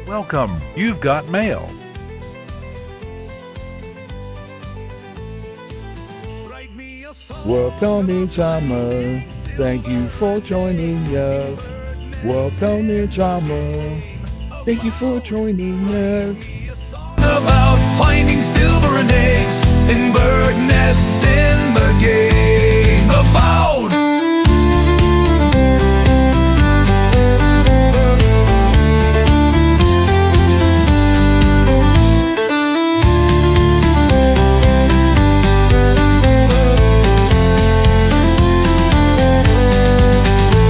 Welcome, you've got mail. Welcome in drama. Thank you for joining us. Welcome in drama. Thank you for joining us. About finding silver and eggs in bird nests in the game. Avowed.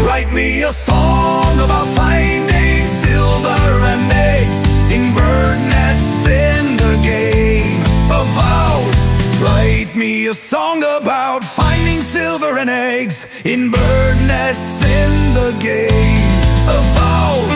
Write me a song about finding silver and eggs in bird nests in the game. Avowed. Write me a song about finding silver and eggs in bird nests in the game. Avowed.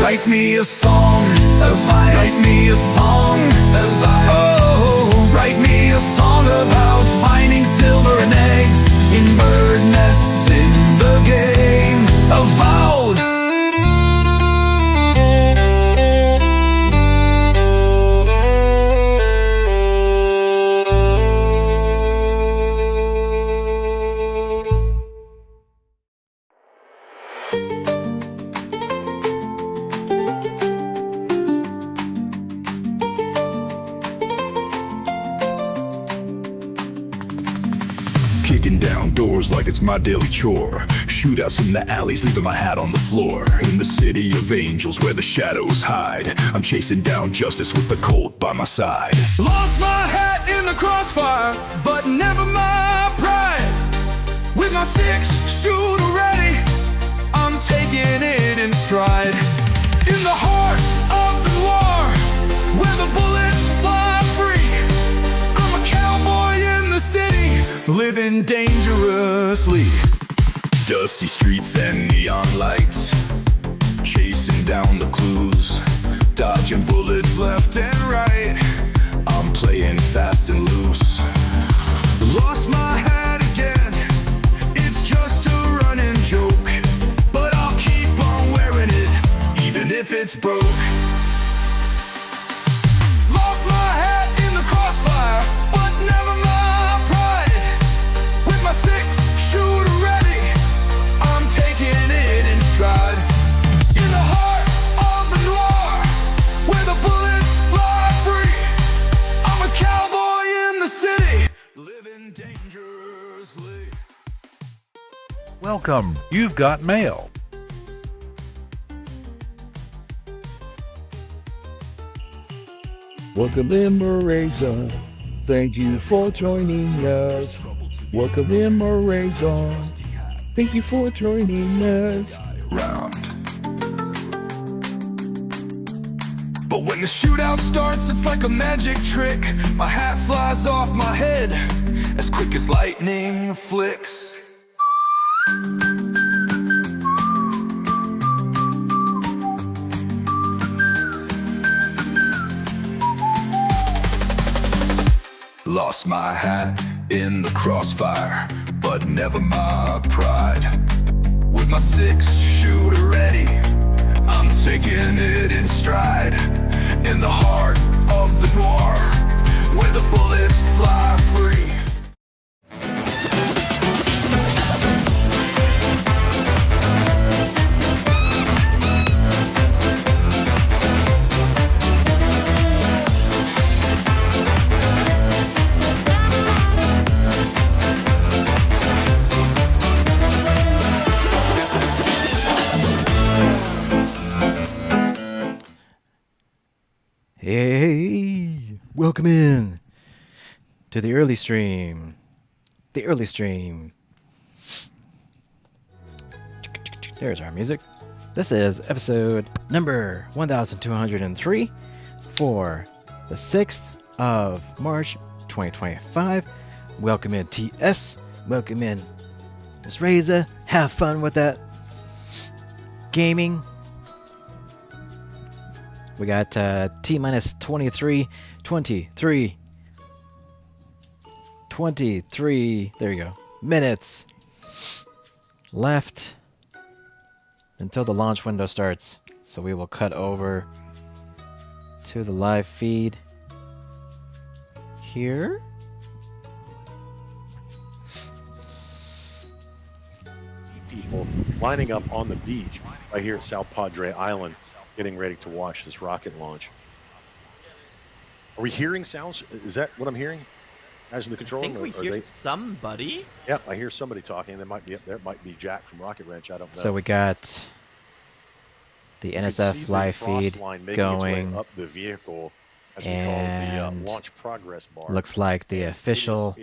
Write me a song, write me a song, oh, write me a song about finding silver and eggs in bird nests in the game. Avowed. Kicking down doors like it's my daily chore. Shootouts in the alleys, leaving my hat on the floor. In the city of angels where the shadows hide, I'm chasing down justice with the cold by my side. Lost my hat in the crossfire, but never my pride. With my 6-shooter ready, I'm taking it in stride. In the heart of the war, where the bullets fly free, I'm a cowboy in the city, living dangerously. Dusty streets and neon lights, chasing down the clues, dodging bullets left and right. I'm playing fast and loose. Lost my hat again, it's just a running joke, but I'll keep on wearing it, even if it's broke. Lost my hat in the crossfire, but never my pride. With my 6-shooter ready, I'm taking it in stride. In the heart of the noir, where the bullets fly free, I'm a cowboy in the city, living dangerously. Welcome, you've got mail. Welcome in Marazon. Thank you for joining us. Welcome in Marazon. Thank you for joining us. Round. But when the shootout starts, it's like a magic trick. My hat flies off my head as quick as lightning flicks. Lost my hat in the crossfire, but never my pride. With my 6-shooter ready, I'm taking it in stride. In the heart of the noir, where the bullets fly free. Hey, welcome in to the early stream. The early stream. There's our music. This is episode number 1203 for the 6th of March 2025. Welcome in TS. Welcome in Miss Reza. Have fun with that gaming. We got T minus 23, 23, 23. There you go. Minutes left until the launch window starts. So we will cut over to the live feed here. People lining up on the beach right here at South Padre Island, getting ready to watch this rocket launch. Are we hearing sounds? Is that what I'm hearing? As in the control I room? think we hear somebody. Yeah, I hear somebody talking. There might be Jack from Rocket Wrench. I don't know. So we got the NSF live feed going, up the vehicle, as we call the launch progress bar. Looks like the official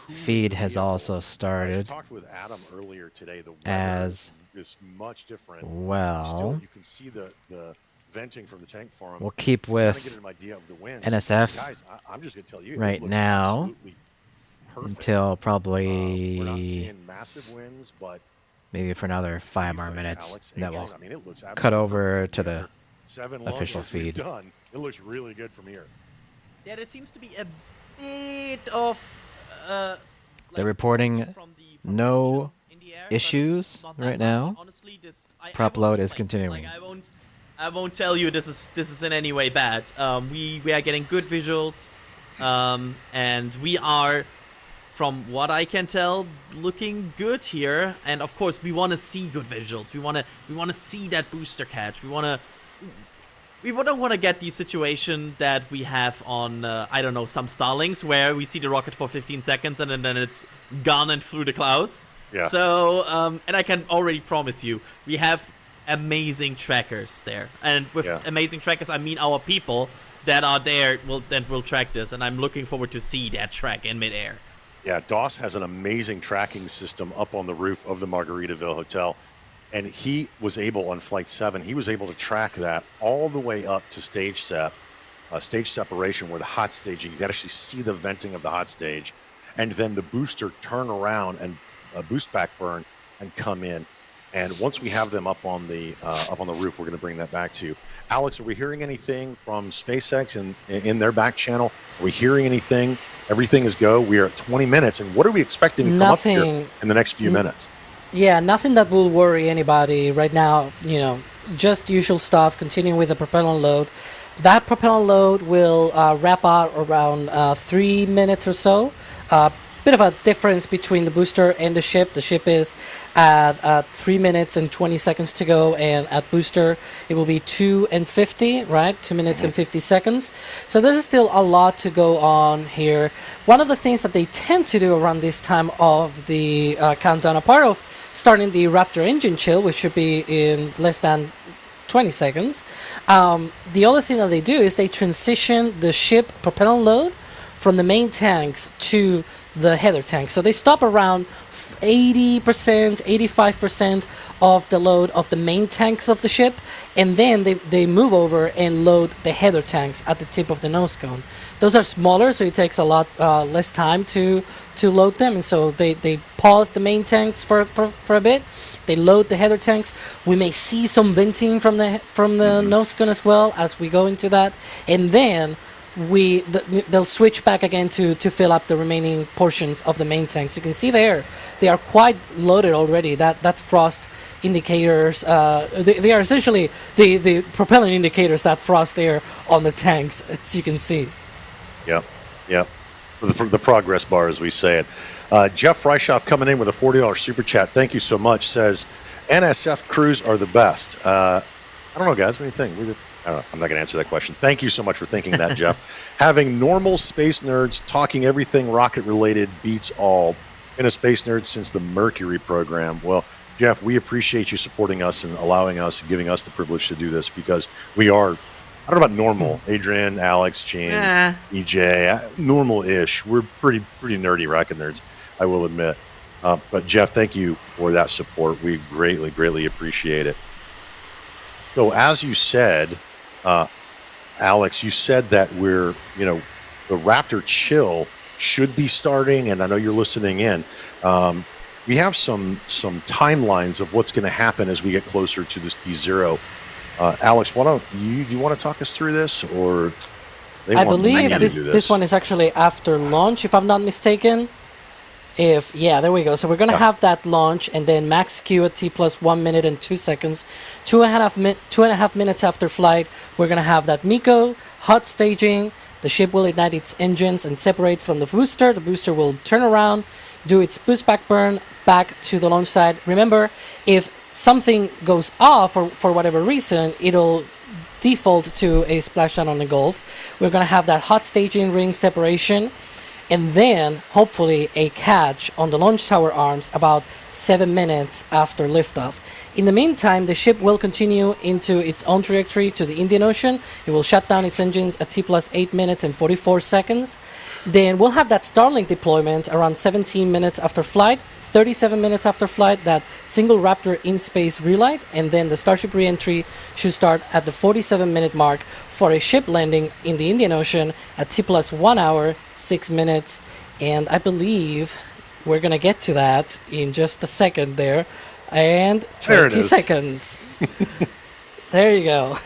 feed has also started. I talked with Adam earlier today. The weather as is much different. well. Still, you can see the venting from the tank farm. We'll keep with get an idea of the winds. NSF Guys, I'm just gonna tell you, right now until probably we're not seeing massive winds, but maybe for another 5 more minutes. Alex, That will I mean, it looks cut over absolutely to the 7 official launches we've feed. done. It looks really good from here. Yeah, there seems to be a bit of. They're reporting from the no in the air, issues but not that right much. now. Honestly, Prop I won't load is complain. continuing. Like, I won't tell you this is in any way bad. We are getting good visuals, and we are, from what I can tell, looking good here. And of course, we want to see good visuals. We want to see that booster catch. We don't want to get the situation that we have on I don't know, some Starlings, where we see the rocket for 15 seconds and then it's gone and through the clouds. Yeah. So and I can already promise you, we have amazing trackers there, and with amazing trackers I mean our people that are there will track this, and I'm looking forward to see that track in midair. Yeah, Doss has an amazing tracking system up on the roof of the Margaritaville Hotel, and he was able, on Flight 7, he was able to track that all the way up to stage separation, where the hot staging, you can actually see the venting of the hot stage, and then the booster turn around and boost back burn and come in. And once we have them up on the roof, we're going to bring that back to you. Alex, are we hearing anything from SpaceX in their back channel? Are we hearing anything? Everything is go. We are at 20 minutes. And what are we expecting to come up here in the next few minutes? Yeah, nothing that will worry anybody right now. You know, just usual stuff, continuing with the propellant load. That propellant load will wrap out around 3 minutes or so. Bit of a difference between the booster and the ship. The ship is at 3 minutes and 20 seconds to go, and at booster it will be 2 and 50, right? 2 minutes and 50 seconds. So there's still a lot to go on here. One of the things that they tend to do around this time of the countdown, a part of starting the Raptor engine chill, which should be in less than 20 seconds. The other thing that they do is they transition the ship propellant load from the main tanks to the header tank. So they stop around 80%, 85% of the load of the main tanks of the ship, and then they move over and load the header tanks at the tip of the nose cone. Those are smaller, so it takes a lot less time to load them, and so they pause the main tanks for a bit. They load the header tanks. We may see some venting from the nose cone as well as we go into that, and then they'll switch back again to fill up the remaining portions of the main tanks. You can see there they are quite loaded already. That frost indicators, they are essentially the propellant indicators that frost there on the tanks, as you can see. Yep. The progress bar, as we say it. Jeff Freishoff coming in with a $40 super chat. Thank you so much. Says NSF crews are the best. I don't know, guys. What do you think? I don't know. I'm not going to answer that question. Thank you so much for thinking that, Jeff. Having normal space nerds talking everything rocket-related beats all. Been a space nerd since the Mercury program. Well, Jeff, we appreciate you supporting us and allowing us and giving us the privilege to do this, because we are, I don't know about normal. Adrian, Alex, Gene, EJ, normal-ish. We're pretty nerdy rocket nerds, I will admit. But Jeff, thank you for that support. We greatly appreciate it. So as you said, Alex, you said that the Raptor chill should be starting, and I know you're listening in. We have some timelines of what's going to happen as we get closer to this P0 Alex, do you want to talk us through this, or I believe this one is actually after launch, if I'm not mistaken. There we go. So we're gonna have that launch, and then max Q at T plus 1 minute and 2 seconds, 2.5 minutes after flight. We're gonna have that MECO hot staging. The ship will ignite its engines and separate from the booster. The booster will turn around, do its boost back burn back to the launch site. Remember, if something goes off for whatever reason, it'll default to a splashdown on the Gulf. We're gonna have that hot staging ring separation, and then hopefully a catch on the launch tower arms about 7 minutes after liftoff. In the meantime, the ship will continue into its own trajectory to the Indian Ocean. It will shut down its engines at T plus 8 minutes and 44 seconds. Then we'll have that Starlink deployment around 17 minutes after flight, 37 minutes after flight, that single Raptor in-space relight, and then the Starship re-entry should start at the 47-minute mark for a ship landing in the Indian Ocean at T plus 1 hour, 6 minutes, and I believe we're gonna get to that in just a second there, and 20 seconds. There you go.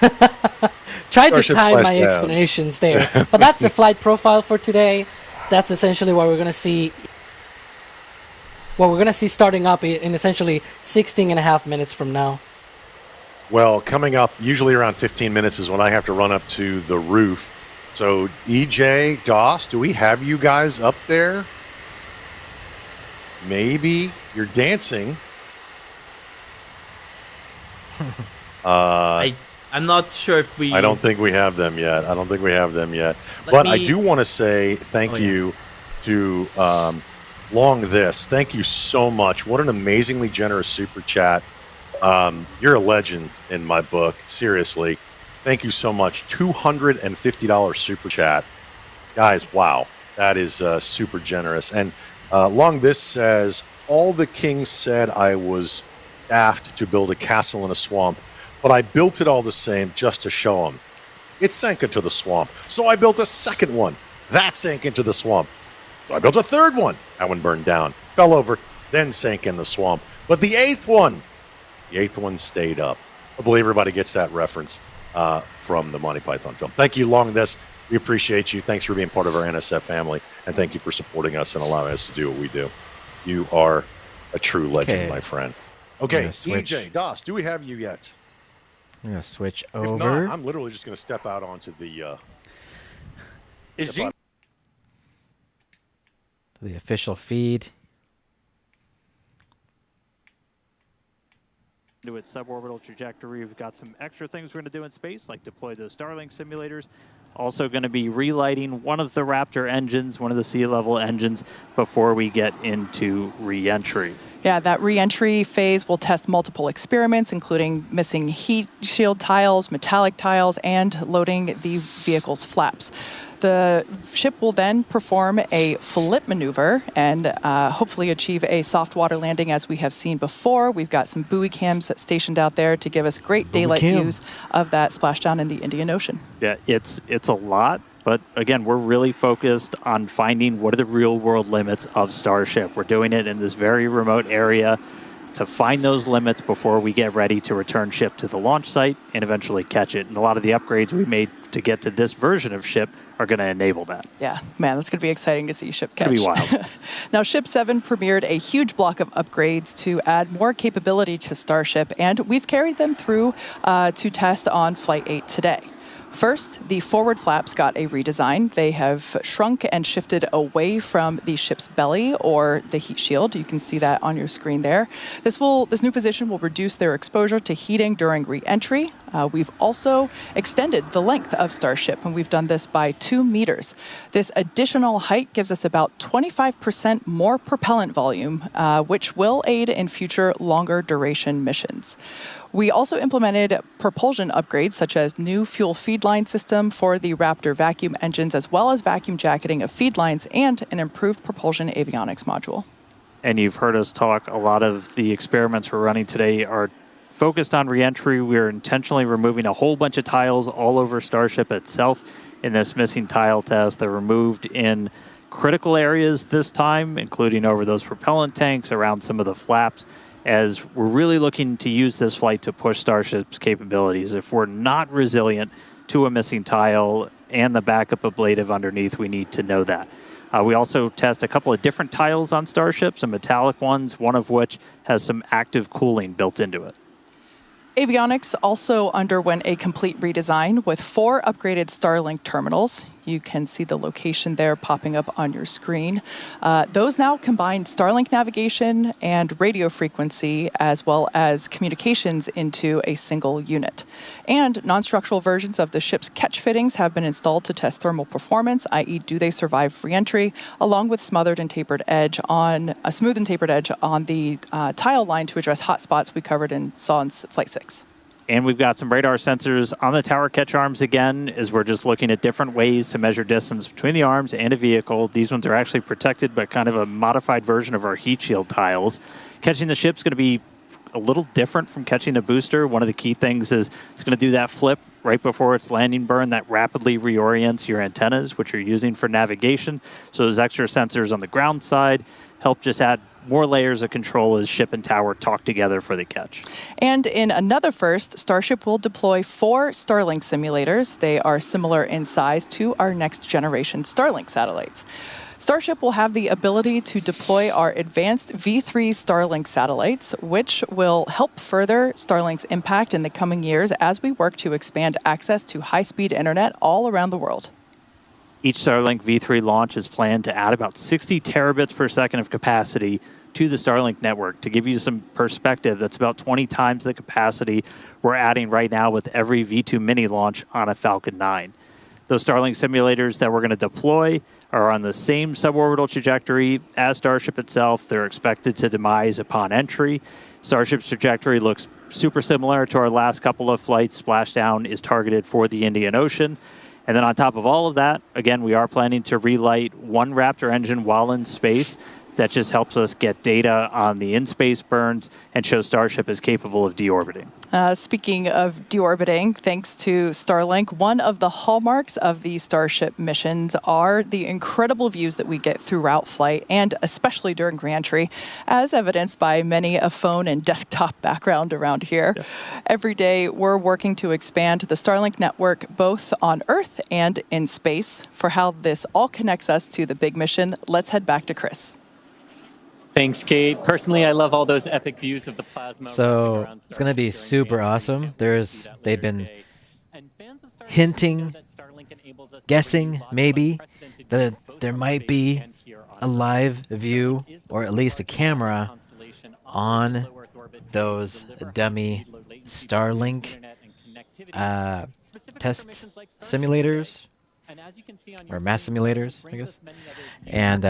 Tried to time my explanations there, but that's the flight profile for today. That's essentially what we're gonna see. Well, we're going to see starting up in essentially 16.5 minutes from now. Well, coming up, usually around 15 minutes is when I have to run up to the roof. So, EJ, DOS, do we have you guys up there? Maybe you're dancing. I'm not sure if we... I don't think we have them yet. But I do want to say thank you to... Long This, thank you so much. What an amazingly generous super chat. You're a legend in my book. Seriously. Thank you so much. $250 super chat. Guys, wow. That is super generous. And Long This says, all the kings said I was daft to build a castle in a swamp, but I built it all the same just to show them. It sank into the swamp. So I built a second one. That sank into the swamp. So I built a third one. That one burned down, fell over, then sank in the swamp. But the eighth one stayed up. I believe everybody gets that reference from the Monty Python film. Thank you, Long This. We appreciate you. Thanks for being part of our NSF family. And thank you for supporting us and allowing us to do what we do. You are a true legend, my friend. Okay, EJ, DOS, do we have you yet? I'm going to switch over. If not, I'm literally just going to step out onto the... the official feed. To its suborbital trajectory, we've got some extra things we're going to do in space, like deploy those Starlink simulators. Also going to be relighting one of the Raptor engines, one of the sea level engines, before we get into re-entry. Yeah, that re-entry phase will test multiple experiments, including missing heat shield tiles, metallic tiles, and loading the vehicle's flaps. The ship will then perform a flip maneuver and hopefully achieve a soft water landing as we have seen before. We've got some buoy cams stationed out there to give us great daylight views of that splashdown in the Indian Ocean. Yeah, it's a lot, but again, we're really focused on finding what are the real world limits of Starship. We're doing it in this very remote area to find those limits before we get ready to return ship to the launch site and eventually catch it. And a lot of the upgrades we made to get to this version of ship are going to enable that. Yeah, man, that's going to be exciting to see ship catch. It's going to be wild. Now, Ship 7 premiered a huge block of upgrades to add more capability to Starship, and we've carried them through to test on Flight 8 today. First, the forward flaps got a redesign. They have shrunk and shifted away from the ship's belly or the heat shield. You can see that on your screen there. This new position will reduce their exposure to heating during re-entry. We've also extended the length of Starship, and we've done this by 2 meters. This additional height gives us about 25% more propellant volume, which will aid in future longer duration missions. We also implemented propulsion upgrades, such as new fuel feed line system for the Raptor vacuum engines, as well as vacuum jacketing of feed lines and an improved propulsion avionics module. And you've heard us talk, a lot of the experiments we're running today are focused on re-entry. We're intentionally removing a whole bunch of tiles all over Starship itself in this missing tile test. They're removed in critical areas this time, including over those propellant tanks, around some of the flaps. as we're really looking to use this flight to push Starship's capabilities. If we're not resilient to a missing tile and the backup ablative underneath, we need to know that. We also test a couple of different tiles on Starship, some metallic ones, one of which has some active cooling built into it. Avionics also underwent a complete redesign with 4 upgraded Starlink terminals. You can see the location there popping up on your screen. Those now combine Starlink navigation and radio frequency, as well as communications into a single unit. And non-structural versions of the ship's catch fittings have been installed to test thermal performance, i.e. do they survive re-entry, along with a smooth and tapered edge on the tile line to address hotspots we covered and saw in Flight 6. And we've got some radar sensors on the tower catch arms again, as we're just looking at different ways to measure distance between the arms and a vehicle. These ones are actually protected by kind of a modified version of our heat shield tiles. Catching the ship's going to be a little different from catching a booster. One of the key things is it's going to do that flip right before its landing burn that rapidly reorients your antennas, which you're using for navigation. So those extra sensors on the ground side help just add more layers of control as ship and tower talk together for the catch. And in another first, Starship will deploy 4 Starlink simulators. They are similar in size to our next generation Starlink satellites. Starship will have the ability to deploy our advanced V3 Starlink satellites, which will help further Starlink's impact in the coming years as we work to expand access to high-speed internet all around the world. Each Starlink V3 launch is planned to add about 60 terabits per second of capacity to the Starlink network. To give you some perspective, that's about 20 times the capacity we're adding right now with every V2 mini launch on a Falcon 9. Those Starlink simulators that we're going to deploy are on the same suborbital trajectory as Starship itself. They're expected to demise upon entry. Starship's trajectory looks super similar to our last couple of flights. Splashdown is targeted for the Indian Ocean. And then on top of all of that, again, we are planning to relight one Raptor engine while in space. That just helps us get data on the in-space burns and show Starship is capable of deorbiting. Speaking of deorbiting, thanks to Starlink, one of the hallmarks of the Starship missions are the incredible views that we get throughout flight, and especially during reentry, as evidenced by many a phone and desktop background around here. Yeah. Every day, we're working to expand the Starlink network both on Earth and in space. For how this all connects us to the big mission, let's head back to Chris. Thanks, Kate. Personally, I love all those epic views of the plasma. So it's going to be super awesome. They've been hinting, guessing maybe that there might be a live view or at least a camera on those dummy Starlink test simulators. Or mass simulators, I guess. And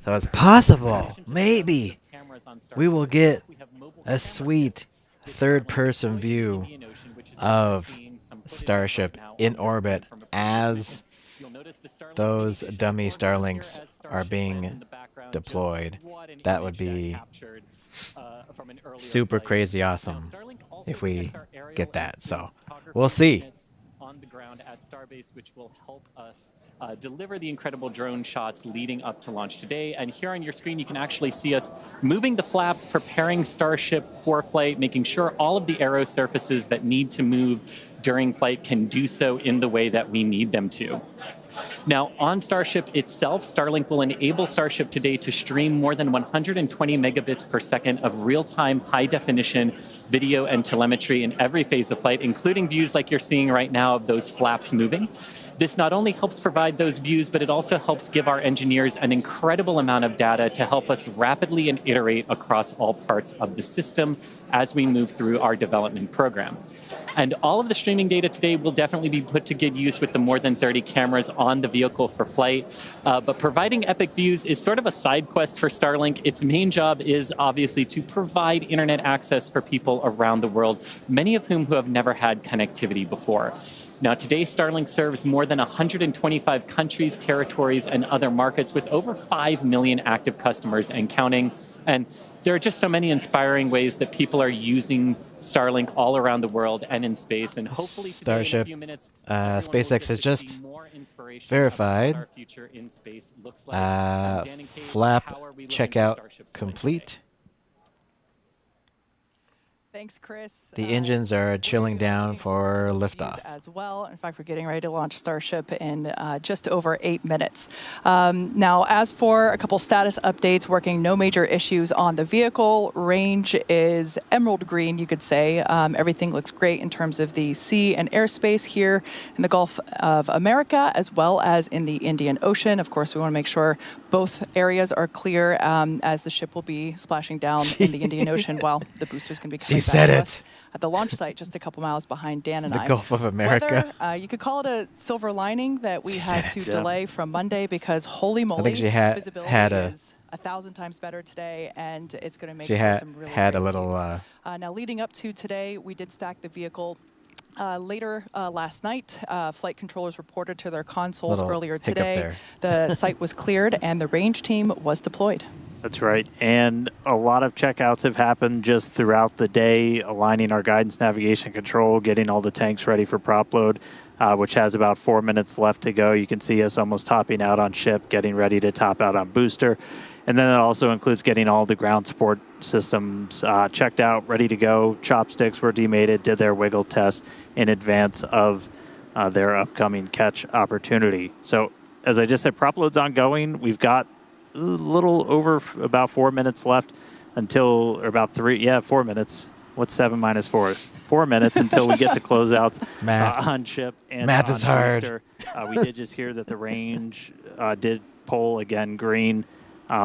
so it's possible, maybe, we will get a sweet third-person view of Starship in orbit as those dummy Starlinks are being deployed. That would be super crazy awesome if we get that. So we'll see. On the ground at Starbase, which will help us deliver the incredible drone shots leading up to launch today. And here on your screen, you can actually see us moving the flaps, preparing Starship for flight, making sure all of the aero surfaces that need to move during flight can do so in the way that we need them to. Now, on Starship itself, Starlink will enable Starship today to stream more than 120 megabits per second of real-time, high-definition video and telemetry in every phase of flight, including views like you're seeing right now of those flaps moving. This not only helps provide those views, but it also helps give our engineers an incredible amount of data to help us rapidly and iterate across all parts of the system as we move through our development program. And all of the streaming data today will definitely be put to good use with the more than 30 cameras on the vehicle for flight. But providing epic views is sort of a side quest for Starlink. Its main job is obviously to provide internet access for people around the world, many of whom who have never had connectivity before. Now, today, Starlink serves more than 125 countries, territories, and other markets with over 5 million active customers and counting. And there are just so many inspiring ways that people are using Starlink all around the world and in space. And hopefully Starship, SpaceX has just verified flap checkout complete. Thanks, Chris. The engines are chilling down for liftoff. As well. In fact, we're getting ready to launch Starship in just over 8 minutes. Now, as for a couple status updates, working no major issues on the vehicle. Range is emerald green, you could say. Everything looks great in terms of the sea and airspace here in the Gulf of America, as well as in the Indian Ocean. Of course, we want to make sure both areas are clear as the ship will be splashing down in the Indian Ocean while the boosters can be coming She said back to it. us at the launch site just a couple miles behind Dan and The I. Gulf of America. Weather, you could call it a silver lining that we had to delay from Monday because holy moly, I think she visibility had is 1,000 times better today, and it's going to make She for some really had a great little. views. Now, leading up to today, we did stack the vehicle. Later last night, flight controllers reported to their consoles Little earlier hiccup today. there. The site was cleared and the range team was deployed. That's right. And a lot of checkouts have happened just throughout the day, aligning our guidance, navigation, control, getting all the tanks ready for prop load, which has about 4 minutes left to go. You can see us almost topping out on ship, getting ready to top out on booster. And then it also includes getting all the ground support systems checked out, ready to go. Chopsticks were demated, did their wiggle test in advance of their upcoming catch opportunity. So as I just said, prop load's ongoing. We've got a little over about 4 minutes left until, or about 4 minutes. What's 7 minus 4? 4 minutes until we get to closeouts on ship and Math on is hard. booster. We did just hear that the range did pull again green.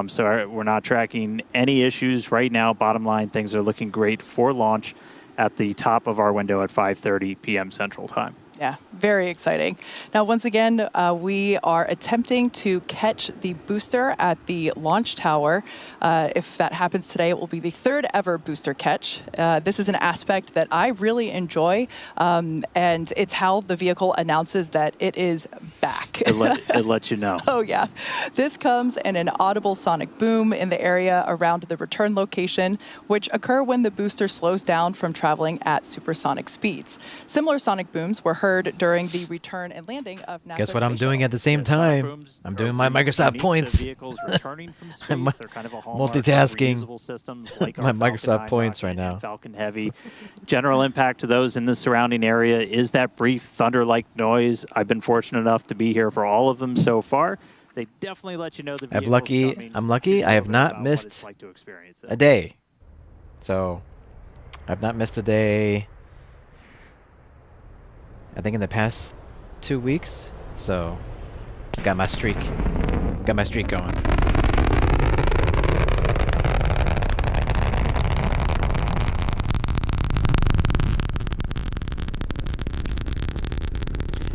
So we're not tracking any issues right now. Bottom line, things are looking great for launch at the top of our window at 5:30 p.m. Central Time. Yeah, very exciting. Now, once again, we are attempting to catch the booster at the launch tower. If that happens today, it will be the third ever booster catch. This is an aspect that I really enjoy, and it's how the vehicle announces that it is back. It lets you know. Oh, yeah. This comes in an audible sonic boom in the area around the return location, which occur when the booster slows down from traveling at supersonic speeds. Similar sonic booms were heard during the return and landing of NASA. Guess what I'm space doing shuttle. at the same time? I'm doing my Microsoft points. I'm multitasking systems my like our Falcon Microsoft 9 points rocket right now. and Falcon Heavy. General impact to those in the surrounding area is that brief thunder-like noise. I've been fortunate enough to be here for all of them so far. They definitely let you know the vehicle's coming. I'm lucky. I have not about what it's missed like to experience it. a day. So I've not missed a day, I think, in the past 2 weeks. So got my streak going.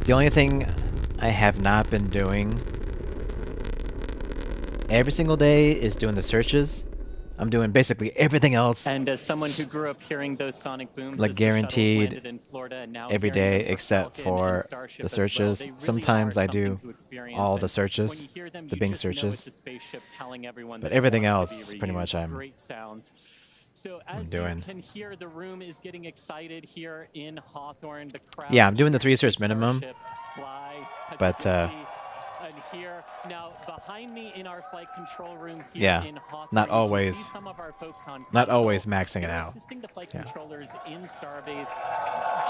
The only thing I have not been doing every single day is doing the searches. I'm doing basically everything else. And as someone who grew up hearing those sonic booms, like as the shuttles guaranteed landed in Florida, and now every hearing day them for except Falcon for and Starship the as well, searches. they really Sometimes are I do something to experience. all And the searches, when you hear them, the you Bing just know searches. it's a spaceship telling everyone But that it everything wants to else, be pretty much reused. I'm Great sounds. So as doing. you can hear, the room is getting excited here in Hawthorne. The crowd. Yeah, I'm doing the 3 search minimum. Starship fly, as But, you can see. And here, now behind me in our flight control room here yeah, in Hawthorne, not you can always. see some of our folks on Not console. always maxing it They're out. assisting the flight Yeah. controllers in Starbase,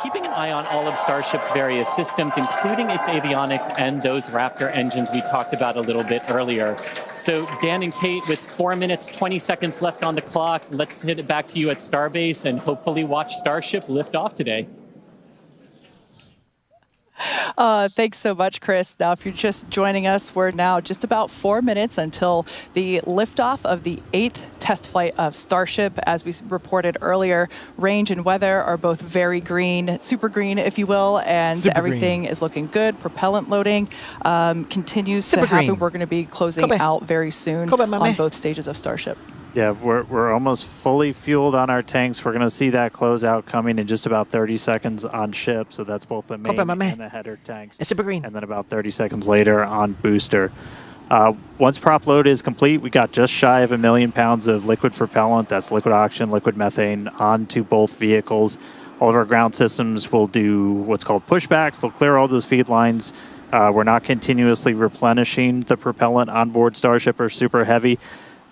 keeping an eye on all of Starship's various systems, including its avionics and those Raptor engines we talked about a little bit earlier. So Dan and Kate, with 4 minutes, 20 seconds left on the clock, let's hit it back to you at Starbase and hopefully watch Starship lift off today. Thanks so much, Chris. Now, if you're just joining us, we're now just about 4 minutes until the liftoff of the 8th test flight of Starship. As we reported earlier, range and weather are both very green, super green, if you will, and Super everything green. is looking good. Propellant loading continues Super to happen. green. We're going to be closing Kobe. out very soon Kobe, my on man. both stages of Starship. Yeah, we're almost fully fueled on our tanks. We're going to see that closeout coming in just about 30 seconds on ship. So that's both the main my man. and the header tanks. It's super green. And then about 30 seconds later on booster. Once prop load is complete, we got just shy of 1 million pounds of liquid propellant. That's liquid oxygen, liquid methane onto both vehicles. All of our ground systems will do what's called pushbacks. They'll clear all those feed lines. We're not continuously replenishing the propellant on board Starship or Super Heavy.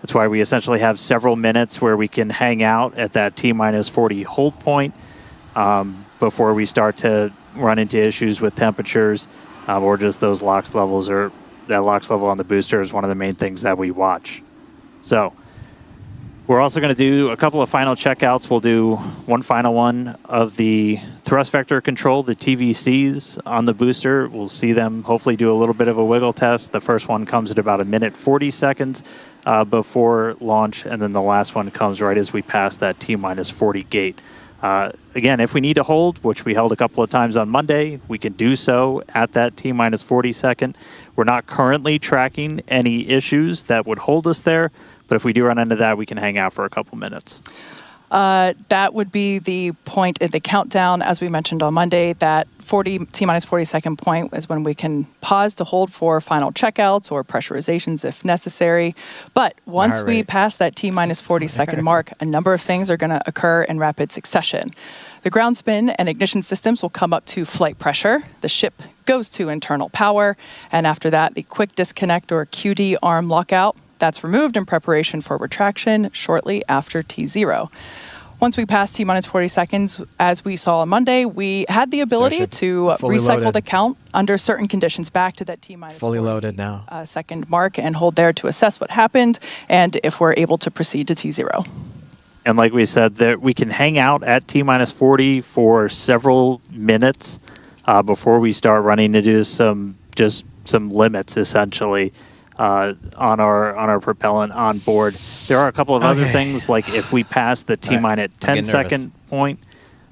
That's why we essentially have several minutes where we can hang out at that T-minus 40 hold point before we start to run into issues with temperatures or just those LOX levels, or that LOX level on the booster is one of the main things that we watch. So we're also going to do a couple of final checkouts. We'll do one final one of the thrust vector control, the TVCs on the booster. We'll see them hopefully do a little bit of a wiggle test. The first one comes at about 1:40 before launch, and then the last one comes right as we pass that T-minus 40 gate. Again, if we need to hold, which we held a couple of times on Monday, we can do so at that T-minus 40 second. We're not currently tracking any issues that would hold us there, but if we do run into that, we can hang out for a couple minutes. That would be the point in the countdown, as we mentioned on Monday. That T-minus 40 second point is when we can pause to hold for final checkouts or pressurizations if necessary. But once we pass that T-minus 40 second mark, a number of things are going to occur in rapid succession. The ground spin and ignition systems will come up to flight pressure. The ship goes to internal power. And after that, the quick disconnect or QD arm lockout, that's removed in preparation for retraction shortly after T0. Once we pass T-minus 40 seconds, as we saw on Monday, we had the ability to recycle the count under certain conditions back to that T-minus 40 loaded now. Second mark and hold there to assess what happened and if we're able to proceed to T0. And like we said, that we can hang out at T-minus 40 for several minutes before we start running into some limits, essentially. On our propellant on board. There are a couple of other things, like if we pass the T-minus 10 second point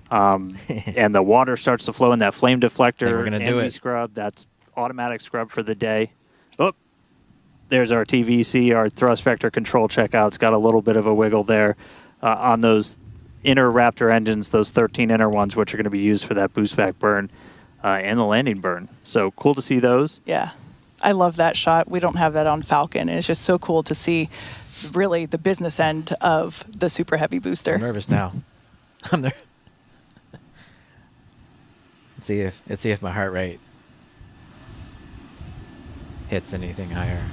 and the water starts to flow in that flame deflector and we scrub, that's automatic scrub for the day. Oh, there's our TVC, our thrust vector control checkout. It's got a little bit of a wiggle there on those inner Raptor engines, those 13 inner ones, which are going to be used for that boost back burn and the landing burn. So cool to see those. Yeah. I love that shot. We don't have that on Falcon. And it's just so cool to see really the business end of the Super Heavy booster. I'm nervous now. I'm there. Let's see if my heart rate hits anything higher.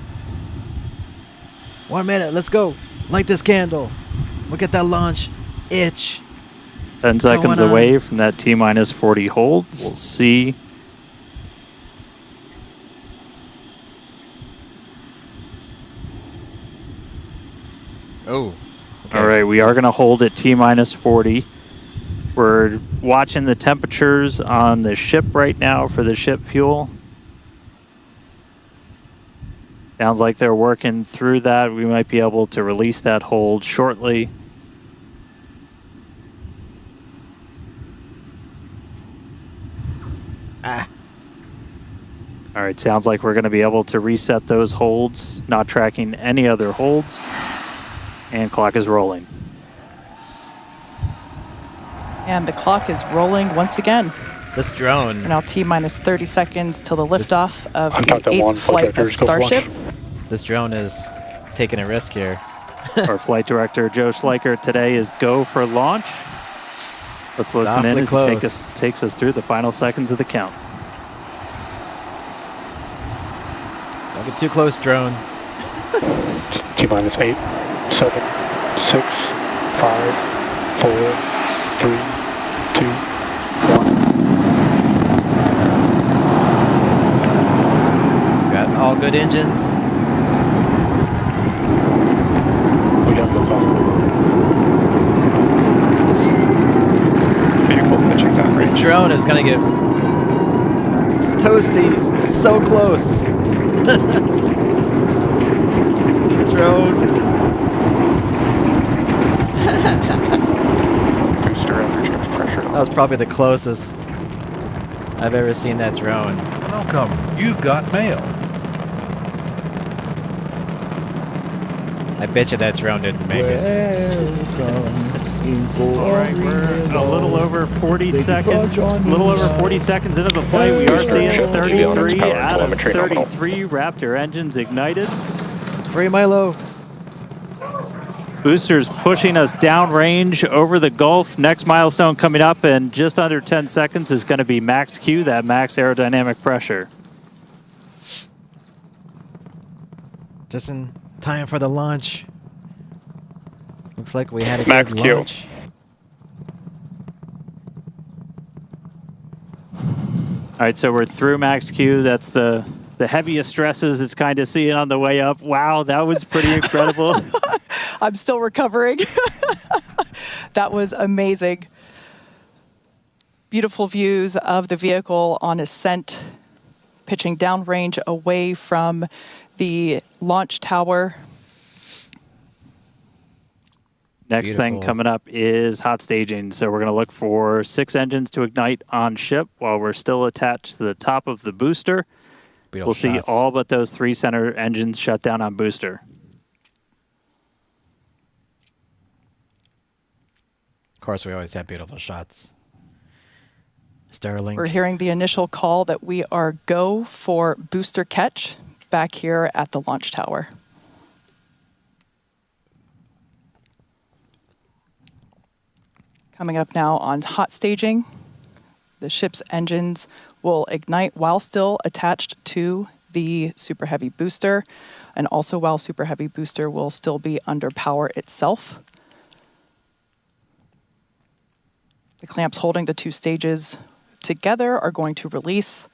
1 minute, let's go. Light this candle. Look at that launch. Itch. 10 seconds away from that T-minus 40 hold. We'll see. Oh. Okay. All right, we are going to hold at T-minus 40. We're watching the temperatures on the ship right now for the ship fuel. Sounds like they're working through that. We might be able to release that hold shortly. All right, sounds like we're going to be able to reset those holds, not tracking any other holds. And clock is rolling. And the clock is rolling once again. This drone. We're now T-minus 30 seconds till the liftoff of the 8th flight of Starship. This drone is taking a risk here. Our flight director, Joe Schleicher, today is go for launch. Let's listen in as he takes us through the final seconds of the count. Don't get too close, drone. T-minus 8, 7, 6, 5, 4, 3, 2, 1. Got all good engines. We got the vehicle pitching down range. This drone is gonna get toasty. It's so close. This drone. That was probably the closest I've ever seen that drone. Welcome. You've got mail. I bet you that drone didn't make it. All right, we're a little over 40 seconds. A little over 40 seconds into the flight. We are seeing 33 out of 33 Raptor engines ignited. Free Milo. Boosters pushing us downrange over the Gulf. Next milestone coming up in just under 10 seconds is going to be max Q, that max aerodynamic pressure. Just in time for the launch. Looks like we had a Max good Q. launch. All right, so we're through max Q. That's the heaviest stresses it's kind of seeing on the way up. Wow, that was pretty incredible. I'm still recovering. That was amazing. Beautiful views of the vehicle on ascent, pitching downrange away from the launch tower. Next thing Beautiful. coming up is hot staging. So we're going to look for 6 engines to ignite on ship while we're still attached to the top of the booster. Beautiful We'll see shots. all but those 3 center engines shut down on booster. Of course, we always have beautiful shots. Sterling. We're hearing the initial call that we are go for booster catch back here at the launch tower. Coming up now on hot staging, the ship's engines will ignite while still attached to the Super Heavy booster, and also while Super Heavy booster will still be under power itself. The clamps holding the 2 stages together are going to release,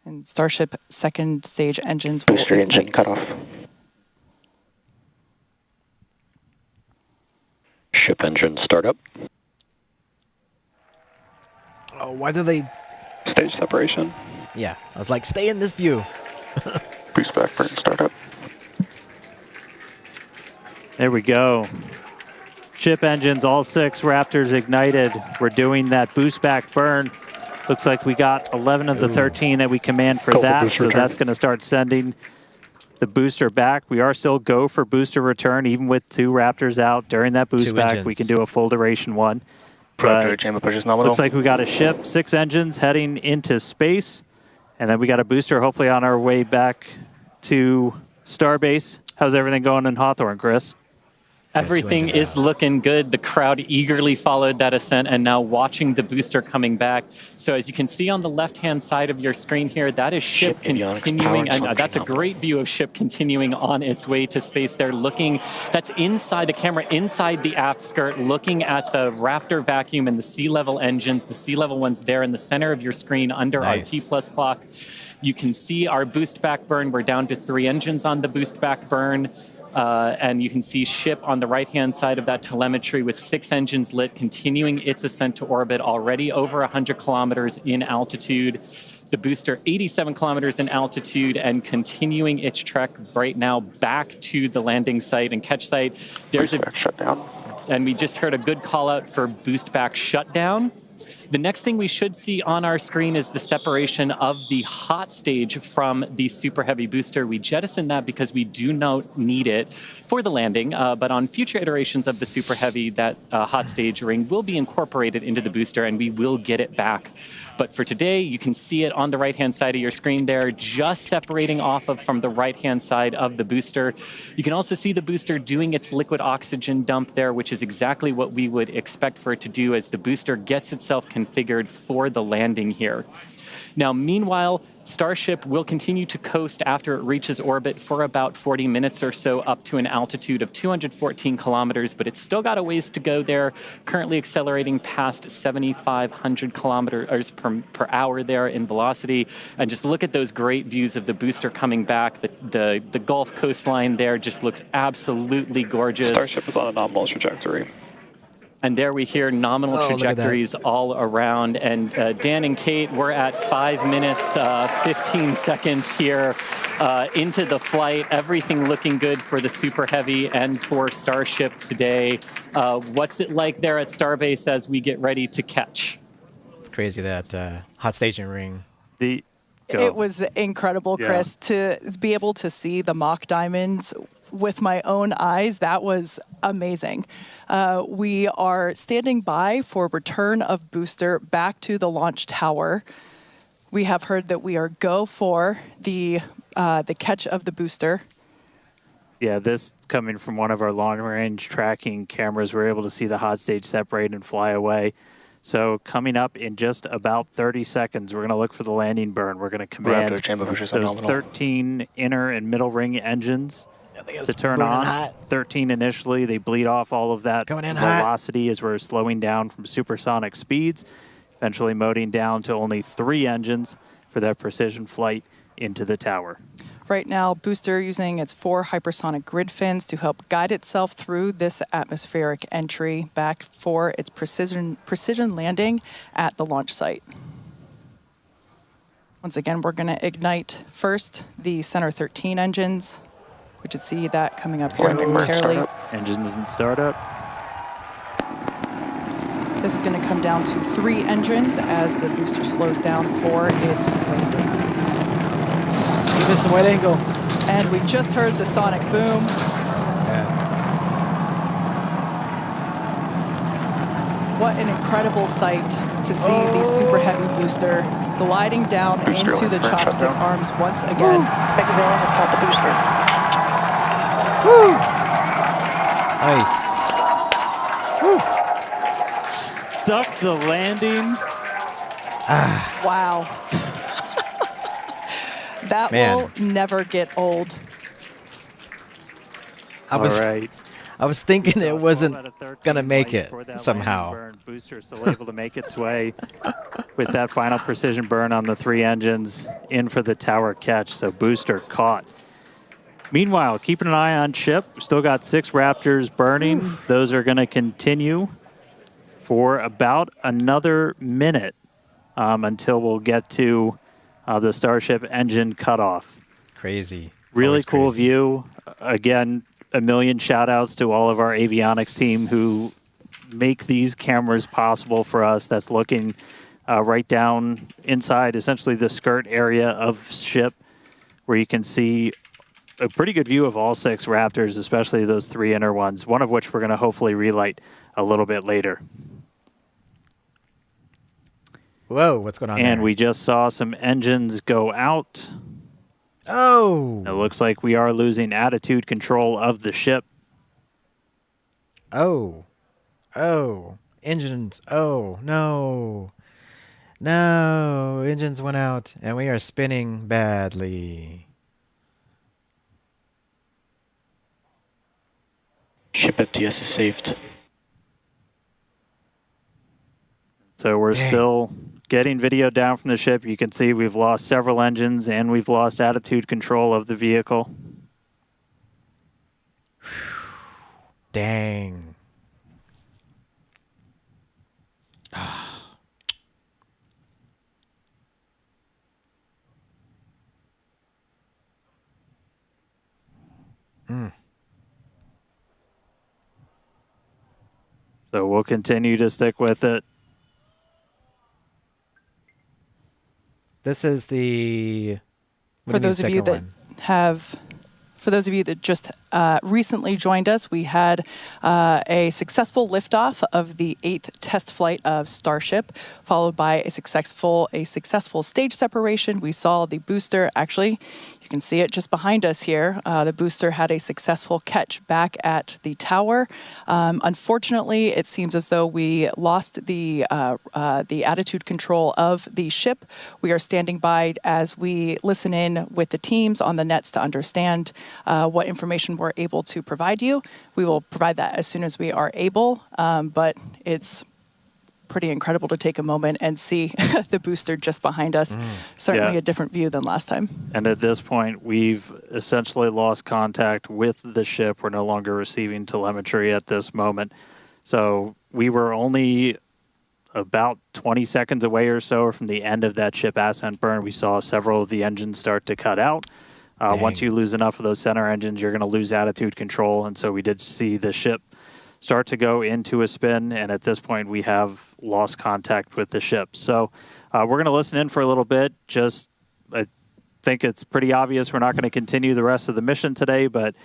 and Starship second stage engines will Booster engine ignite. cut off. Ship engine startup. Oh, why do they... Stage separation. Yeah, I was like, stay in this view. Boost back burn startup. There we go. Ship engines, all 6 Raptors ignited. We're doing that boost back burn. Looks like we got 11 of the 13 that we command for Go for that, boost so return. that's going to start sending the booster back. We are still go for booster return, even with 2 Raptors out during that boost 2 back. engines. We can do a full duration one. Raptor But chamber pushes nominal. looks like we got a ship, 6 engines heading into space, and then we got a booster hopefully on our way back to Starbase. How's everything going in Hawthorne, Chris? Everything is looking good. The crowd eagerly followed that ascent and now watching the booster coming back. So as you can see on the left-hand side of your screen here, that is ship avionics continuing, power and that's a function. great view of ship continuing on its way to space. They're looking, that's inside the camera, inside the aft skirt, looking at the Raptor vacuum and the sea level engines, the sea level ones there in the center of your screen under Nice. our T+ clock. You can see our boost back burn. We're down to 3 engines on the boost back burn. And you can see ship on the right-hand side of that telemetry with 6 engines lit, continuing its ascent to orbit, already over 100 kilometers in altitude. The booster 87 kilometers in altitude and continuing its trek right now back to the landing site and catch site. There's Boost back shutdown. and we just heard a good call out for boost back shutdown. The next thing we should see on our screen is the separation of the hot stage from the Super Heavy booster. We jettison that because we do not need it for the landing, but on future iterations of the Super Heavy, that hot stage ring will be incorporated into the booster and we will get it back. But for today, you can see it on the right-hand side of your screen there, just separating off of from the right-hand side of the booster. You can also see the booster doing its liquid oxygen dump there, which is exactly what we would expect for it to do as the booster gets itself configured for the landing here. Now, meanwhile, Starship will continue to coast after it reaches orbit for about 40 minutes or so up to an altitude of 214 kilometers, but it's still got a ways to go there, currently accelerating past 7,500 kilometers per hour there in velocity. And just look at those great views of the booster coming back. The Gulf coastline there just looks absolutely gorgeous. Starship is on a nominal trajectory. And there we hear nominal Oh, look at that. trajectories all around. And Dan and Kate, we're at 5 minutes, 15 seconds here into the flight. Everything looking good for the Super Heavy and for Starship today. What's it like there at Starbase as we get ready to catch? Crazy that hot staging ring. It was incredible, Chris, to be able to see the mock diamonds with my own eyes. That was amazing. We are standing by for return of booster back to the launch tower. We have heard that we are go for the catch of the booster. Yeah, this coming from one of our long-range tracking cameras, we're able to see the hot stage separate and fly away. So coming up in just about 30 seconds, we're going to look for the landing burn. We're going to command Raptor chamber pushes those nominal. 13 inner and middle ring engines to turn on. hot. 13 initially. They bleed off all of that Going in hot. velocity as we're slowing down from supersonic speeds, eventually moding down to only 3 engines for that precision flight into the tower. Right now, booster using its 4 hypersonic grid fins to help guide itself through this atmospheric entry back for its precision landing at the launch site. Once again, we're going to ignite first the Center 13 engines. We should see that coming up here Landing burn momentarily. startup. Engines in startup. This is going to come down to 3 engines as the booster slows down for its landing. Give us some wide angle. And we just heard the sonic boom. What an incredible sight to see the super heavy booster gliding down into the chopstick arms once again. Nice. Stuck the landing. Wow. That Man. will never get old. I was All right. I was thinking So it 12 wasn't out of 13 gonna make light it for that somehow. landing burn. Booster still able to make its way with that final precision burn on the 3 engines in for the tower catch. So booster caught. Meanwhile, keeping an eye on ship. Still got 6 Raptors burning. Those are going to continue for about another minute until we'll get to the Starship engine cutoff. Crazy. Really Always cool crazy. view. Again, a million shout outs to all of our avionics team who make these cameras possible for us. That's looking right down inside essentially the skirt area of ship where you can see a pretty good view of all 6 Raptors, especially those 3 inner ones, one of which we're going to hopefully relight a little bit later. Whoa, what's going on And there? we just saw some engines go out. Oh. It looks like we are losing attitude control of the ship. Oh. Oh. Engines. Oh, no. No. Engines went out and we are spinning badly. Ship FTS is saved. So we're Dang. still getting video down from the ship. You can see we've lost several engines and we've lost attitude control of the vehicle. Dang. So we'll continue to stick with it. This is the. what For do you mean those of you second that one? have, for those of you that just recently joined us, we had a successful liftoff of the 8th test flight of Starship, followed by a successful stage separation. We saw the booster, actually, you can see it just behind us here. The booster had a successful catch back at the tower. Unfortunately, it seems as though we lost the attitude control of the ship. We are standing by as we listen in with the teams on the nets to understand what information we're able to provide you. We will provide that as soon as we are able, but it's pretty incredible to take a moment and see the booster just behind us. Certainly Yeah. a different view than last time. And at this point, we've essentially lost contact with the ship. We're no longer receiving telemetry at this moment. So we were only about 20 seconds away or so from the end of that ship ascent burn. We saw several of the engines start to cut out. Once Dang. you lose enough of those center engines, you're going to lose attitude control. And so we did see the ship start to go into a spin. And at this point, we have lost contact with the ship. So we're going to listen in for a little bit. I think it's pretty obvious we're not going to continue the rest of the mission today, but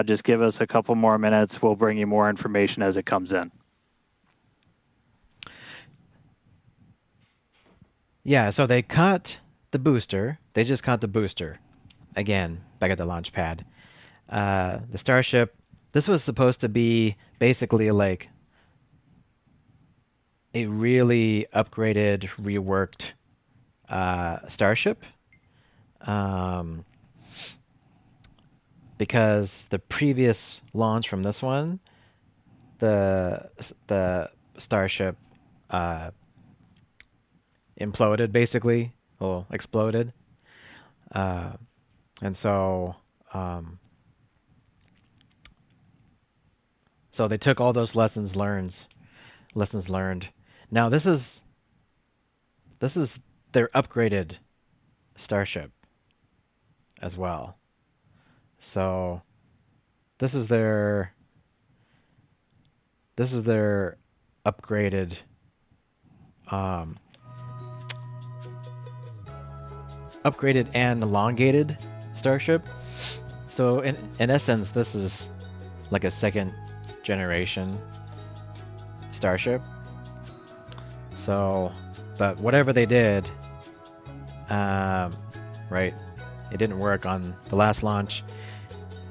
just give us a couple more minutes. We'll bring you more information as it comes in. Yeah, so they caught the booster. They just caught the booster. Again, back at the launch pad. The Starship, this was supposed to be basically like a really upgraded, reworked Starship. because the previous launch from this one, the starship imploded basically, well, exploded, and so so they took all those lessons learned. Now this is their upgraded starship as well. So this is their upgraded upgraded and elongated starship. So in essence, this is like a second generation starship. So, but whatever they did, right, it didn't work on the last launch,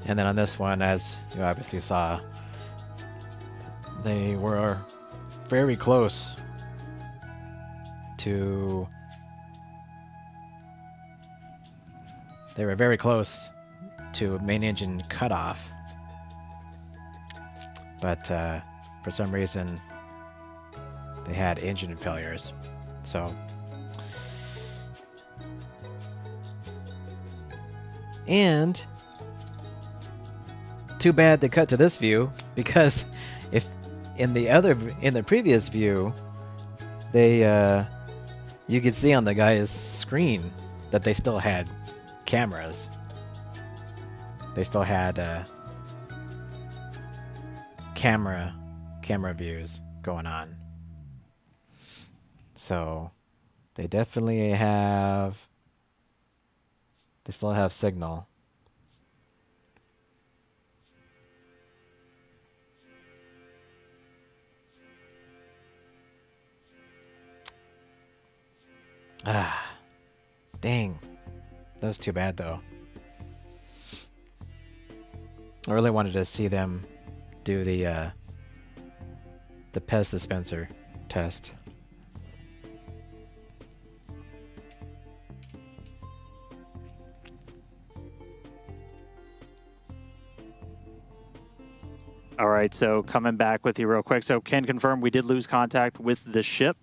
and then on this one, as you obviously saw, they were very close to main engine cutoff, but for some reason they had engine failures. So, and too bad they cut to this view, because if in the previous view, they you could see on the guy's screen that they still had cameras. They still had camera views going on. So they definitely still have signal. Ah, dang. That was too bad, though. I really wanted to see them do the Pez dispenser test. All right, so coming back with you real quick. So can confirm we did lose contact with the ship.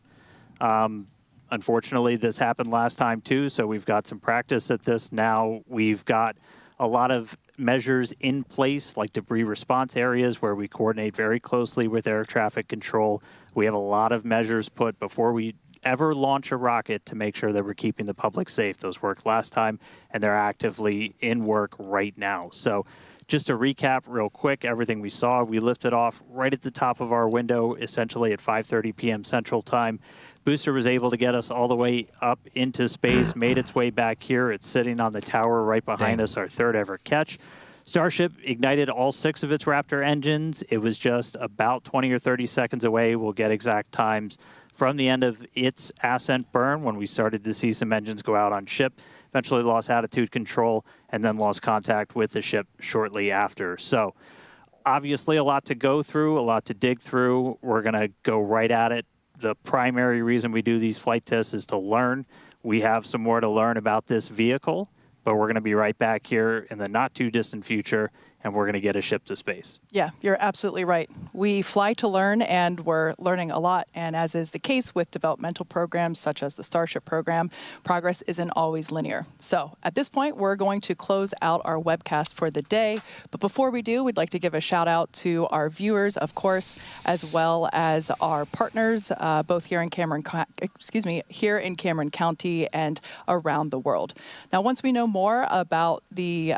Unfortunately, this happened last time too, so we've got some practice at this now. We've got a lot of measures in place, like debris response areas where we coordinate very closely with air traffic control. We have a lot of measures put before we ever launch a rocket to make sure that we're keeping the public safe. Those worked last time, and they're actively in work right now. So just to recap real quick, everything we saw, we lifted off right at the top of our window, essentially at 5:30 p.m. Central Time. Booster was able to get us all the way up into space, made its way back here. It's sitting on the tower right behind us, our third ever catch. Starship ignited all 6 of its Raptor engines. It was just about 20 or 30 seconds away. We'll get exact times from the end of its ascent burn when we started to see some engines go out on ship. Eventually lost attitude control and then lost contact with the ship shortly after. So obviously a lot to go through, a lot to dig through. We're going to go right at it. The primary reason we do these flight tests is to learn. We have some more to learn about this vehicle, but we're going to be right back here in the not too distant future, and we're going to get a ship to space. Yeah, you're absolutely right. We fly to learn, and we're learning a lot. And as is the case with developmental programs such as the Starship program, progress isn't always linear. So at this point, we're going to close out our webcast for the day. But before we do, we'd like to give a shout out to our viewers, of course, as well as our partners, both here in Cameron County and around the world. Now, once we know more about the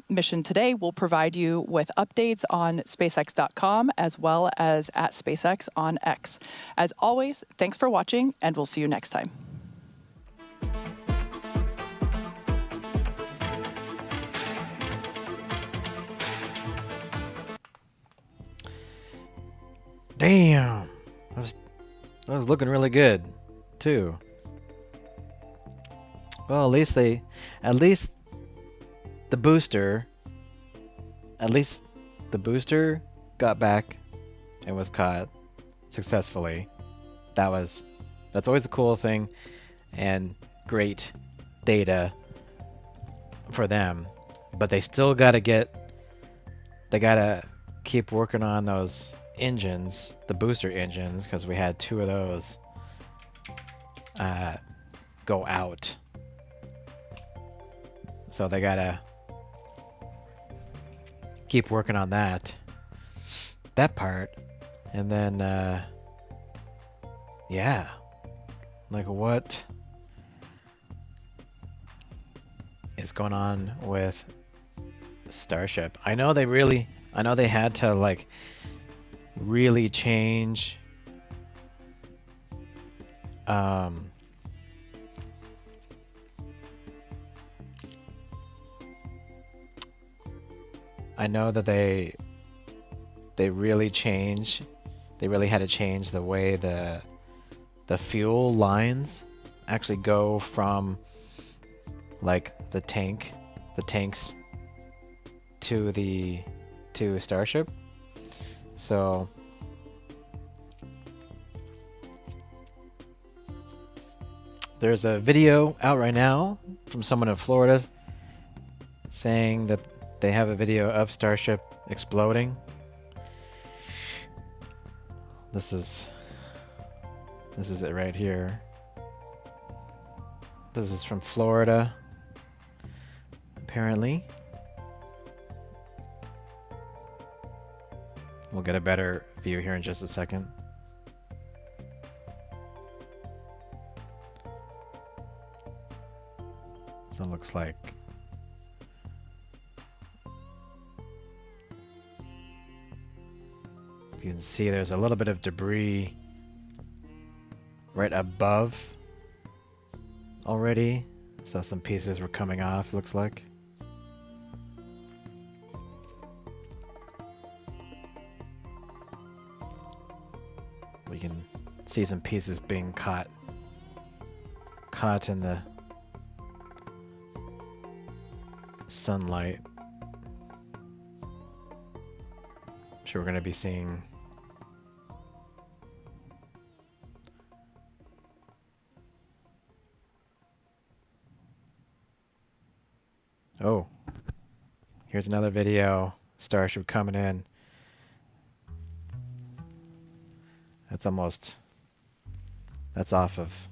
mission today, we'll provide you with updates on SpaceX.com as well as at SpaceX on X. As always, thanks for watching, and we'll see you next time. Damn, that was looking really good, too. Well, at least the booster got back and was caught successfully. That's always a cool thing and great data for them. But they still got to get they gotta keep working on those engines, the booster engines, because we had 2 of those go out. So they gotta keep working on that part, and then yeah, like what is going on with Starship? I know they had to like really change I know that they really had to change the way the fuel lines actually go from like the tanks to Starship. So there's a video out right now from someone in Florida saying that they have a video of Starship exploding. This is it right here. This is from Florida, apparently. We'll get a better view here in just a second. So it looks like you can see there's a little bit of debris right above already. So some pieces were coming off, looks like. We can see some pieces being caught in the sunlight. I'm sure we're going to be seeing oh, here's another video. Starship coming in. That's off of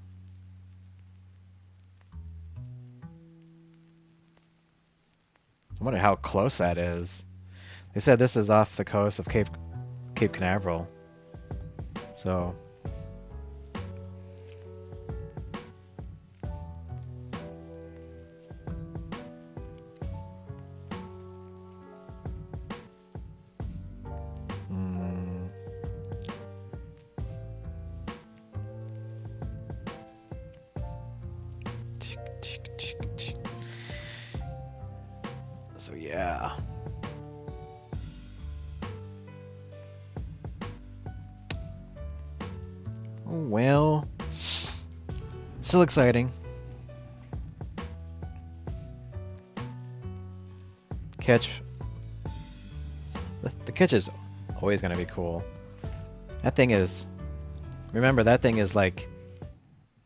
I wonder how close that is. They said this is off the coast of Cape Canaveral. So yeah. Oh, well, still exciting. The catch is always going to be cool. That thing is, remember, that thing is like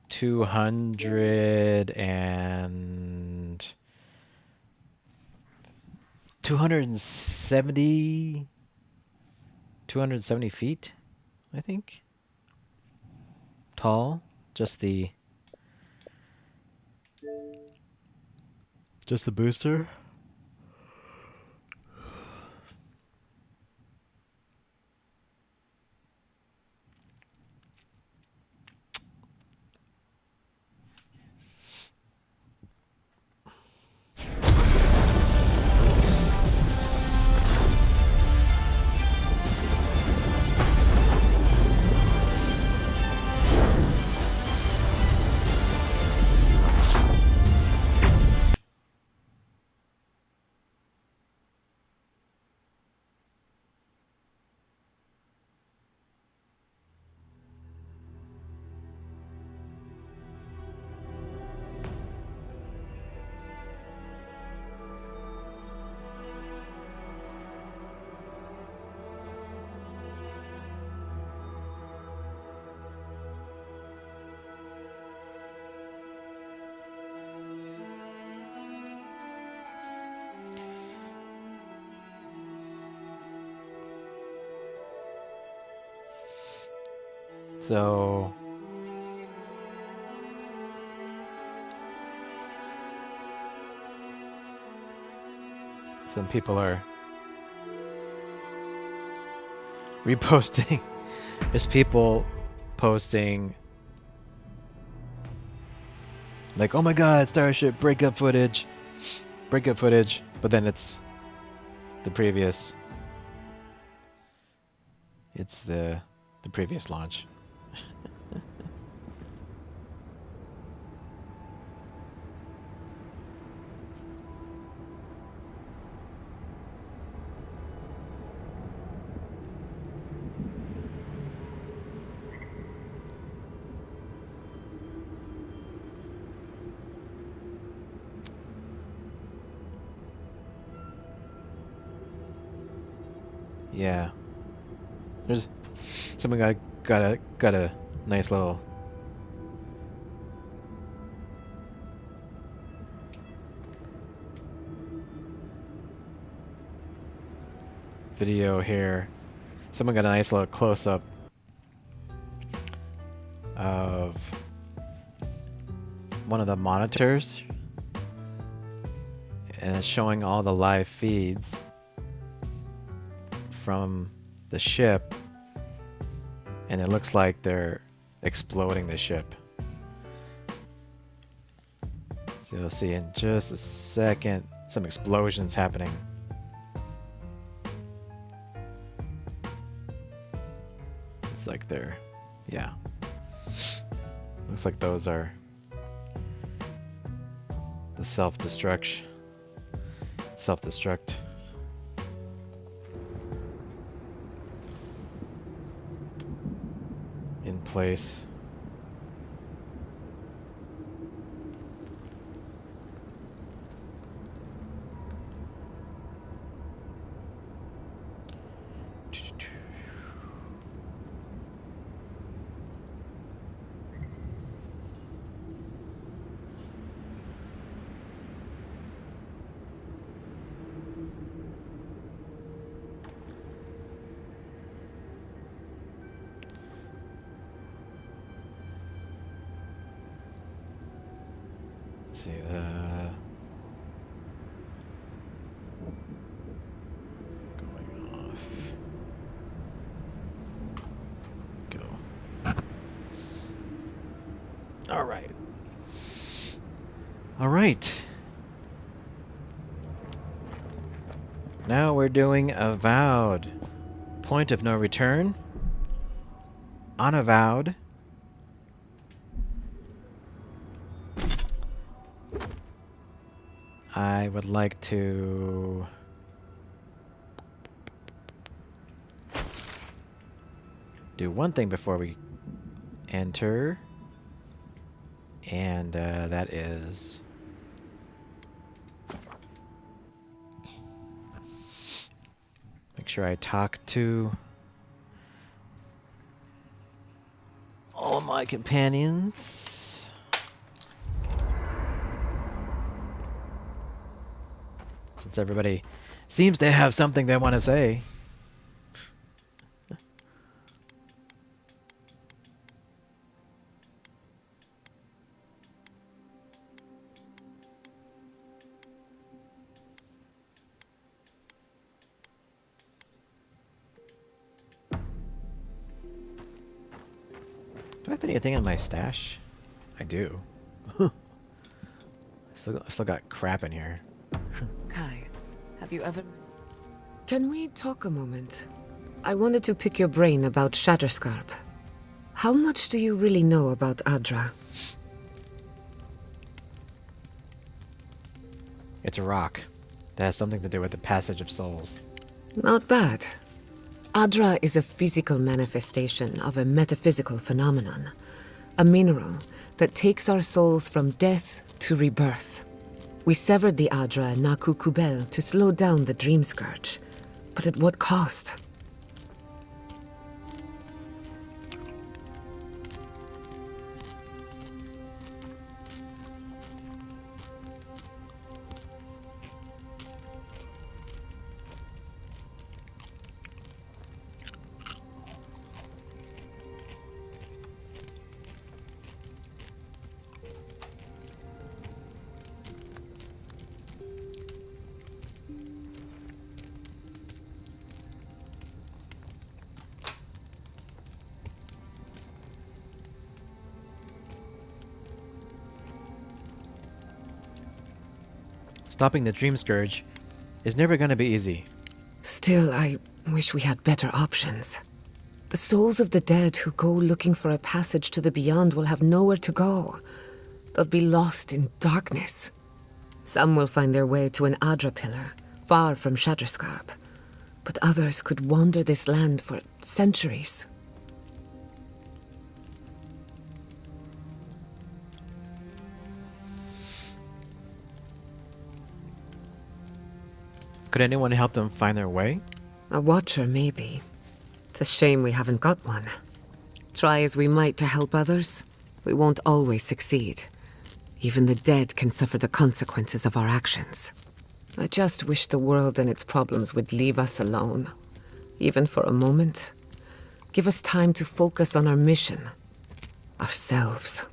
270 feet, I think, tall. Just the booster. So some people are reposting. There's people posting like, oh my god, Starship breakup footage. Breakup footage. But then it's the previous. It's the previous launch. Yeah. There's someone got a nice little video here. Someone got a nice little close up of one of the monitors, and it's showing all the live feeds from the ship, and it looks like they're exploding the ship. So you'll see in just a second some explosions happening. It's like they're, yeah. Looks like those are the self-destruct in place. See going off. Go. All right. All right. Now we're doing Avowed. Point of no return. On Avowed. I would like to do one thing before we enter, and that is make sure I talk to all my companions. Since everybody seems to have something they want to say. Do I have anything in my stash? I do. Still got crap in here. Kai, have you ever... Can we talk a moment? I wanted to pick your brain about Shatterscarp. How much do you really know about Adra? It's a rock that has something to do with the passage of souls. Not bad. Adra is a physical manifestation of a metaphysical phenomenon. A mineral that takes our souls from death to rebirth. We severed the Adra and Naku Kubel to slow down the Dream Scourge. But at what cost? stopping the Dream Scourge is never going to be easy. Still, I wish we had better options. The souls of the dead who go looking for a passage to the beyond will have nowhere to go. They'll be lost in darkness. Some will find their way to an Adra pillar, far from Shatterscarp. But others could wander this land for centuries. Could anyone help them find their way? A watcher, maybe. It's a shame we haven't got one. Try as we might to help others, we won't always succeed. Even the dead can suffer the consequences of our actions. I just wish the world and its problems would leave us alone. Even for a moment. Give us time to focus on our mission. Ourselves.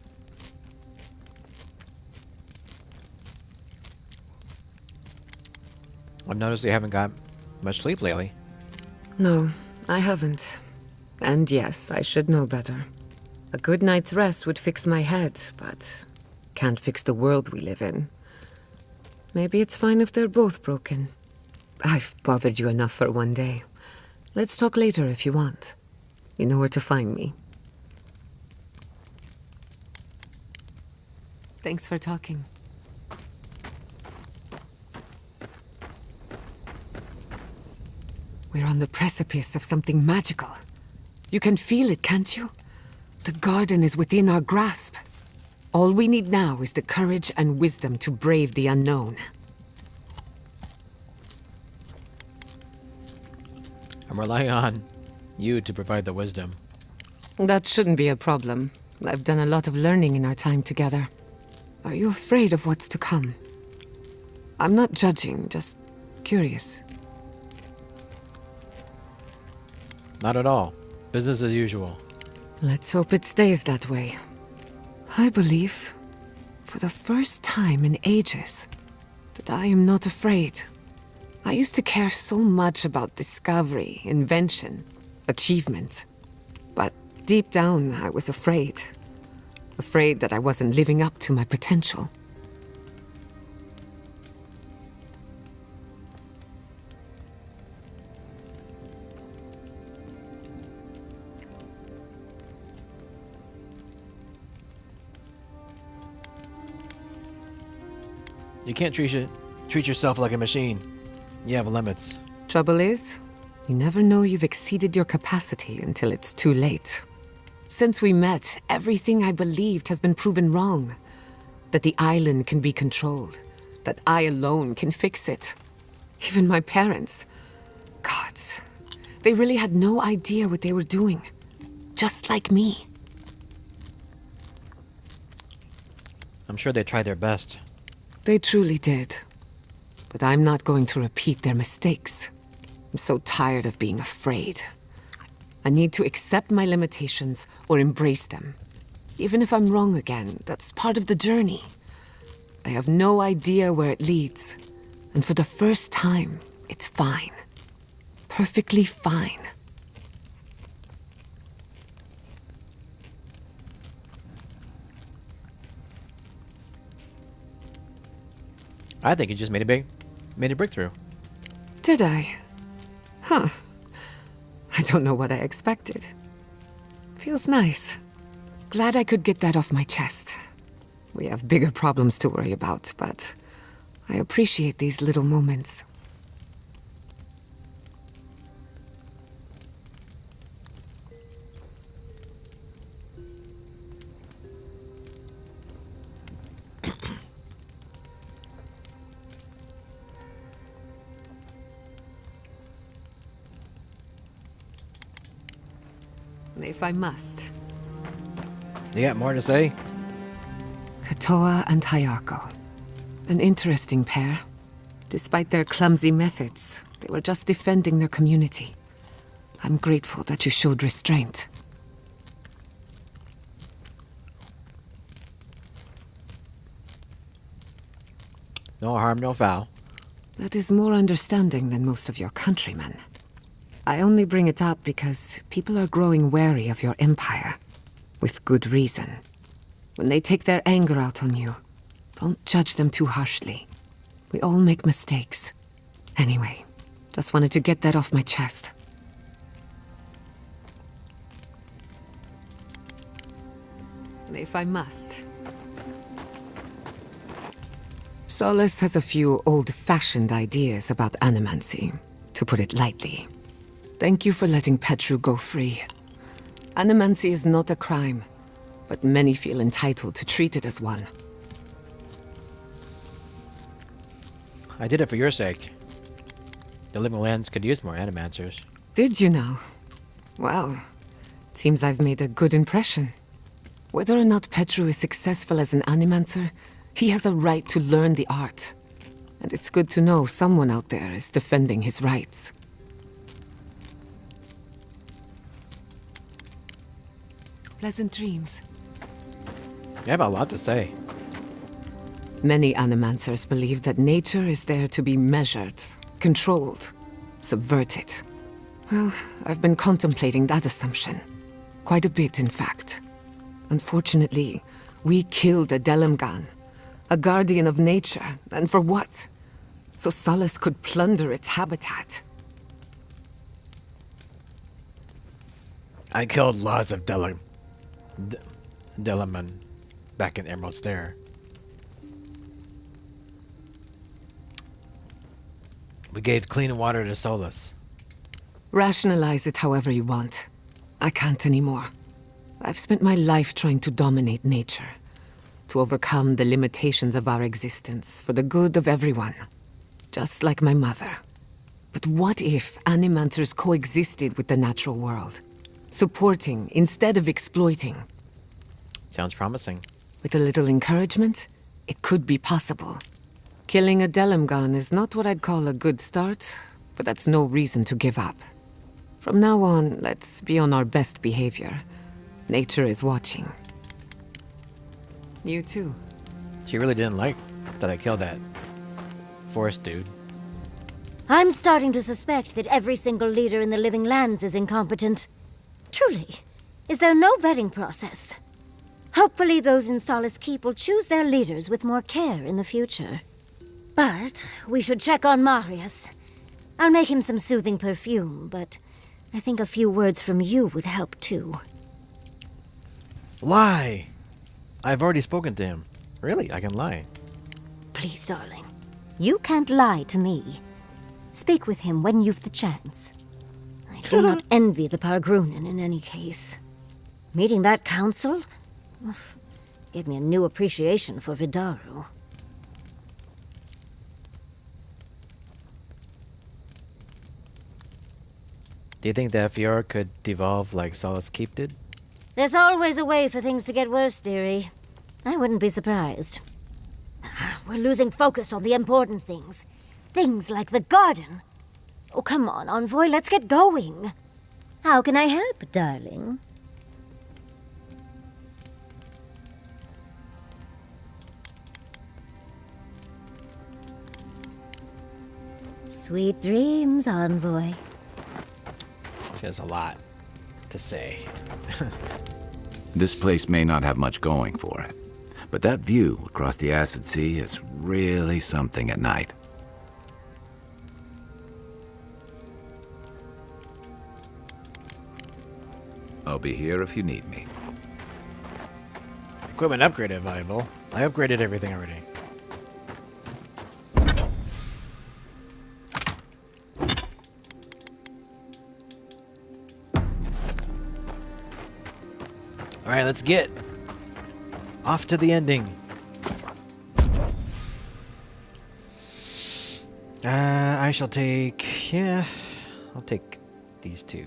I've noticed you haven't got much sleep lately. No, I haven't. And yes, I should know better. A good night's rest would fix my head, but can't fix the world we live in. Maybe it's fine if they're both broken. I've bothered you enough for one day. Let's talk later if you want. You know where to find me. Thanks for talking. We're on the precipice of something magical. You can feel it, can't you? The garden is within our grasp. All we need now is the courage and wisdom to brave the unknown. I'm relying on you to provide the wisdom. That shouldn't be a problem. I've done a lot of learning in our time together. Are you afraid of what's to come? I'm not judging, just curious. Not at all. Business as usual. Let's hope it stays that way. I believe, for the first time in ages, that I am not afraid. I used to care so much about discovery, invention, achievement. But deep down, I was afraid. Afraid that I wasn't living up to my potential. You can't treat yourself like a machine. You have limits. Trouble is, you never know you've exceeded your capacity until it's too late. Since we met, everything I believed has been proven wrong. That the island can be controlled. That I alone can fix it. Even my parents. Gods. They really had no idea what they were doing. Just like me. I'm sure they tried their best. They truly did. But I'm not going to repeat their mistakes. I'm so tired of being afraid. I need to accept my limitations or embrace them. Even if I'm wrong again, that's part of the journey. I have no idea where it leads. And for the first time, it's fine. Perfectly fine. I think you just made a breakthrough. Did I? Huh. I don't know what I expected. Feels nice. Glad I could get that off my chest. We have bigger problems to worry about, but I appreciate these little moments. If I must. You got more to say? Katoa and Hayako. An interesting pair. Despite their clumsy methods, they were just defending their community. I'm grateful that you showed restraint. No harm, no foul. That is more understanding than most of your countrymen. I only bring it up because people are growing wary of your empire. With good reason. When they take their anger out on you, don't judge them too harshly. We all make mistakes. Anyway, just wanted to get that off my chest. If I must. Solace has a old old-fashioned ideas about animancy, to put it lightly. Thank you for letting Petru go free. Animancy is not a crime, but many feel entitled to treat it as one. I did it for your sake. The Living Lands could use more animancers. Did you now? Well, it seems I've made a good impression. Whether or not Petru is successful as an animancer, he has a right to learn the art. And it's good to know someone out there is defending his rights. Pleasant dreams. You have a lot to say. Many animancers believe that nature is there to be measured, controlled, subverted. Well, I've been contemplating that assumption. Quite a bit, in fact. Unfortunately, we killed a Delimgan, a guardian of nature, and for what? So Solace could plunder its habitat. I killed lots of Delaman back in Emerald Stair. We gave clean water to Solus. Rationalize it however you want. I can't anymore. I've spent my life trying to dominate nature, to overcome the limitations of our existence for the good of everyone, just like my mother. But what if animancers coexisted with the natural world, supporting instead of exploiting? Sounds promising. With a little encouragement, it could be possible. Killing a Delimgan is not what I'd call a good start, but that's no reason to give up. From now on, let's be on our best behavior. Nature is watching. You too. She really didn't like that I killed that forest dude. I'm starting to suspect that every single leader in the Living Lands is incompetent. Truly, is there no vetting process? Hopefully those in Solace Keep will choose their leaders with more care in the future. But we should check on Marius. I'll make him some soothing perfume, but I think a few words from you would help too. Lie! I've already spoken to him. Really, I can lie. Please, darling. You can't lie to me. Speak with him when you've the chance. I do not envy the Pargrunen in any case. Meeting that council gave me a new appreciation for Vidaru. Do you think that Fiora could devolve like Solace Keep did? There's always a way for things to get worse, dearie. I wouldn't be surprised. We're losing focus on the important things. Things like the garden. Oh, come on, Envoy, let's get going. How can I help, darling? Sweet dreams, Envoy. She has a lot to say. This place may not have much going for it, but that view across the Acid Sea is really something at night. I'll be here if you need me. Equipment upgraded valuable. I upgraded everything already. Alright, let's get off to the ending. I shall take... yeah, I'll take these two.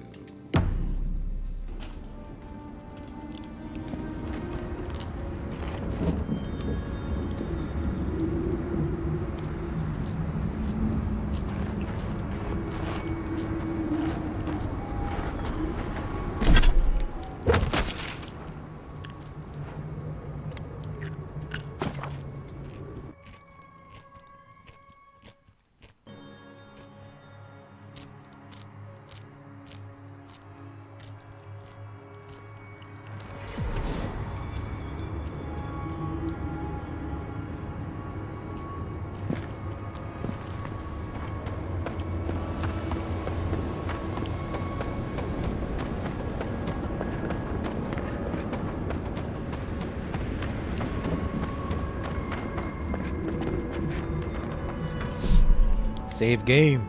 Save game.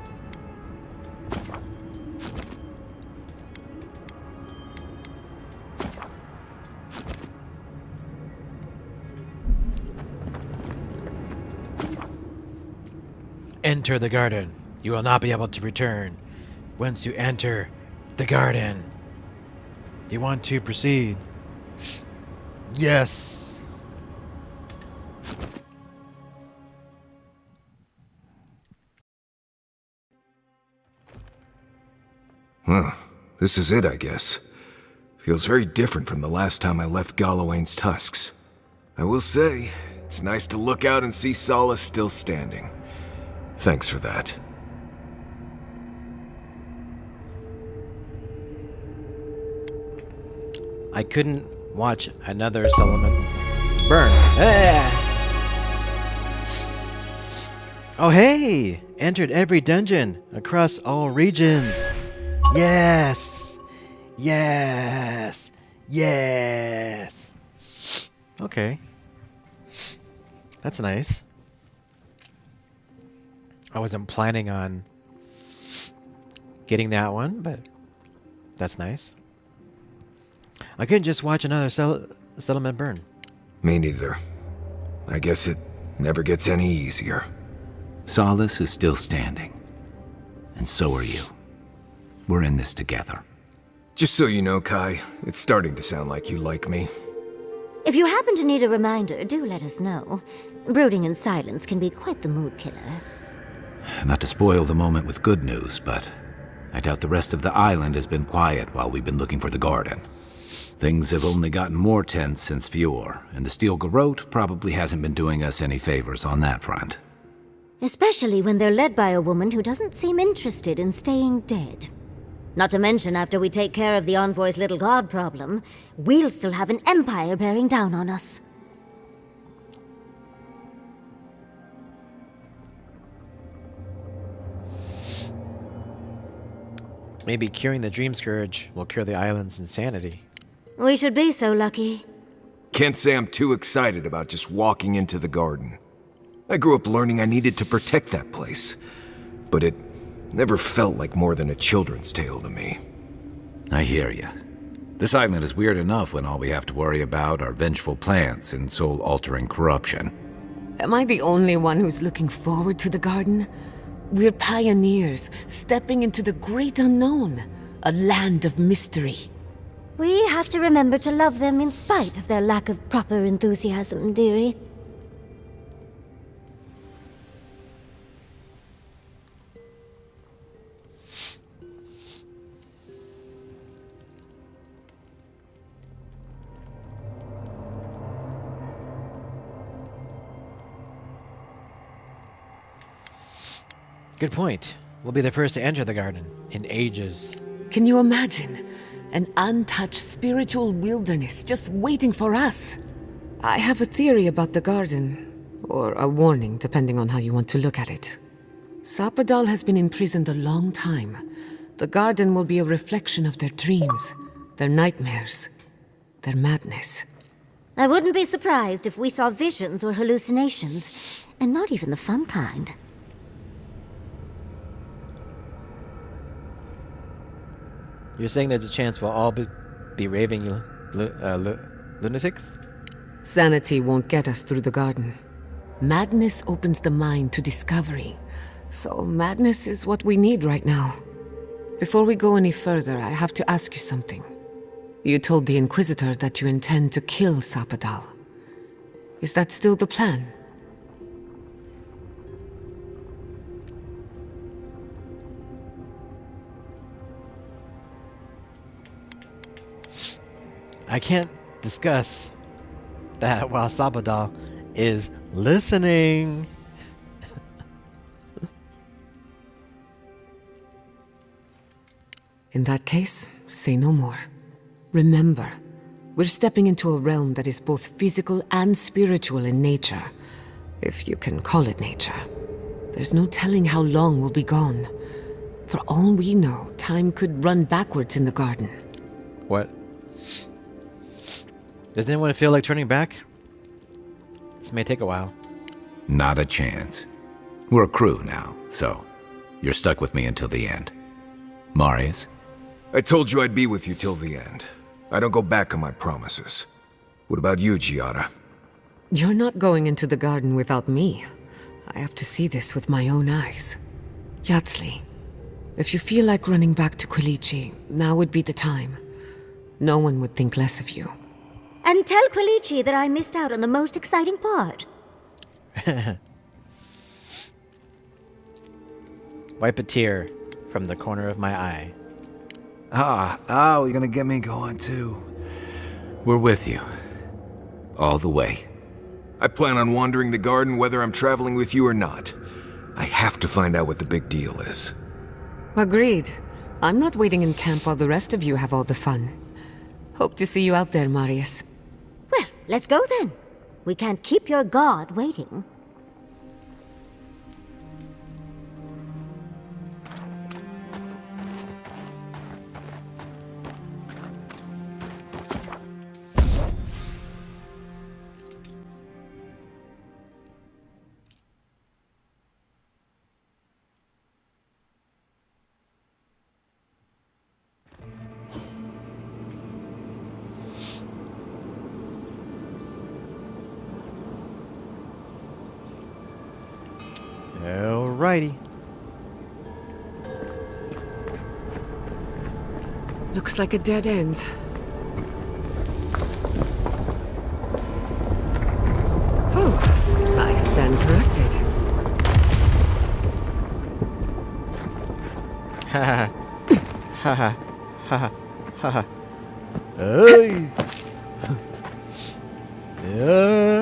Enter the garden. You will not be able to return once you enter the garden. Do you want to proceed? Yes. Huh. This is it, I guess. Feels very different from the last time I left Galawain's tusks. I will say, it's nice to look out and see Solace still standing. Thanks for that. I couldn't watch another settlement burn. Oh hey! Entered every dungeon across all regions. Yes! Yes! Yes! Okay. That's nice. I wasn't planning on getting that one, but that's nice. I couldn't just watch another settlement burn. Me neither. I guess it never gets any easier. Solace is still standing. And so are you. We're in this together. Just so you know, Kai, it's starting to sound like you like me. If you happen to need a reminder, do let us know. Brooding in silence can be quite the mood killer. Not to spoil the moment with good news, but I doubt the rest of the island has been quiet while we've been looking for the garden. Things have only gotten more tense since Fior, and the Steel Garrote probably hasn't been doing us any favors on that front. Especially when they're led by a woman who doesn't seem interested in staying dead. Not to mention, after we take care of the Envoy's little god problem, we'll still have an empire bearing down on us. Maybe curing the Dream Scourge will cure the island's insanity. We should be so lucky. Can't say I'm too excited about just walking into the garden. I grew up learning I needed to protect that place, but it never felt like more than a children's tale to me. I hear you. This island is weird enough when all we have to worry about are vengeful plants and soul-altering corruption. Am I the only one who's looking forward to the garden? We're pioneers, stepping into the great unknown, a land of mystery. We have to remember to love them in spite of their lack of proper enthusiasm, dearie. Good point. We'll be the first to enter the garden in ages. Can you imagine? An untouched spiritual wilderness just waiting for us. I have a theory about the garden, or a warning, depending on how you want to look at it. Sapadal has been imprisoned a long time. The garden will be a reflection of their dreams, their nightmares, their madness. I wouldn't be surprised if we saw visions or hallucinations, and not even the fun kind. You're saying there's a chance we'll all be raving lunatics? Sanity won't get us through the garden. Madness opens the mind to discovery. So madness is what we need right now. Before we go any further, I have to ask you something. You told the Inquisitor that you intend to kill Sapadal. Is that still the plan? I can't discuss that while Sapadal is listening. In that case, say no more. Remember, we're stepping into a realm that is both physical and spiritual in nature. If you can call it nature. There's no telling how long we'll be gone. For all we know, time could run backwards in the garden. What? Does anyone feel like turning back? This may take a while. Not a chance. We're a crew now, so You're stuck with me until the end. Marius? I told you I'd be with you till the end. I don't go back on my promises. What about you, Giada? You're not going into the garden without me. I have to see this with my own eyes. Yatsli, if you feel like running back to Quilici, now would be the time. No one would think less of you. And tell Quilici that I missed out on the most exciting part. Wipe a tear from the corner of my eye. You're gonna get me going too. We're with you. All the way. I plan on wandering the garden whether I'm traveling with you or not. I have to find out what the big deal is. Agreed. I'm not waiting in camp while the rest of you have all the fun. Hope to see you out there, Marius. Well, let's go then. We can't keep your god waiting. Alrighty. Looks like a dead end. Oh, I stand corrected. Ha ha ha ha ha ha. Hey. Hey.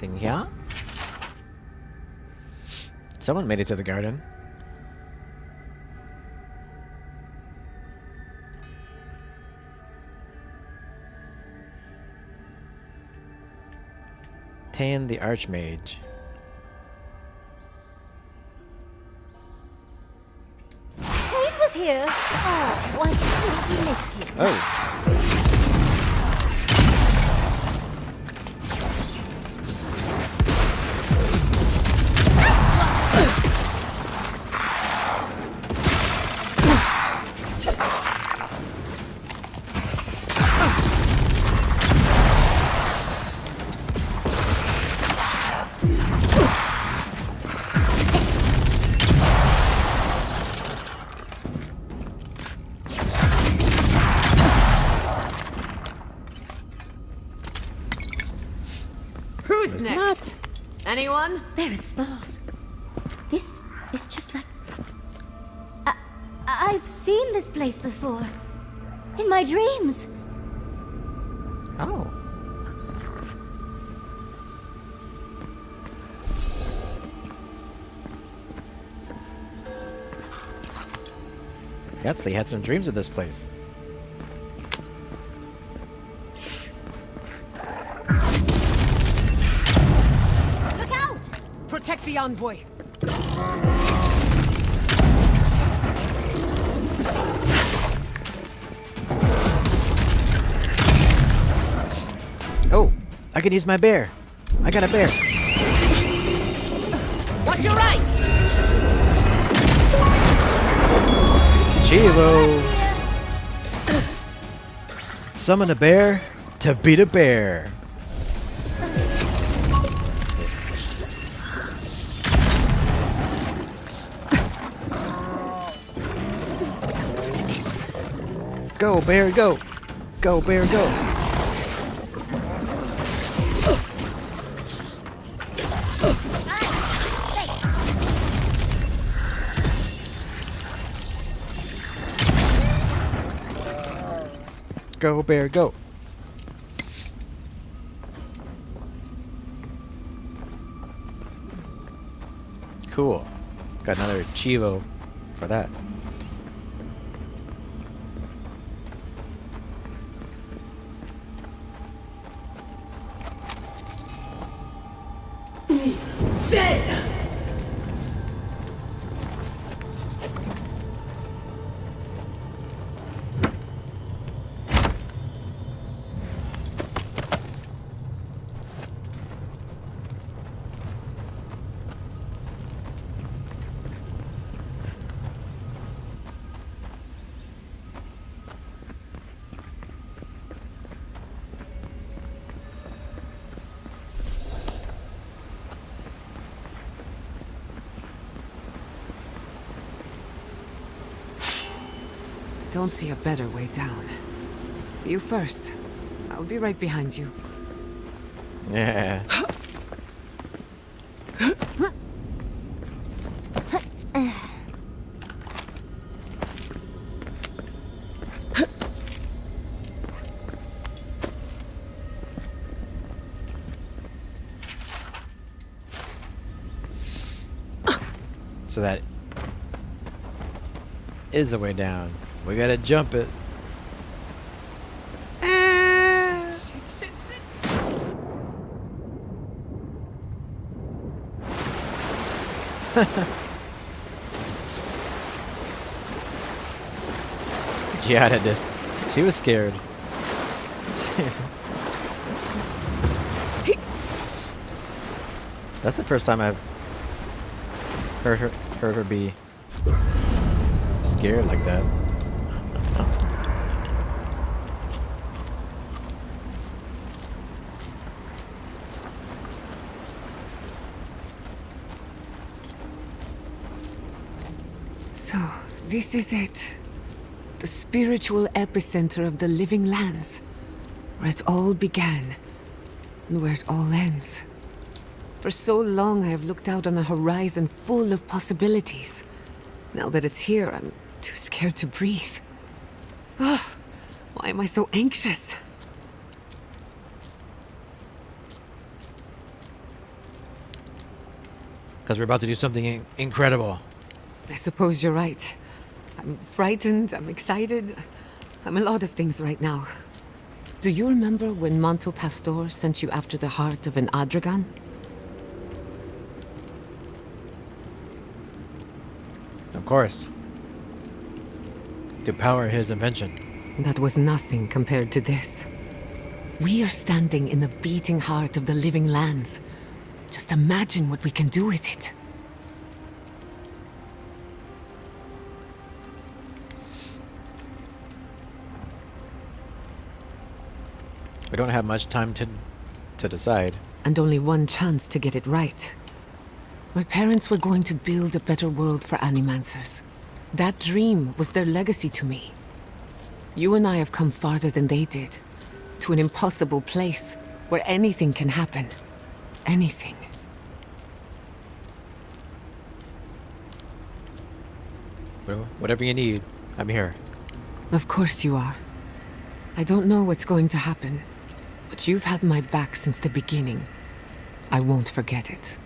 Thing here? Someone made it to the garden. Tan the Archmage. Tain was here. Oh, I completely missed him. Oh. Who's next? Anyone? There it smells. This is just like... I've seen this place before. In my dreams. Oh. Yatzley had some dreams of this place. Look out! Protect the envoy. Oh, I can use my bear. I got a bear. Watch your right. Chivo. Summon a bear to beat a bear. Go, bear, go. Go, bear, go. Go, bear, go. Cool. Got another Chivo for that. Don't see a better way down. You first. I'll be right behind you. Yeah. So that is a way down. We gotta jump it. Giada this. She was scared. That's the first time I've heard her be scared like that. So, this is it. The spiritual epicenter of the living lands. Where it all began. And where it all ends. For so long I have looked out on a horizon full of possibilities. Now that it's here, I'm too scared to breathe. Oh, why am I so anxious? Because we're about to do something incredible. I suppose you're right. I'm frightened, I'm excited. I'm a lot of things right now. Do you remember when Manto Pastor sent you after the heart of an Adragan? Of course. To power his invention. That was nothing compared to this. We are standing in the beating heart of the living lands. Just imagine what we can do with it. We don't have much time to decide. And only one chance to get it right. My parents were going to build a better world for Animancers. That dream was their legacy to me. You and I have come farther than they did. To an impossible place where anything can happen. Anything. Whatever you need, I'm here. Of course you are. I don't know what's going to happen, but you've had my back since the beginning. I won't forget it.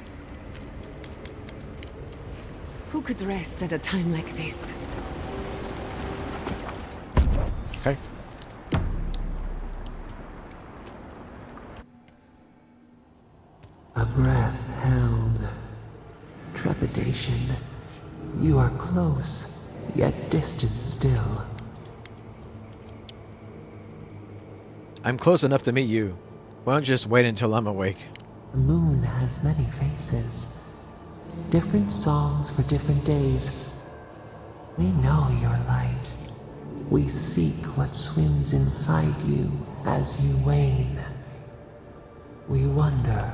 Who could rest at a time like this? Okay. A breath held. Trepidation. You are close, yet distant still. I'm close enough to meet you. Why don't you just wait until I'm awake? The moon has many faces. Different songs for different days. We know your light. We seek what swims inside you as you wane. We wonder.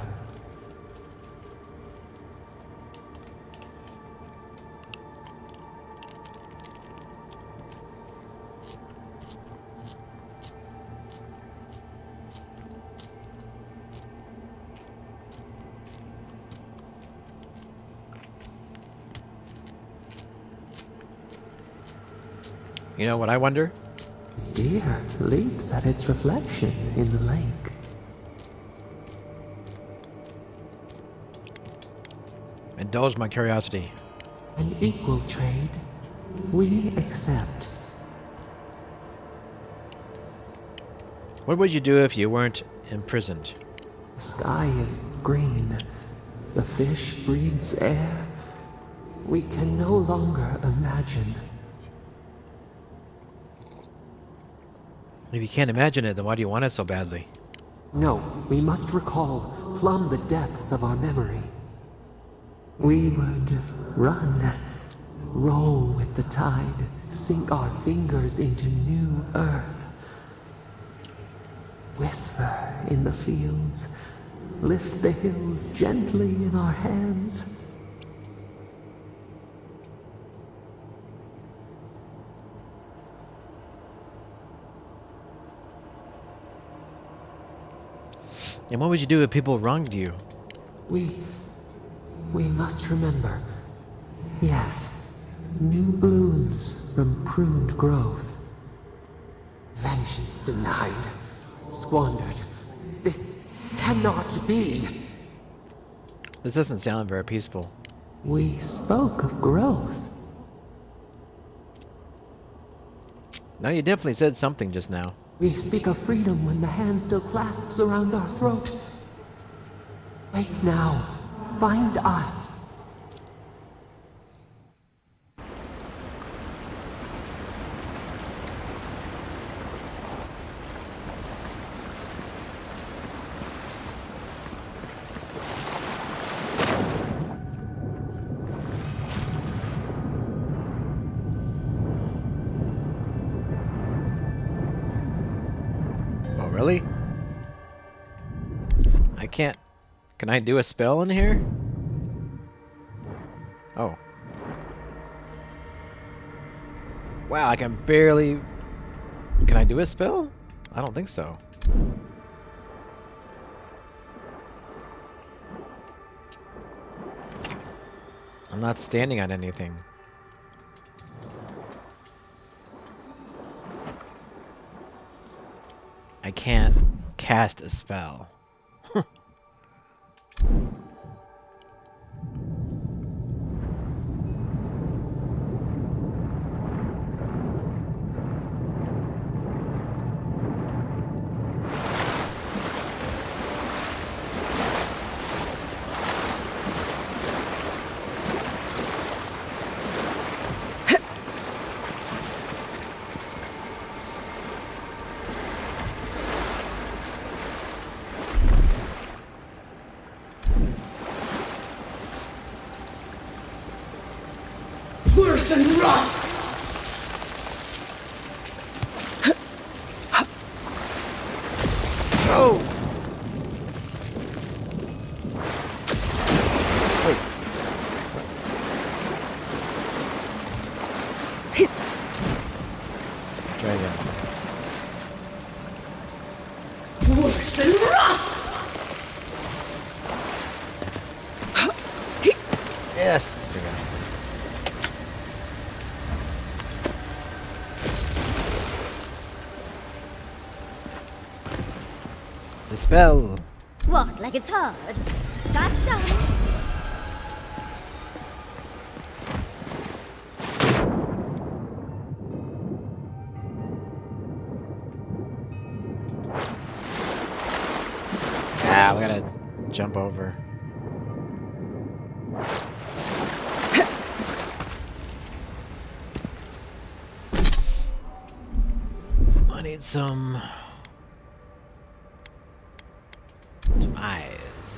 You know what I wonder? Deer leaps at its reflection in the lake. Indulge my curiosity. An equal trade. We accept. What would you do if you weren't imprisoned? The sky is green. The fish breathes air. We can no longer imagine. If you can't imagine it, then why do you want it so badly? No, we must recall, plumb the depths of our memory. We would run, roll with the tide, sink our fingers into new earth. Whisper in the fields, lift the hills gently in our hands. And what would you do if people wronged you? We must remember. Yes, new blooms from pruned growth. Vengeance denied, squandered. This cannot be. This doesn't sound very peaceful. We spoke of growth. No, you definitely said something just now. We speak of freedom when the hand still clasps around our throat. Wake now. Find us. Oh, really? I can't... Can I do a spell in here? Oh. Wow, I can barely... Can I do a spell? I don't think so. I'm not standing on anything. I can't cast a spell. Worse than rot! Oh! Wait. Try again. Worse than rot! Yes! There we go. spell. What, like it's hard? That's done. Ah, we gotta jump over. I need some eyes.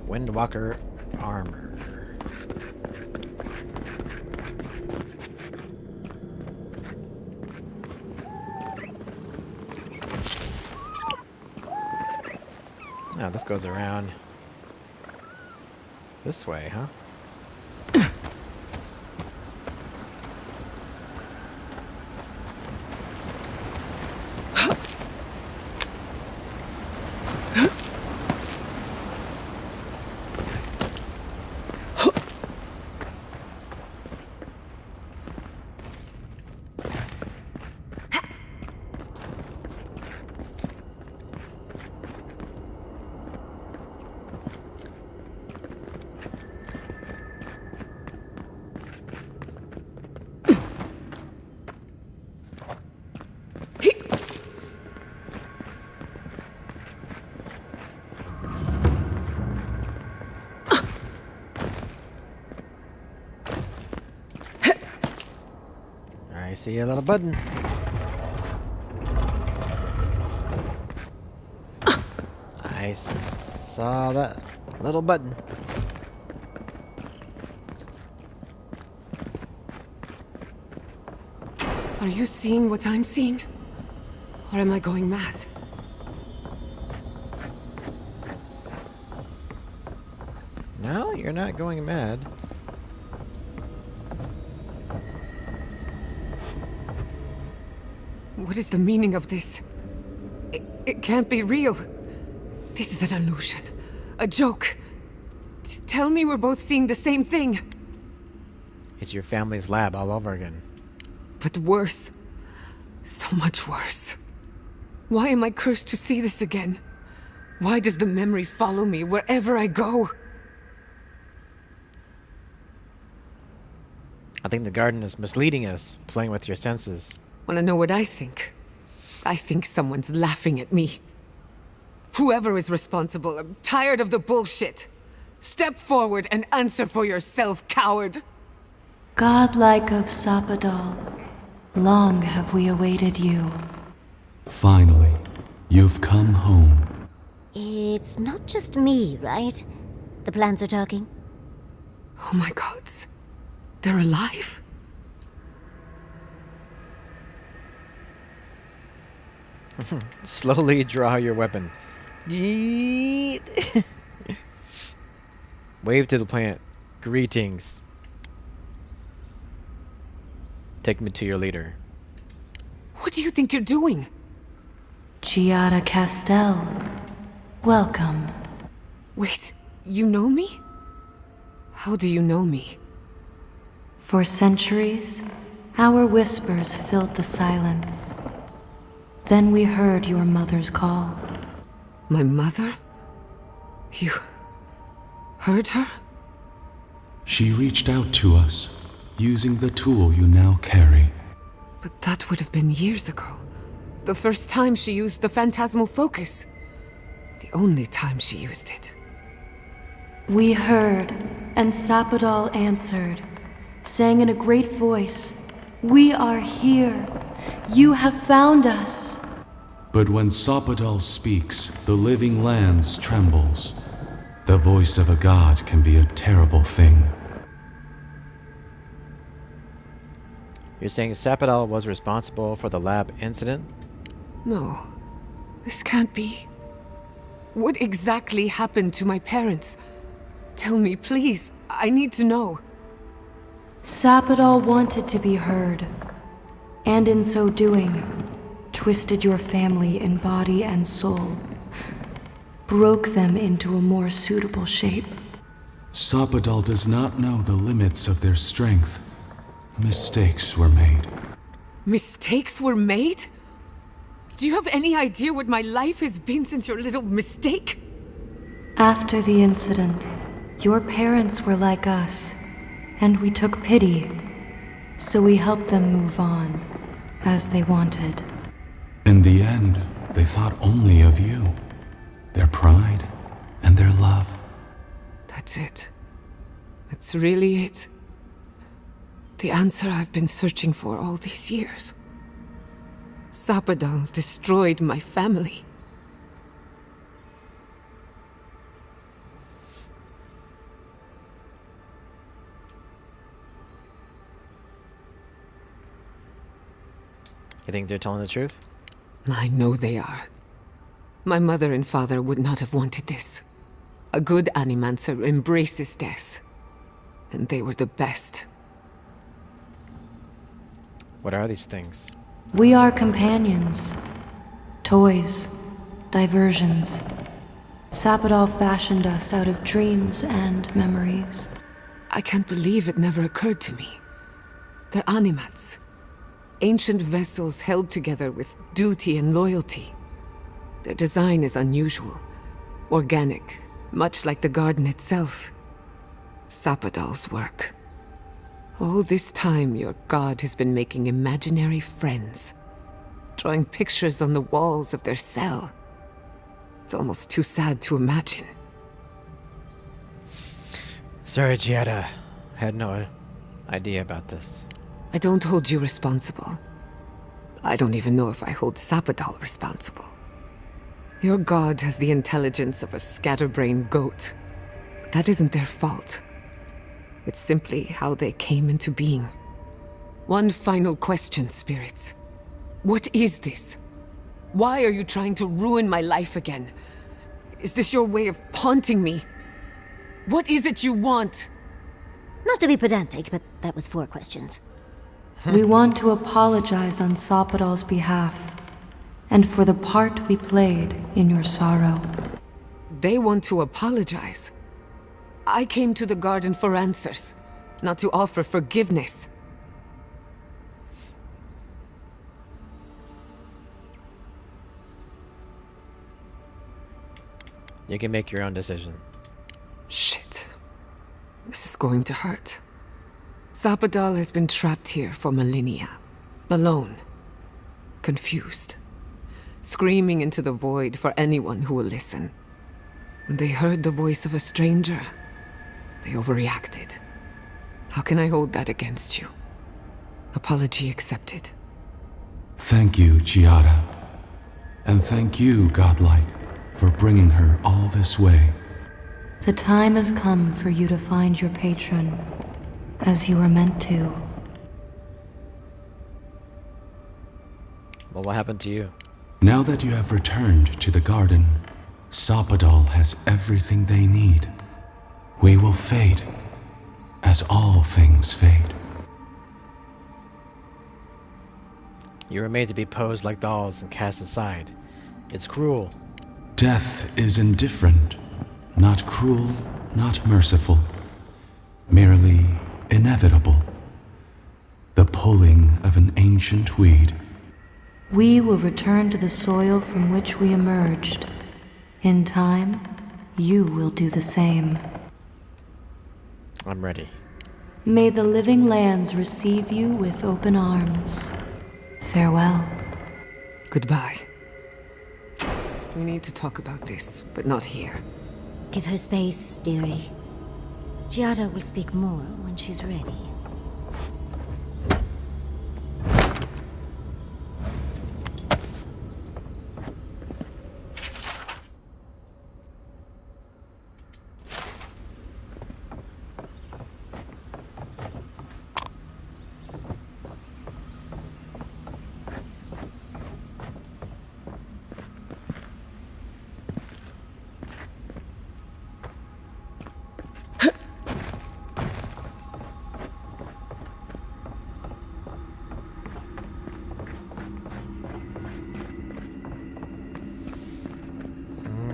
Windwalker armor. Now this goes around this way, huh? I see a little button. I saw that little button. Are you seeing what I'm seeing? Or am I going mad? No, you're not going mad. What is the meaning of this? It can't be real. This is an illusion. A joke. Tell me we're both seeing the same thing. It's your family's lab all over again. But worse. So much worse. Why am I cursed to see this again? Why does the memory follow me wherever I go? I think the garden is misleading us, playing with your senses. Wanna know what I think? I think someone's laughing at me. Whoever is responsible, I'm tired of the bullshit. Step forward and answer for yourself, coward! Godlike of Sapadal, long have we awaited you. Finally, you've come home. It's not just me, right? The plants are talking. Oh my gods. They're alive? Slowly draw your weapon. Wave to the plant. Greetings. Take me to your leader. What do you think you're doing? Giada Castel, welcome. Wait, you know me? How do you know me? For centuries, our whispers filled the silence. Then we heard your mother's call. My mother? You heard her? She reached out to us, using the tool you now carry. But that would have been years ago. The first time she used the phantasmal focus. The only time she used it. We heard, and Sapadal answered, saying in a great voice, "We are here. You have found us." But when Sapadal speaks, the living lands trembles. The voice of a god can be a terrible thing. You're saying Sapodal was responsible for the lab incident? No. This can't be. What exactly happened to my parents? Tell me, please. I need to know. Sapodal wanted to be heard, and in so doing, twisted your family in body and soul, broke them into a more suitable shape. Sapodal does not know the limits of their strength. Mistakes were made. Mistakes were made? Do you have any idea what my life has been since your little mistake? After the incident, your parents were like us, and we took pity, so we helped them move on, as they wanted. In the end, they thought only of you, their pride, and their love. That's it. That's really it. The answer I've been searching for all these years. Sapodal destroyed my family. You think they're telling the truth? I know they are. My mother and father would not have wanted this. A good Animancer embraces death. And they were the best. What are these things? We are companions, toys, diversions. Sapodal fashioned us out of dreams and memories. I can't believe it never occurred to me. They're Animats. Ancient vessels held together with duty and loyalty. Their design is unusual, organic, much like the garden itself. Sapodal's work. All this time, your god has been making imaginary friends, drawing pictures on the walls of their cell. It's almost too sad to imagine. Sorry, Giada. I had no idea about this. I don't hold you responsible. I don't even know if I hold Sapodal responsible. Your god has the intelligence of a scatterbrained goat, but that isn't their fault. It's simply how they came into being. One final question, spirits. What is this? Why are you trying to ruin my life again? Is this your way of haunting me? What is it you want? Not to be pedantic, but that was 4 questions. We want to apologize on Sapodal's behalf, and for the part we played in your sorrow. They want to apologize. I came to the garden for answers, not to offer forgiveness. You can make your own decision. Shit. This is going to hurt. Sapodal has been trapped here for millennia. Alone. Confused. Screaming into the void for anyone who will listen. When they heard the voice of a stranger, they overreacted. How can I hold that against you? Apology accepted. Thank you, Giada. And thank you, Godlike, for bringing her all this way. The time has come for you to find your patron, as you were meant to. Well, what happened to you? Now that you have returned to the garden, Sapodal has everything they need. We will fade, as all things fade. You were made to be posed like dolls and cast aside. It's cruel. Death is indifferent, not cruel, not merciful, merely inevitable. The pulling of an ancient weed. We will return to the soil from which we emerged. In time, you will do the same. I'm ready. May the living lands receive you with open arms. Farewell. Goodbye. We need to talk about this, but not here. Give her space, dearie. Giada will speak more when she's ready.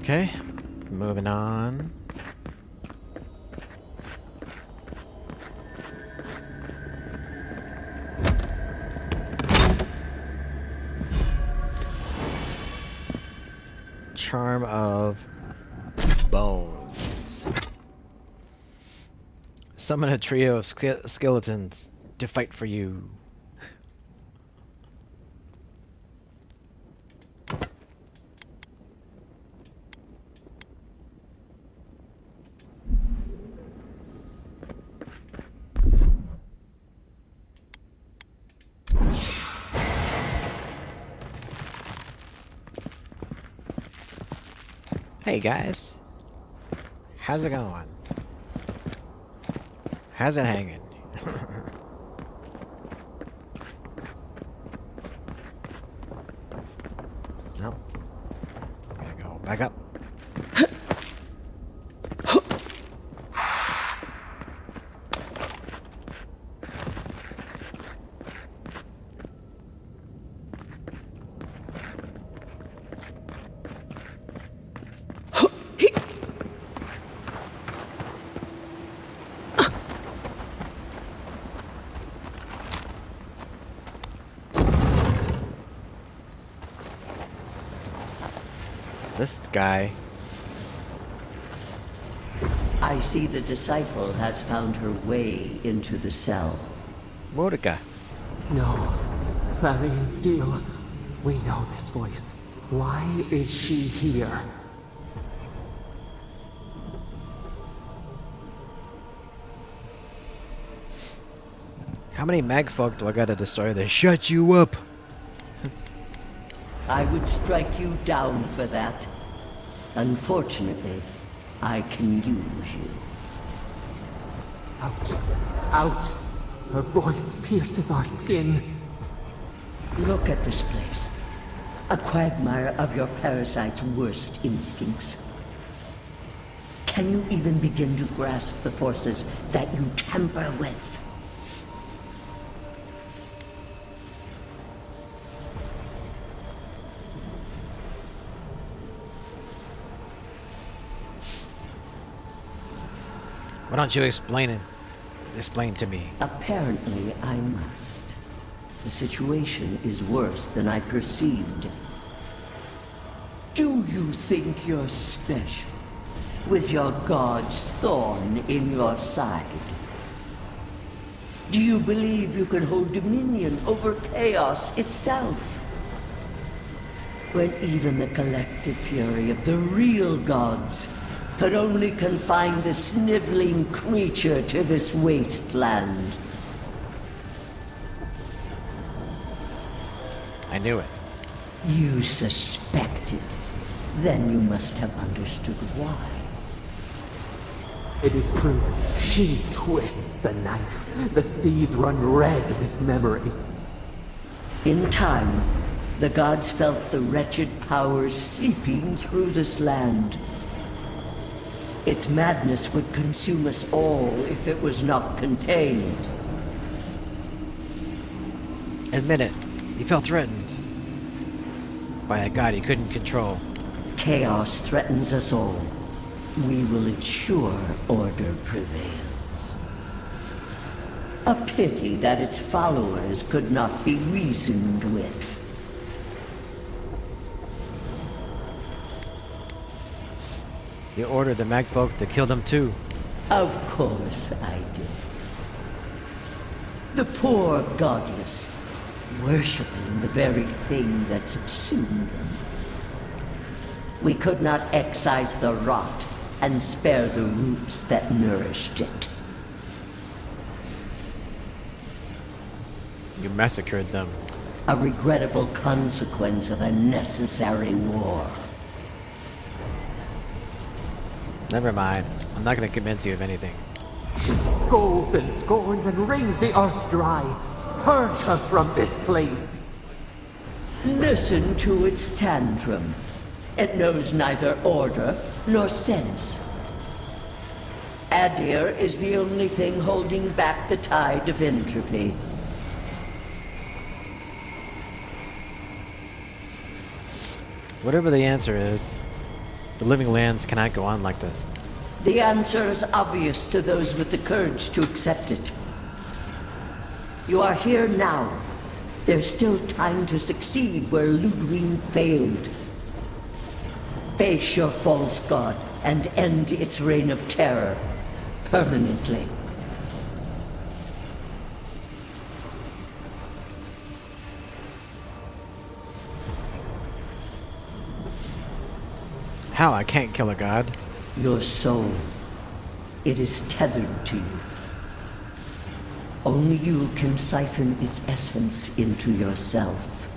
Okay, moving on. Charm of Bones. Summon a trio of skeletons to fight for you. Hey guys, how's it going? How's it hanging? Nope. Gotta go back up. This guy. I see the disciple has found her way into the cell. Mordecai. No. Clarion Steel. We know this voice. Why is she here? How many magfolk do I gotta destroy to shut you up? I would strike you down for that. Unfortunately, I can use you. Out. Out. Her voice pierces our skin. Look at this place. A quagmire of your parasite's worst instincts. Can you even begin to grasp the forces that you tamper with? Why don't you explain to me? Apparently, I must. The situation is worse than I perceived. Do you think you're special, with your god's thorn in your side? Do you believe you can hold dominion over chaos itself? When even the collective fury of the real gods could only confine the sniveling creature to this wasteland. I knew it. You suspected. Then you must have understood why. It is true. She twists the knife. The seas run red with memory. In time, the gods felt the wretched powers seeping through this land. Its madness would consume us all if it was not contained. Admit it. You felt threatened by a god he couldn't control. Chaos threatens us all. We will ensure order prevails. A pity that its followers could not be reasoned with. You ordered the magfolk to kill them too. Of course I did. The poor godless, worshipping the very thing that subsumed them. We could not excise the rot and spare the roots that nourished it. You massacred them. A regrettable consequence of a necessary war. Never mind. I'm not gonna convince you of anything. She scolds and scorns and wrings the earth dry. Purge her from this place. Listen to its tantrum. It knows neither order nor sense. Adir is the only thing holding back the tide of entropy. Whatever the answer is, The living lands cannot go on like this. The answer is obvious to those with the courage to accept it. You are here now. There's still time to succeed where Ludwig failed. Face your false god and end its reign of terror permanently. How? I can't kill a god. Your soul. It is tethered to you. Only you can siphon its essence into yourself.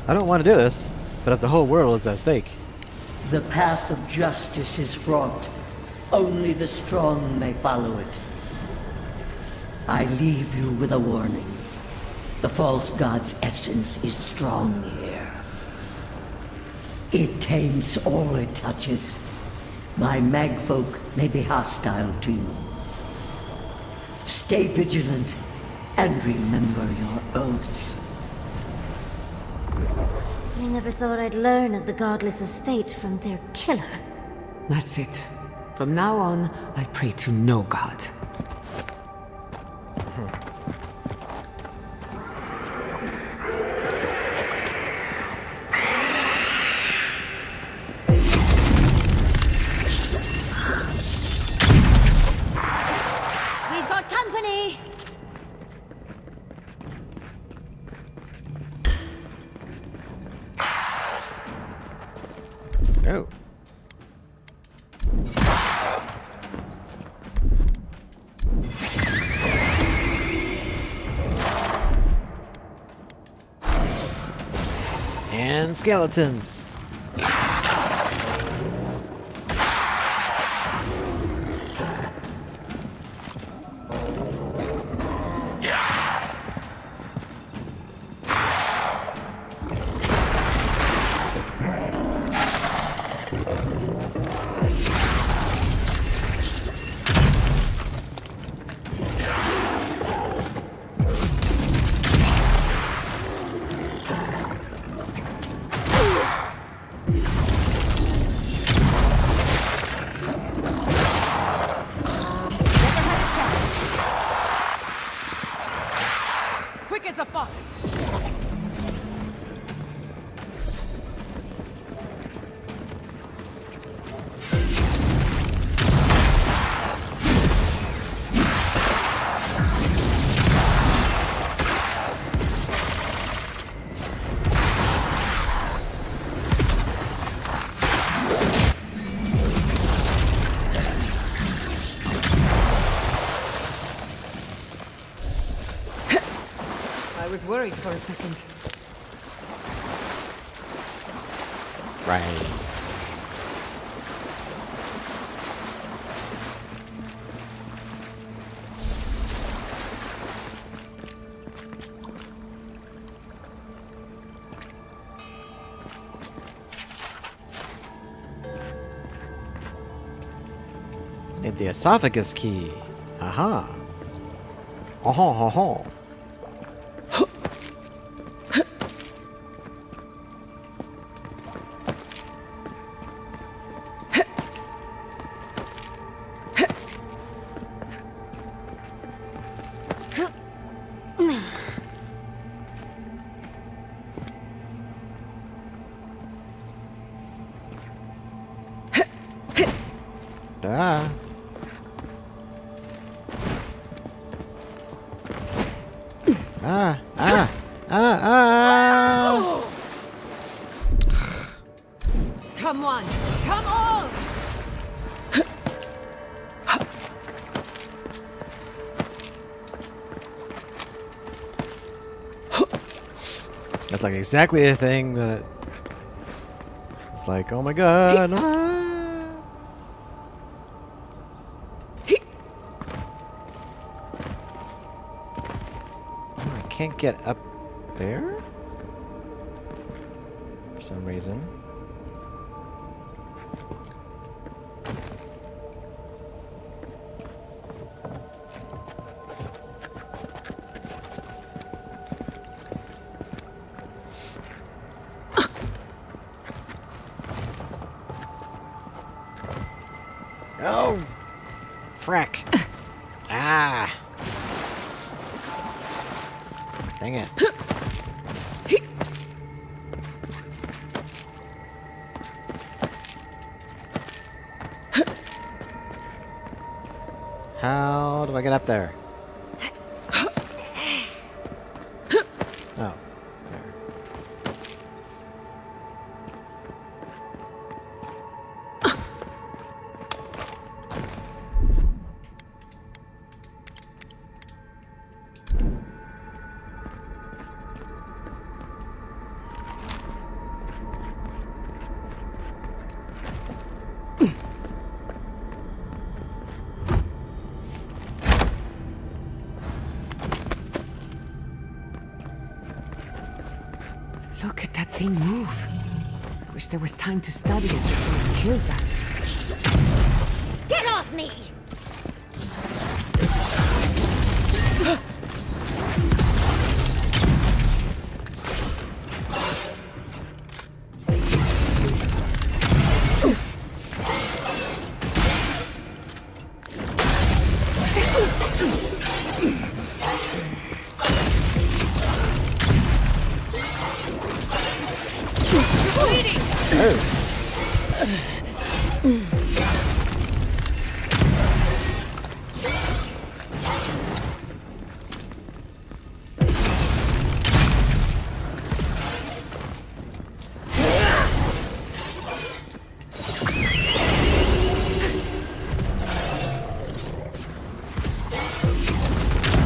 I don't want to do this, but if the whole world is at stake. The path of justice is fraught. Only the strong may follow it. I leave you with a warning. The false god's essence is strong here. It taints all it touches. My magfolk may be hostile to you. Stay vigilant and remember your oath. I never thought I'd learn of the Godless's fate from their killer. That's it. From now on, I pray to no god. We've got company! Oh. And skeletons. Quick as a fox. I was worried for a second. Right. Need the esophagus key. Aha. Oh ho ho ho. Ah. Ah, ah, ah, ah. Come on! Come on! That's like exactly the thing that it's like, oh my god. Ah. I can't get up there for some reason. Oh! Frack. Ah! Dang it. How do I get up there? Oh. Look at that thing move. Wish there was time to study it before it kills us. Get off me!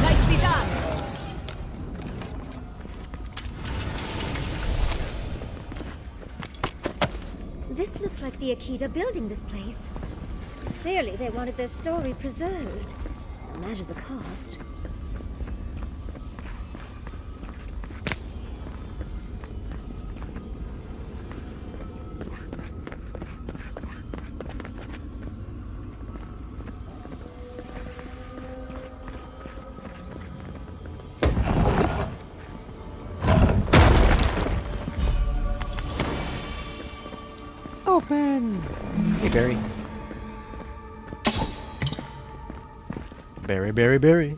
Nicely done! This looks like the Akita building this place. Clearly they wanted their story preserved, no matter the cost. Open! Hey, Barry. Barry.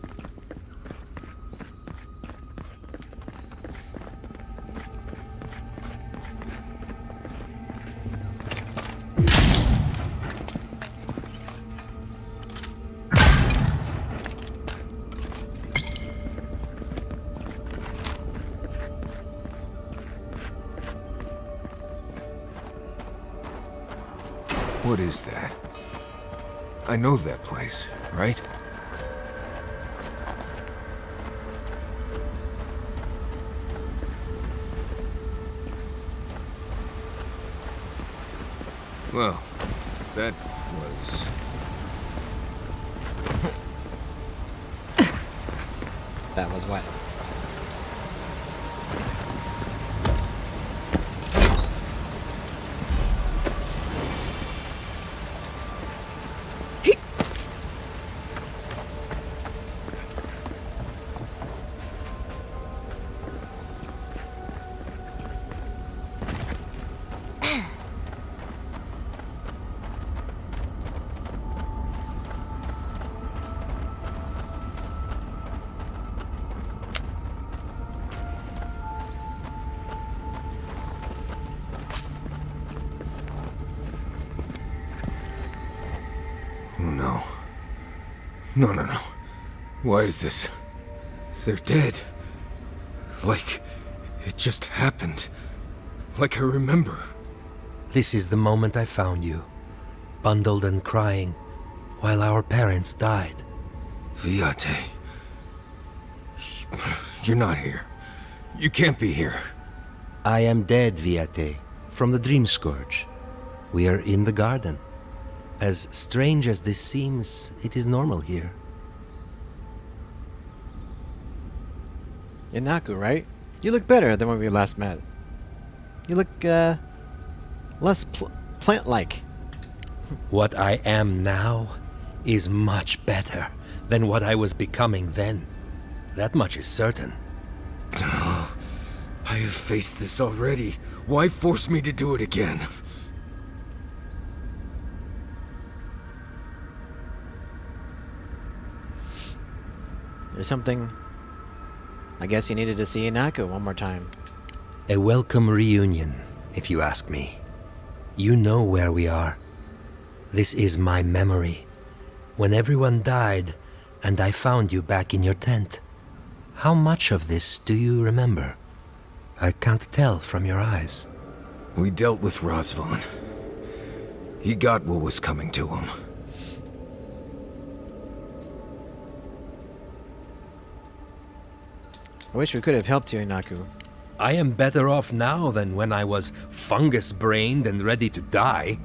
What is that? I know that place, right? Well, that was... That was what? Oh no. No. Why is this? They're dead. Like, it just happened. Like I remember. This is the moment I found you, bundled and crying, while our parents died. Viate. You're not here. You can't be here. I am dead, Viate, from the Dream Scourge. We are in the garden. As strange as this seems, it is normal here. Inaku, right? You look better than when we last met. You look, less plant-like. What I am now is much better than what I was becoming then. That much is certain. I have faced this already. Why force me to do it again? There's something... I guess you needed to see Inaku one more time. A welcome reunion, if you ask me. You know where we are. This is my memory. When everyone died, and I found you back in your tent. How much of this do you remember? I can't tell from your eyes. We dealt with Razvan. He got what was coming to him. I wish we could have helped you, Inaku. I am better off now than when I was fungus-brained and ready to die.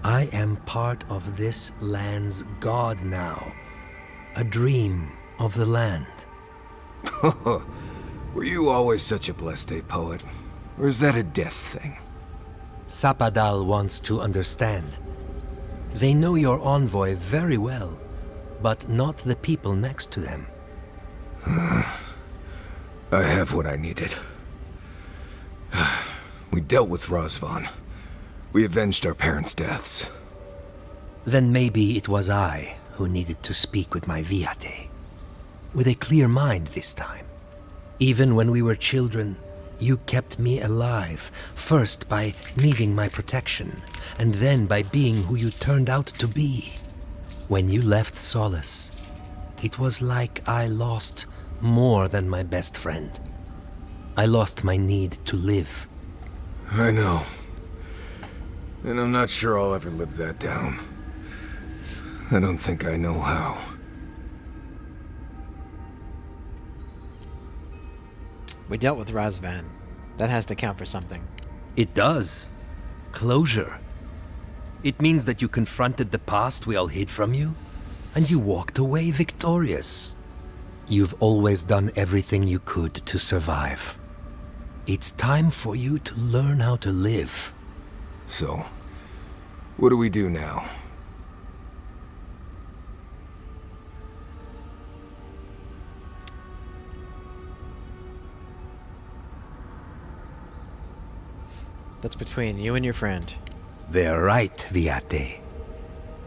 I am part of this land's god now. A dream of the land. Were you always such a blessed day poet? Or is that a death thing? Sapadal wants to understand. They know your envoy very well, but not the people next to them. I have what I needed. We dealt with Razvan. We avenged our parents' deaths. Then maybe it was I who needed to speak with my Viate. With a clear mind this time. Even when we were children, you kept me alive, first by needing my protection, and then by being who you turned out to be. When you left Solace, it was like I lost more than my best friend. I lost my need to live. I know. And I'm not sure I'll ever live that down. I don't think I know how. We dealt with Razvan. That has to count for something. It does. Closure. It means that you confronted the past we all hid from you, and you walked away victorious. You've always done everything you could to survive. It's time for you to learn how to live. So, what do we do now? That's between you and your friend. They're right, Viate.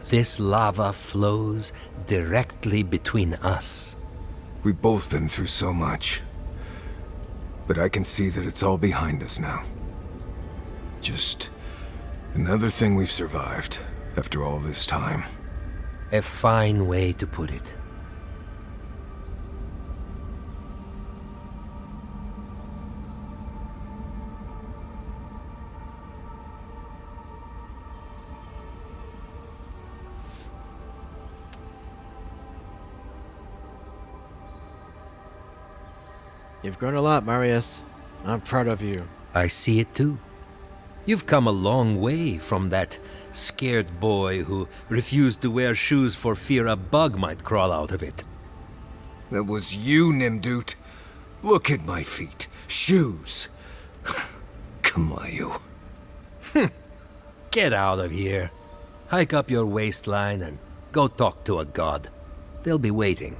This lava flows directly between us. We've both been through so much. But I can see that it's all behind us now. Just another thing we've survived after all this time. A fine way to put it. You've grown a lot, Marius. I'm proud of you. I see it too. You've come a long way from that scared boy who refused to wear shoes for fear a bug might crawl out of it. That was you, Nimdut. Look at my feet. Shoes. Kamayu. Get out of here. Hike up your waistline and go talk to a god. They'll be waiting.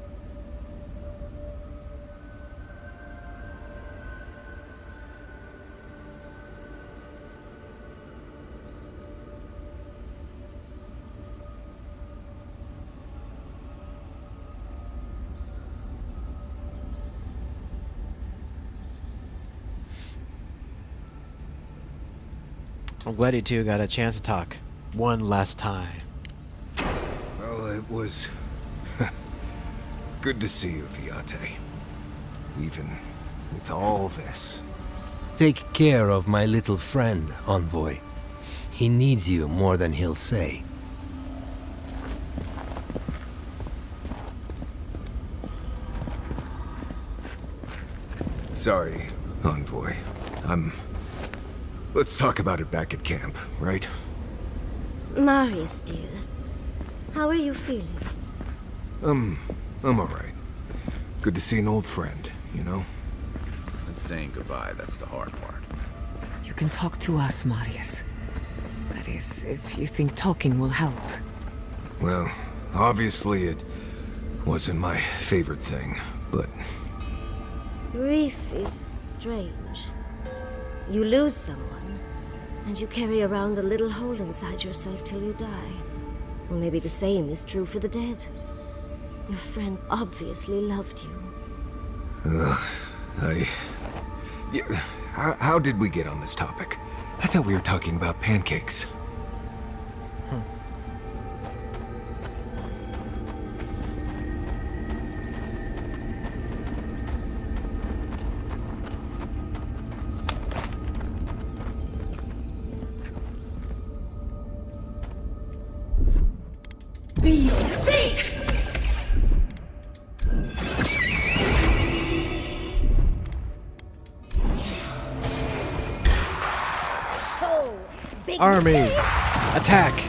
I'm glad you two got a chance to talk one last time. Well, it was good to see you, Viate. Even with all this. Take care of my little friend, Envoy. He needs you more than he'll say. Sorry, Envoy. Let's talk about it back at camp, right? Marius, dear. How are you feeling? I'm alright. Good to see an old friend, you know? And saying goodbye, that's the hard part. You can talk to us, Marius. That is, if you think talking will help. Well, obviously it wasn't my favorite thing, but... Grief is strange. You lose someone, and you carry around a little hole inside yourself till you die. Or maybe the same is true for the dead. Your friend obviously loved you. How did we get on this topic? I thought we were talking about pancakes. Be your sake! Army, attack!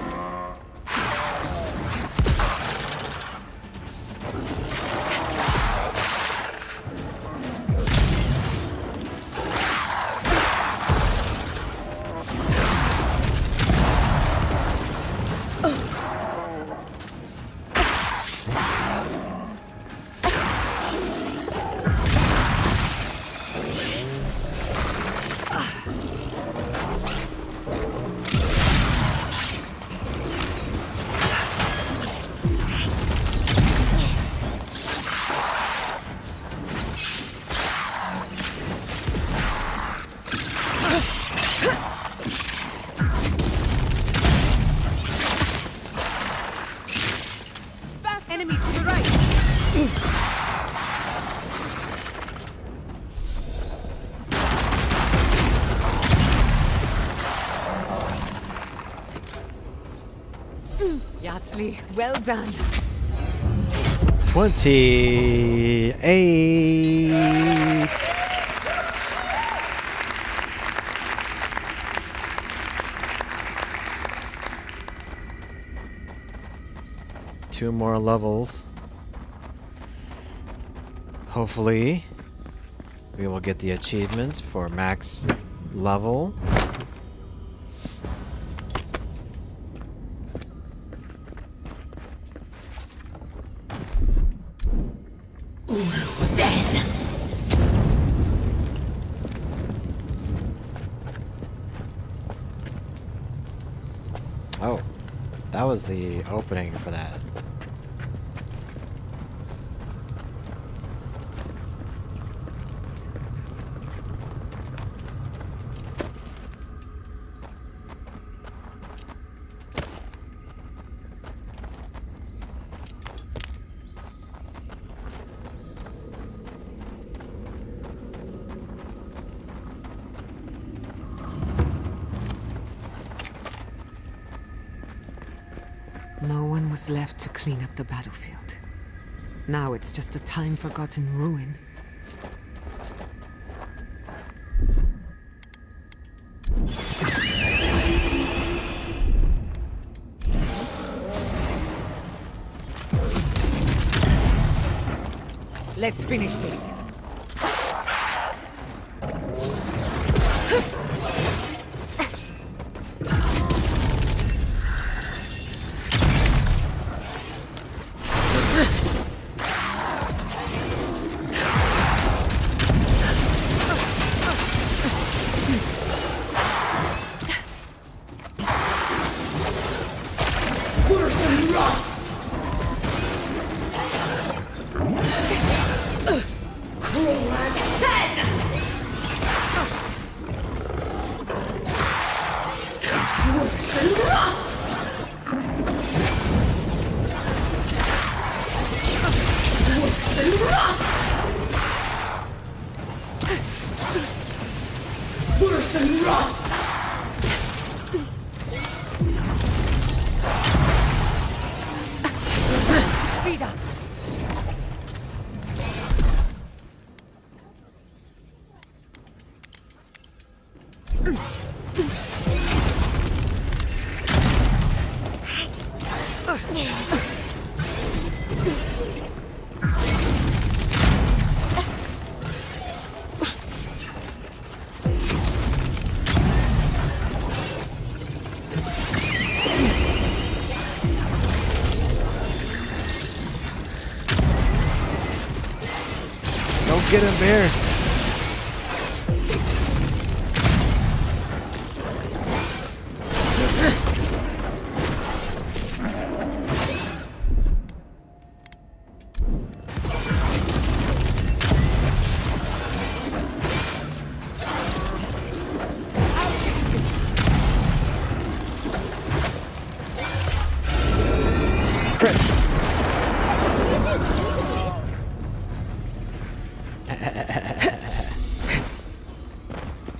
Enemy to the right! Yatsli, well done. 28. Two more levels. Hopefully, we will get the achievement for max level. Oh, that was the opening for that. No one was left to clean up the battlefield. Now it's just a time-forgotten ruin. Let's finish this. Get him, Bear. crit.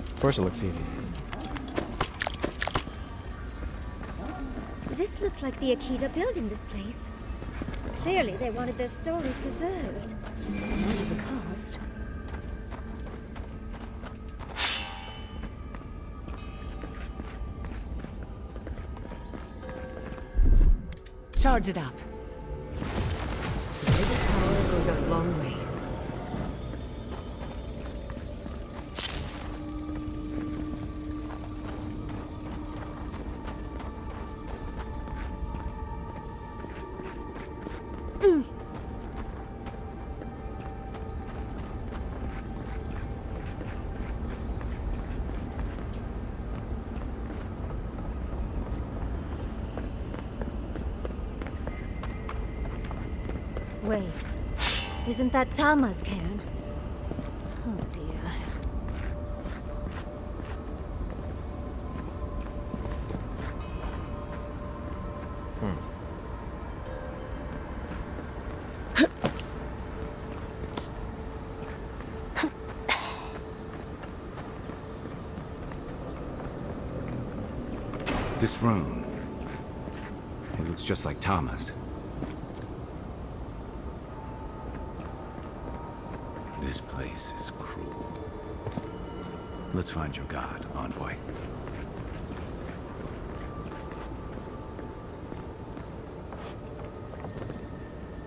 Of course it looks easy. This looks like the Akita building this place. Clearly they wanted their story preserved. What the cost? Charge it up. A little power goes a long way. Wait, isn't that Tama's cairn? Oh dear. This room. It looks just like Tama's. This place is cruel. Let's find your god, Envoy.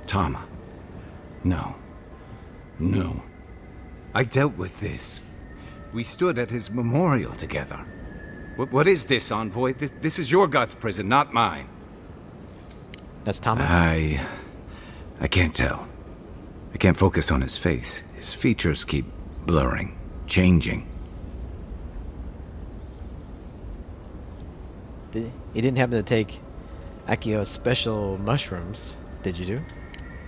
Tama. No. No. I dealt with this. We stood at his memorial together. What is this, Envoy? This is your god's prison, not mine. That's Tama? I can't tell. I can't focus on his face. His features keep blurring, changing. You didn't happen to take Akio's special mushrooms, did you?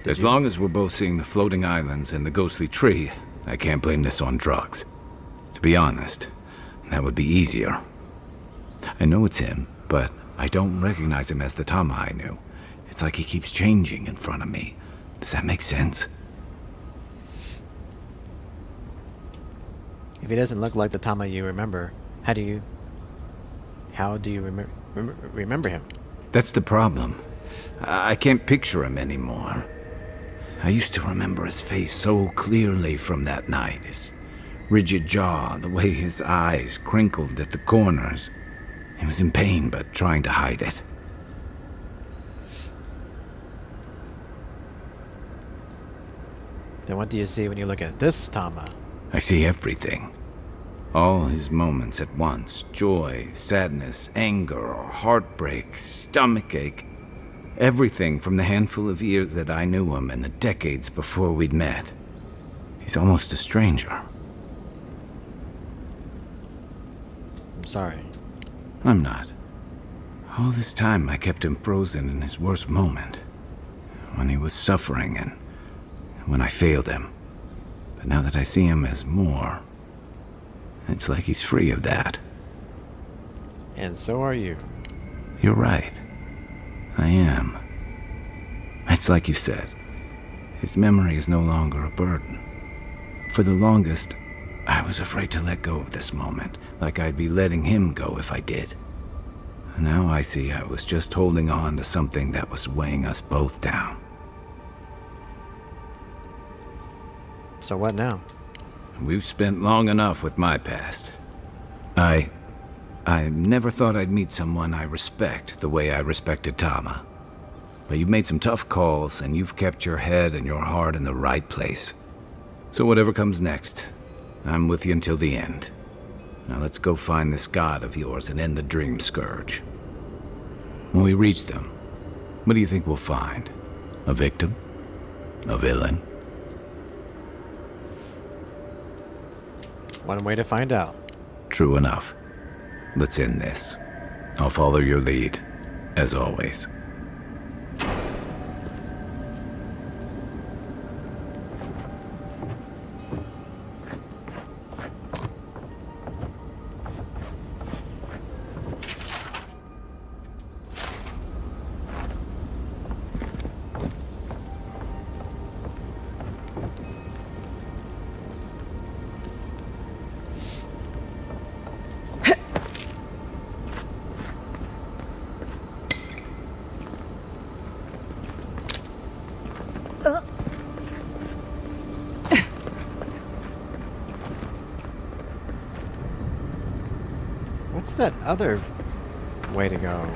As long as we're both seeing the floating islands and the ghostly tree, I can't blame this on drugs. To be honest, that would be easier. I know it's him, but I don't recognize him as the Tama I knew. It's like he keeps changing in front of me. Does that make sense? If he doesn't look like the Tama you remember, how do you remember him? That's the problem. I can't picture him anymore. I used to remember his face so clearly from that night. His rigid jaw, the way his eyes crinkled at the corners. He was in pain, but trying to hide it. Then what do you see when you look at this Tama? I see everything. All his moments at once. Joy, sadness, anger, heartbreak, stomachache. Everything from the handful of years that I knew him and the decades before we'd met. He's almost a stranger. I'm sorry. I'm not. All this time I kept him frozen in his worst moment. When he was suffering and when I failed him. But now that I see him as more, it's like he's free of that. And so are you. You're right. I am. It's like you said. His memory is no longer a burden. For the longest, I was afraid to let go of this moment, like I'd be letting him go if I did. Now I see I was just holding on to something that was weighing us both down. So what now? We've spent long enough with my past. I never thought I'd meet someone I respect the way I respected Tama. But you've made some tough calls, and you've kept your head and your heart in the right place. So whatever comes next, I'm with you until the end. Now let's go find this god of yours and end the dream scourge. When we reach them, what do you think we'll find? A victim? A villain? One way to find out. True enough. Let's end this. I'll follow your lead, as always. that other way to go?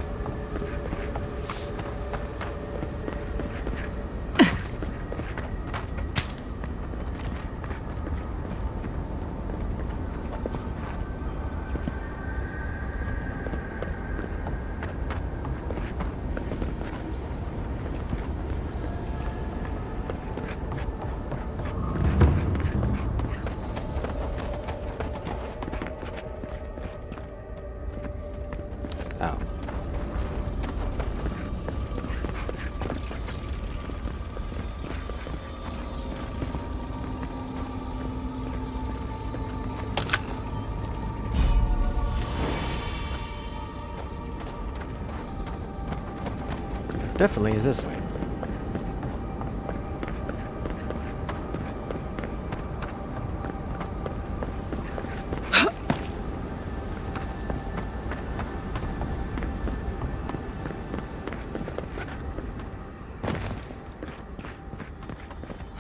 Oh. Definitely is this way.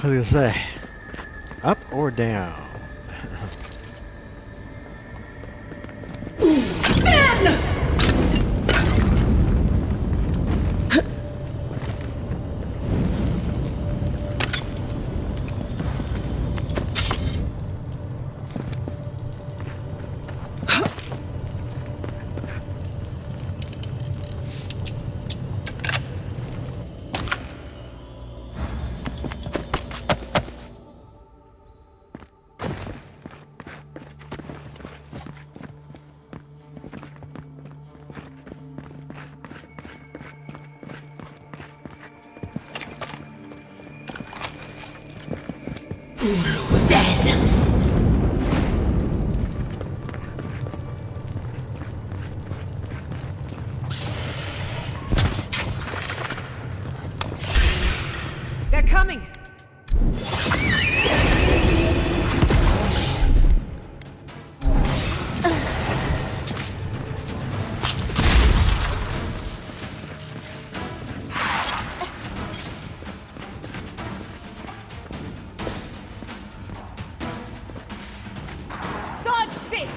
I was gonna say, up or down? They're coming! Dodge this!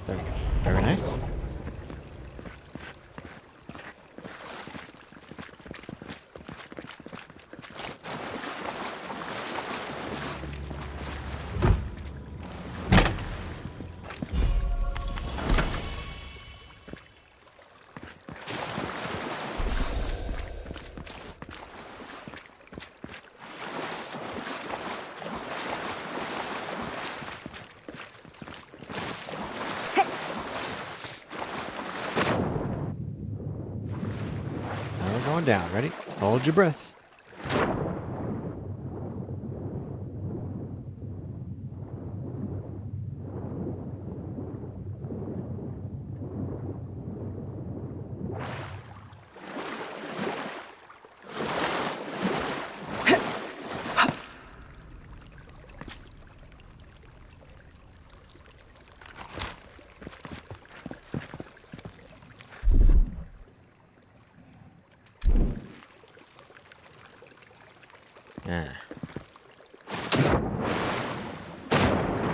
There we go. Very nice. Now we're going down. Ready? Hold your breath.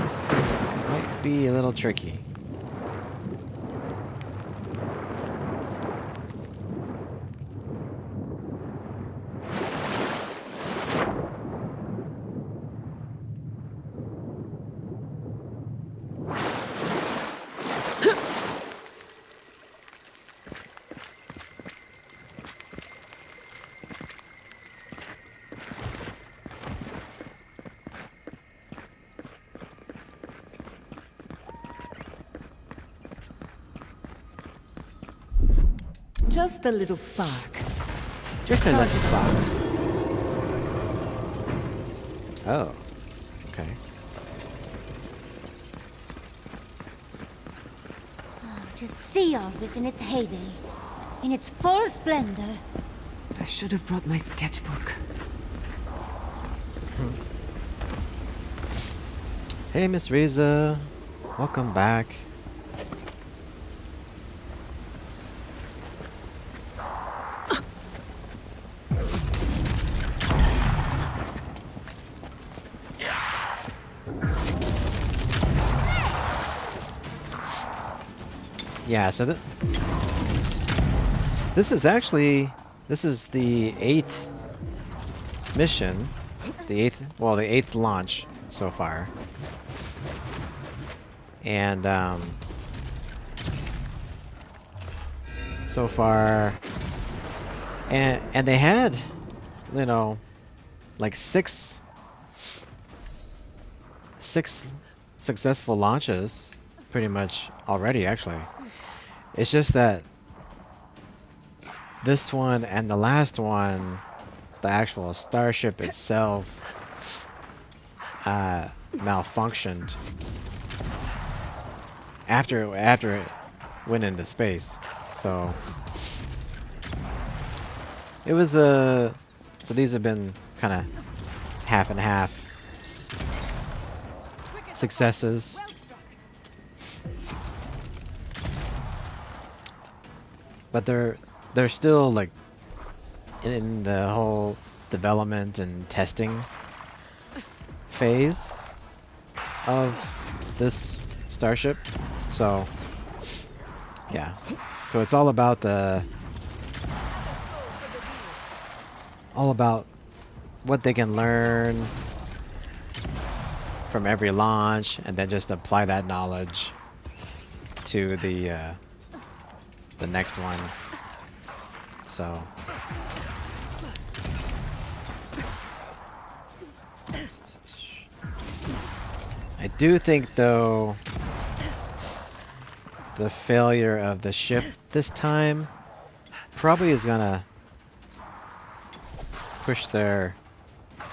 This might be a little tricky. Just a little spark. Just a little spark. Oh. Okay. To see all this in its heyday, in its full splendor. I should have brought my sketchbook. Hey, Miss Riza. Welcome back. Yeah, so this is the 8th mission, the 8th launch so far. And so far and they had, you know, like six successful launches pretty much already, actually. It's just that this one and the last one, the actual starship itself, malfunctioned after it went into space. So it was so these have been kind of half and half successes. But they're still like in the whole development and testing phase of this starship. So yeah. So it's all about what they can learn from every launch and then just apply that knowledge to the next one. So I do think, though, the failure of the ship this time probably is gonna push their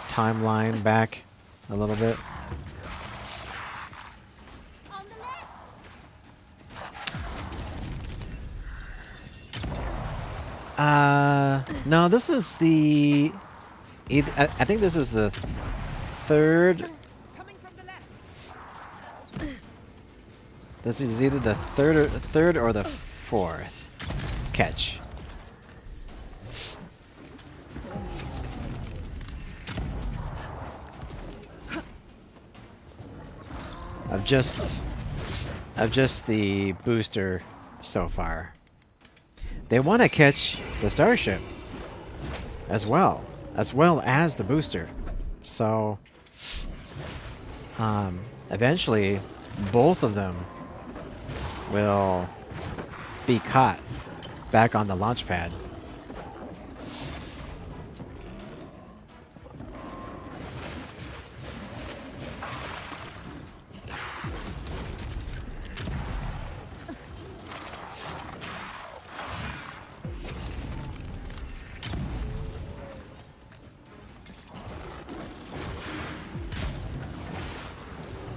timeline back a little bit. No, this is the... I think this is the third... This is either the third or the fourth catch. Of just the booster so far. They want to catch the starship as well as the booster. So eventually both of them will be caught back on the launch pad.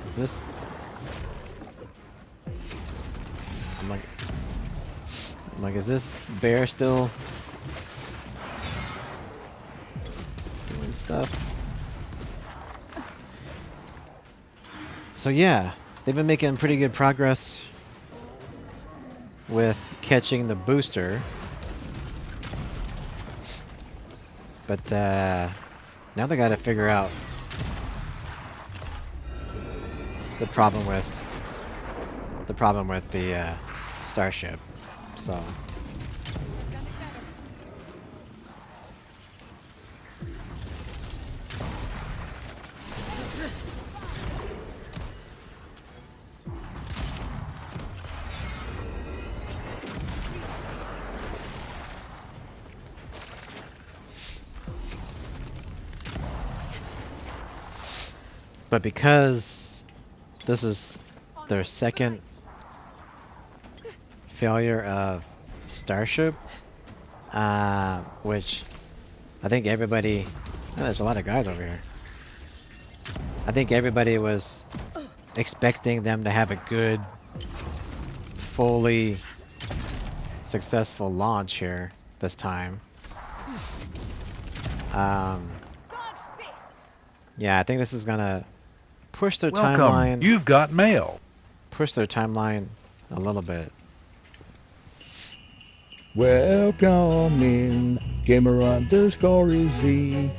Is this... I'm like, is this bear still doing stuff? So yeah, they've been making pretty good progress with catching the booster. But now they gotta figure out the problem with the starship. So but because this is their second failure of starship, which I think everybody... Oh, there's a lot of guys over here. I think everybody was expecting them to have a good, fully successful launch here this time. Yeah, I think this is gonna push their Welcome. timeline. You've got mail. Push their timeline a little bit. Welcome in, gamer_Z.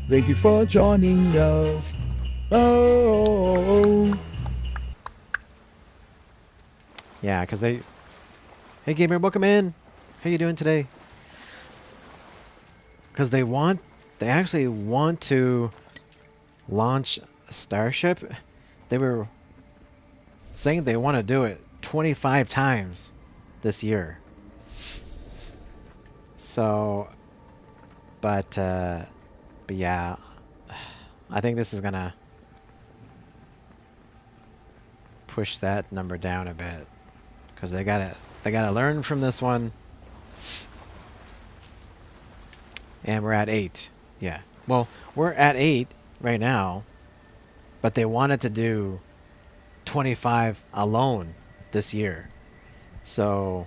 Thank you for joining us. Oh. Yeah, because they... Hey, gamer, welcome in. How you doing today? Because they actually want to launch a Starship. They were saying they want to do it 25 times this year. So, but yeah, I think this is gonna push that number down a bit because they gotta learn from this one. And we're at 8. Yeah. Well, we're at 8 right now, but they wanted to do 25 alone this year. So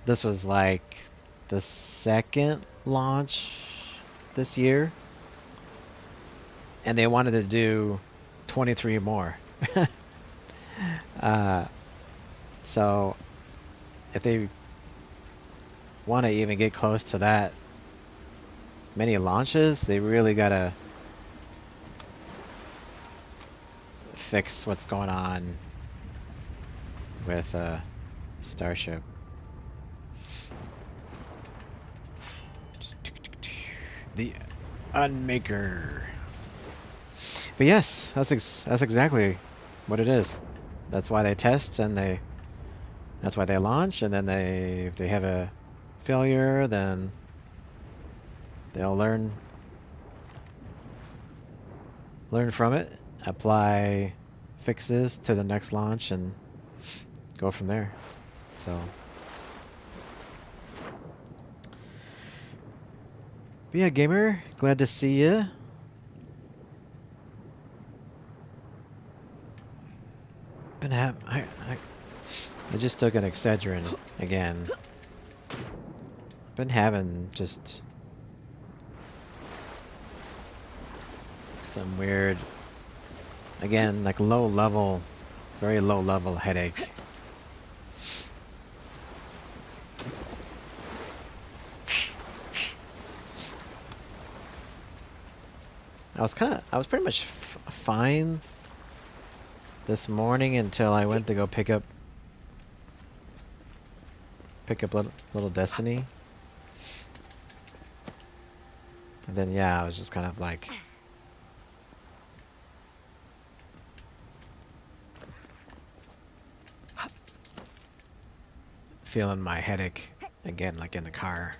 this was like the second launch this year. And they wanted to do 23 more. So if they want to even get close to that many launches, they really gotta fix what's going on with Starship. The Unmaker. But yes, that's exactly what it is. That's why they test, and that's why they launch, and then if they have a failure, then they'll learn from it, apply fixes to the next launch, and go from there. So, but yeah, gamer, glad to see you. I just took an Excedrin again. Been having just some weird, again, like very low level headache. I was pretty much fine this morning until I went to go pick up little Destiny. And then yeah, I was just kind of like feeling my headache again, like in the car.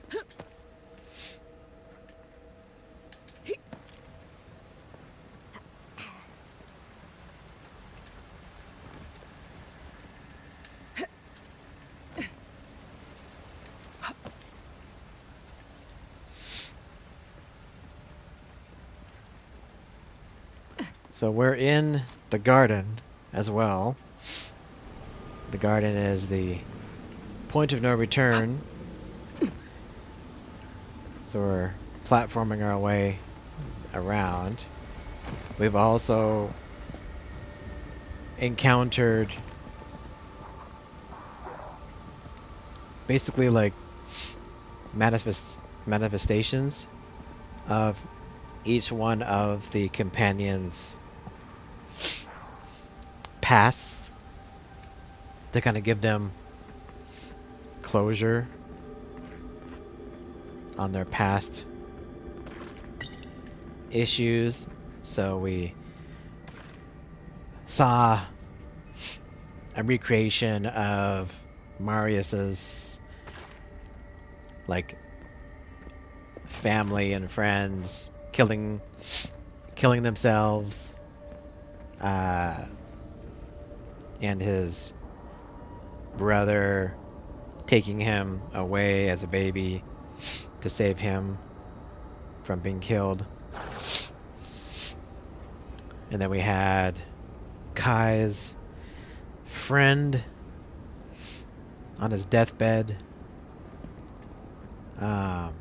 So we're in the garden as well. The garden is the point of no return. So we're platforming our way around. We've also encountered basically like manifestations of each one of the companions' pasts to kind of give them closure on their past issues. So we saw a recreation of Marius's like family and friends killing themselves, and his brother taking him away as a baby to save him from being killed. And then we had Kai's friend on his deathbed. And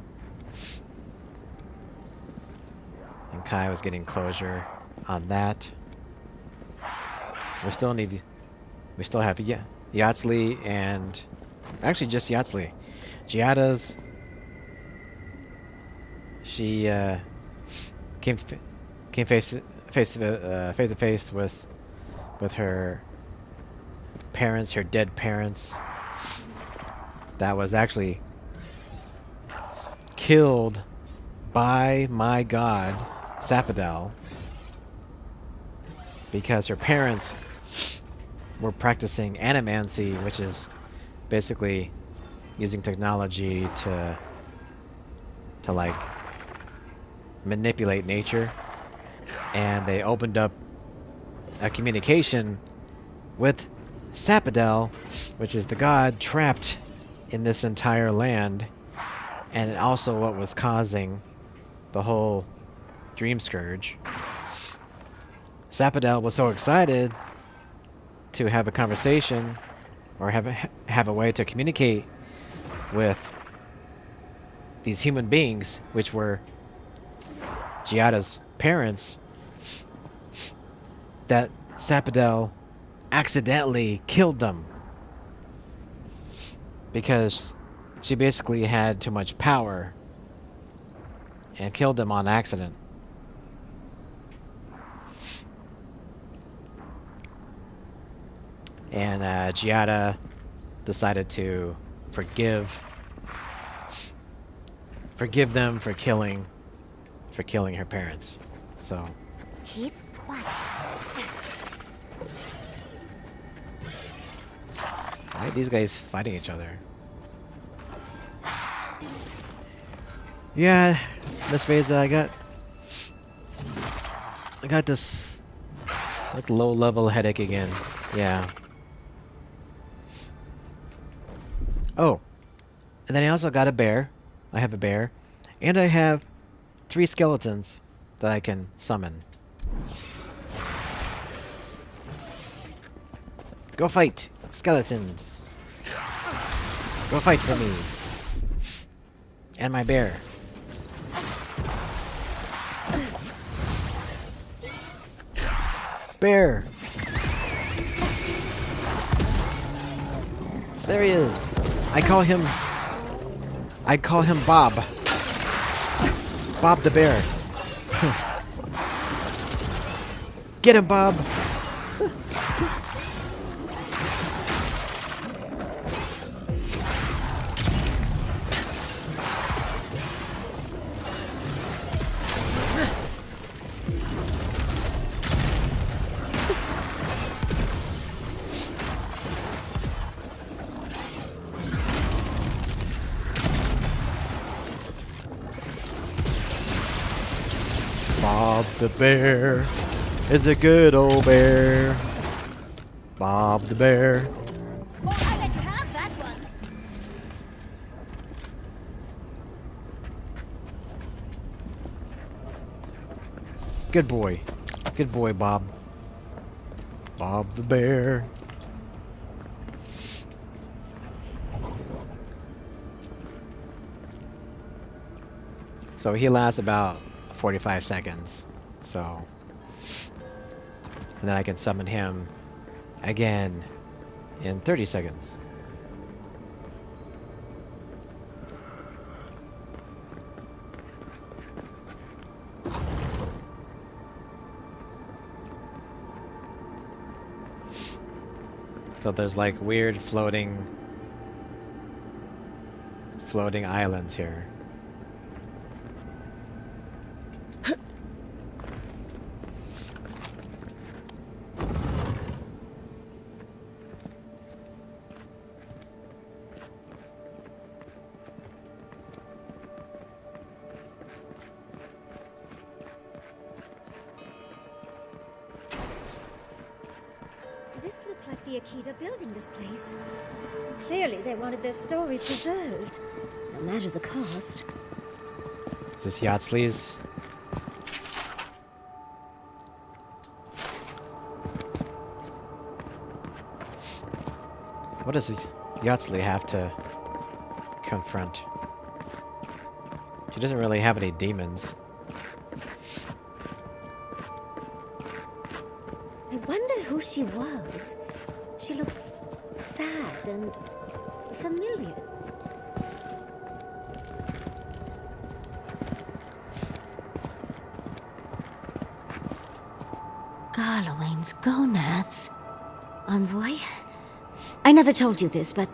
Kai was getting closure on that. We still have Yatsli and actually just Yatsli. Giada's. She came face to face with her parents, her dead parents. That was actually killed by my god, Sapadel, because her parents were practicing animancy, which is basically using technology to like manipulate nature, and they opened up a communication with Sapadel, which is the god trapped in this entire land, and also what was causing the whole dream scourge. Sapadel was so excited to have a conversation or have a way to communicate with these human beings, which were Giada's parents, that Sapadel accidentally killed them because she basically had too much power and killed them on accident. And Giada decided to forgive them for killing her parents. So keep quiet. Why are these guys fighting each other? Yeah, Miss Mesa, I got this like low-level headache again. Yeah. Oh, and then I also got a bear. I have a bear, and I have 3 skeletons that I can summon. Go fight, skeletons. Go fight for me. And my bear. Bear. There he is. I call him Bob. Bob the bear. Get him, Bob. Bob the bear is a good old bear. Bob the bear. Oh, I let you have that one. Good boy. Good boy, Bob. Bob the bear. So he lasts about 45 seconds. So, and then I can summon him again in 30 seconds. So there's like weird floating islands here. This looks like the Akita building this place. Clearly they wanted their story preserved, no matter the cost. Is this Yatsley's? What does Yatsley have to confront? She doesn't really have any demons. I wonder who she was. She looks sad and familiar. Garlowain's gonads. Envoy? I never told you this, but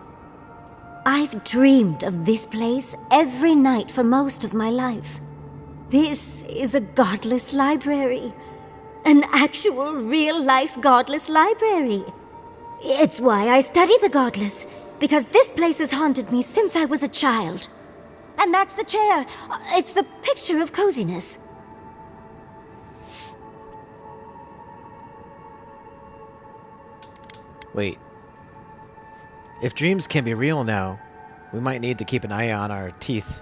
I've dreamed of this place every night for most of my life. This is a godless library. An actual, real-life godless library. It's why I study the godless, because this place has haunted me since I was a child. And that's the chair. It's the picture of coziness. Wait. If dreams can be real now, we might need to keep an eye on our teeth.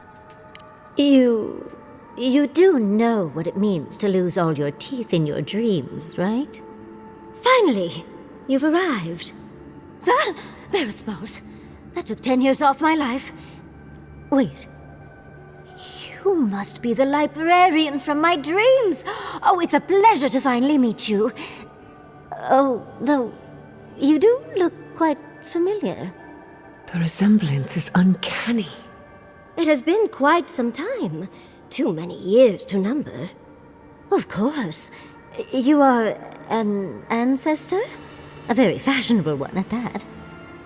You do know what it means to lose all your teeth in your dreams, right? Finally, you've arrived. Ah, Barrett's balls. That took 10 years off my life. Wait. You must be the librarian from my dreams. Oh, it's a pleasure to finally meet you. Oh, though, you do look quite familiar. The resemblance is uncanny. It has been quite some time. Too many years to number. Of course. You are an ancestor? A very fashionable one at that.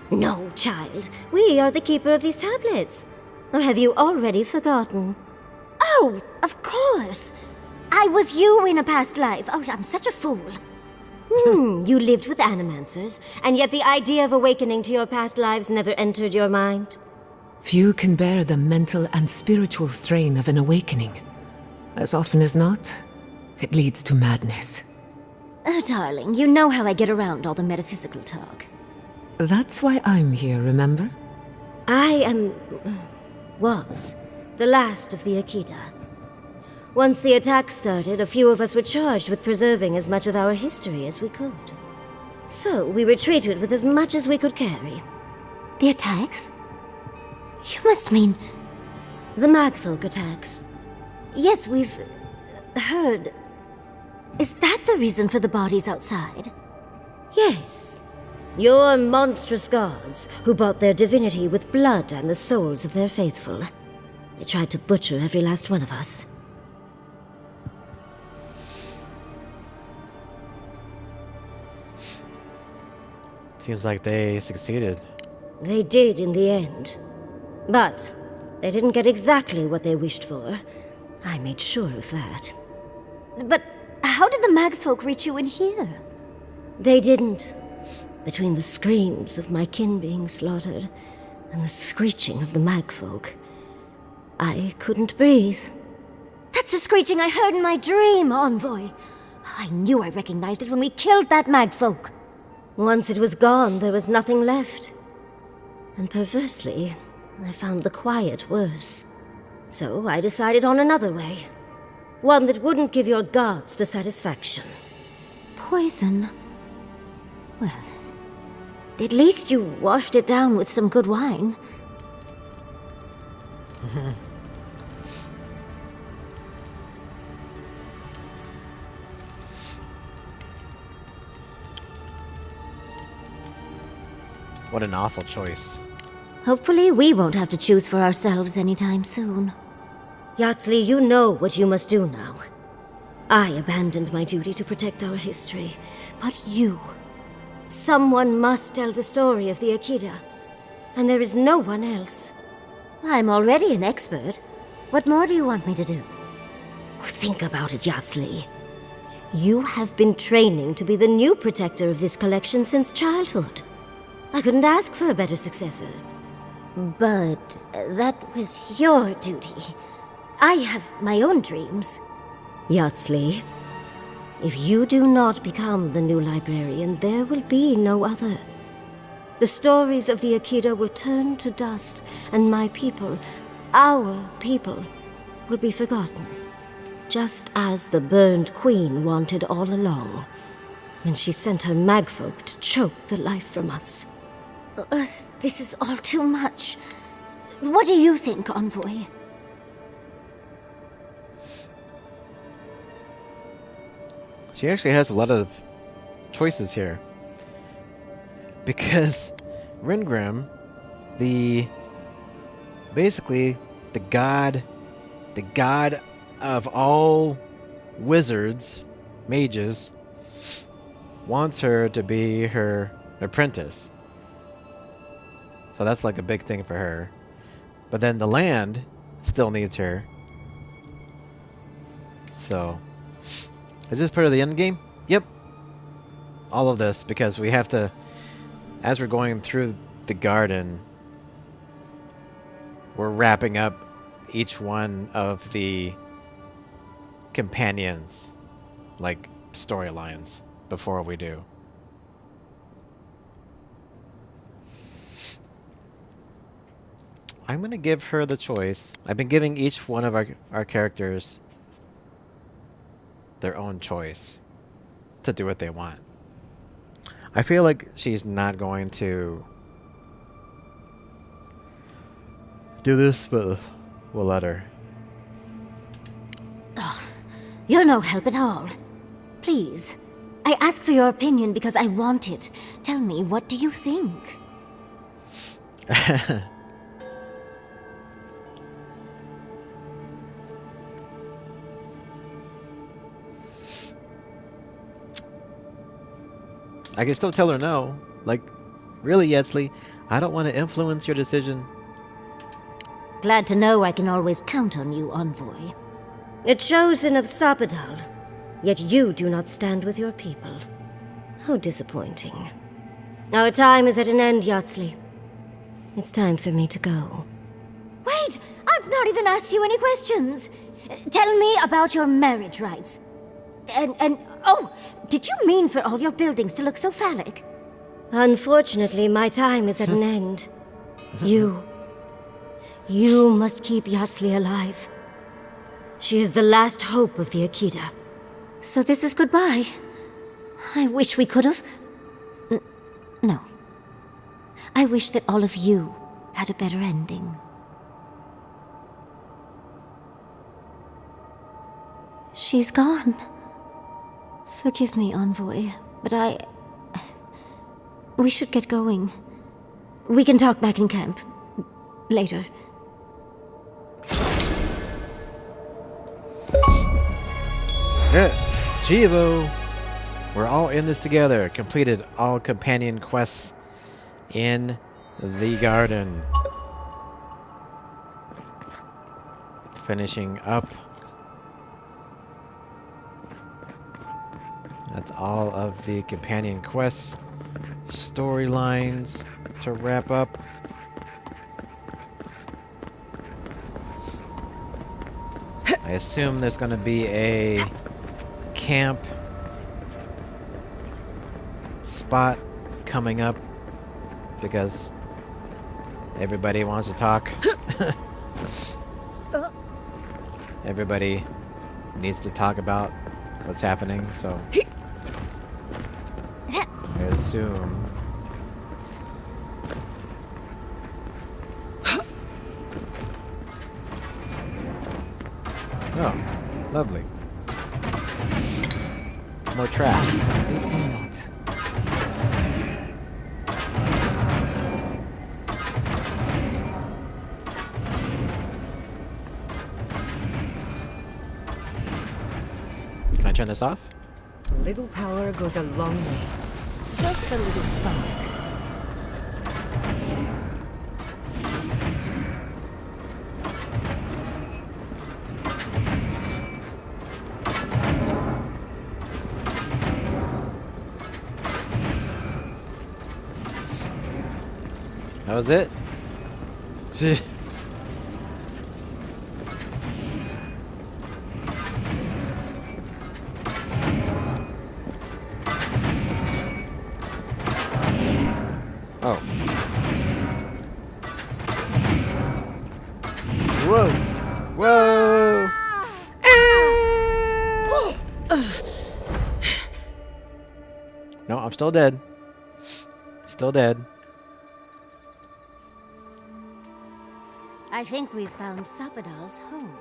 No, child. We are the keeper of these tablets. Or have you already forgotten? Oh, of course. I was you in a past life. Oh, I'm such a fool. You lived with animancers, and yet the idea of awakening to your past lives never entered your mind. Few can bear the mental and spiritual strain of an awakening. As often as not, it leads to madness. Oh, darling, you know how I get around all the metaphysical talk. That's why I'm here, remember? I was the last of the Akita. Once the attack started, a few of us were charged with preserving as much of our history as we could. So we retreated with as much as we could carry. The attacks? You must mean the Magfolk attacks. Yes, we've heard. Is that the reason for the bodies outside? Yes. Your monstrous gods, who bought their divinity with blood and the souls of their faithful. They tried to butcher every last one of us. Seems like they succeeded. They did in the end. But they didn't get exactly what they wished for. I made sure of that. But how did the Magfolk reach you in here? They didn't. Between the screams of my kin being slaughtered and the screeching of the Magfolk, I couldn't breathe. That's the screeching I heard in my dream, Envoy. I knew I recognized it when we killed that Magfolk. Once it was gone, there was nothing left. And perversely, I found the quiet worse. So I decided on another way. One that wouldn't give your gods the satisfaction. Poison? Well, at least you washed it down with some good wine. What an awful choice. Hopefully we won't have to choose for ourselves anytime soon. Yatsley, you know what you must do now. I abandoned my duty to protect our history, but you... Someone must tell the story of the Akita, and there is no one else. I'm already an expert. What more do you want me to do? Think about it, Yatsley. You have been training to be the new protector of this collection since childhood. I couldn't ask for a better successor. But that was your duty. I have my own dreams. Yatsley, if you do not become the new librarian, there will be no other. The stories of the Akita will turn to dust, and my people, our people, will be forgotten. Just as the burned queen wanted all along, when she sent her magfolk to choke the life from us. This is all too much. What do you think, Envoy? She actually has a lot of choices here. Because Ringrim, basically the god of all wizards, mages, wants her to be her apprentice. So that's like a big thing for her. But then the land still needs her. So, is this part of the end game? Yep. All of this, because we have to, as we're going through the garden, we're wrapping up each one of the companions, like storylines, before we do. I'm going to give her the choice. I've been giving each one of our characters their own choice to do what they want. I feel like she's not going to do this, but we'll let her. Oh, you're no help at all. Please, I ask for your opinion because I want it. Tell me, what do you think? I can still tell her no. Like, really, Yetzli, I don't want to influence your decision. Glad to know I can always count on you, Envoy. A chosen of Sapadal, yet you do not stand with your people. How disappointing. Our time is at an end, Yetzli. It's time for me to go. Wait! I've not even asked you any questions! Tell me about your marriage rites. And oh, did you mean for all your buildings to look so phallic? Unfortunately, my time is at an end. You must keep Yetzli alive. She is the last hope of the Akita. So this is goodbye. I wish we could have... No. I wish that all of you had a better ending. She's gone. Forgive me, Envoy, but we should get going. We can talk back in camp. Later. Yeah, Chivo! We're all in this together. Completed all companion quests in the garden. Finishing up. That's all of the companion quests, storylines to wrap up. I assume there's going to be a camp spot coming up because everybody wants to talk. Everybody needs to talk about what's happening, so I assume. Oh, lovely. More traps. Can I turn this off? Little power goes a long way. Just a little spark. That was it? Oh. Whoa! Whoa! No, I'm still dead. Still dead. I think we've found Sapadal's home.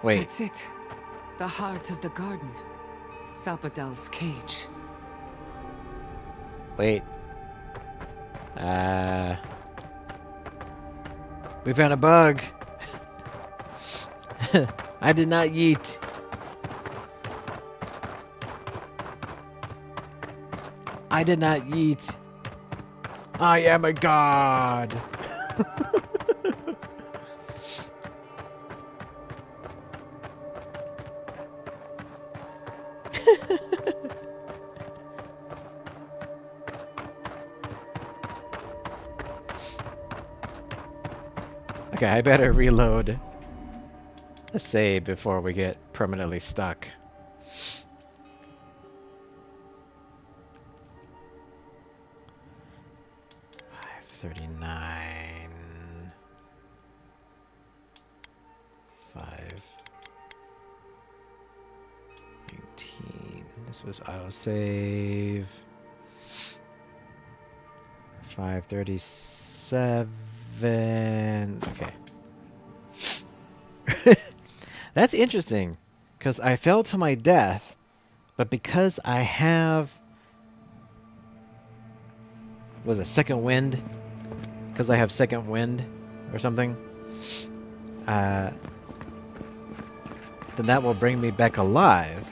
Wait. That's it. The heart of the garden. Sapadal's cage. Wait. We found a bug. I did not yeet. I did not yeet. I am a god. Okay, I better reload a save before we get permanently stuck. $5.39. 5.19. This was autosave. 5.37. Okay. That's interesting, because I fell to my death, but because I have... Was it second wind? Because I have second wind or something? Then that will bring me back alive.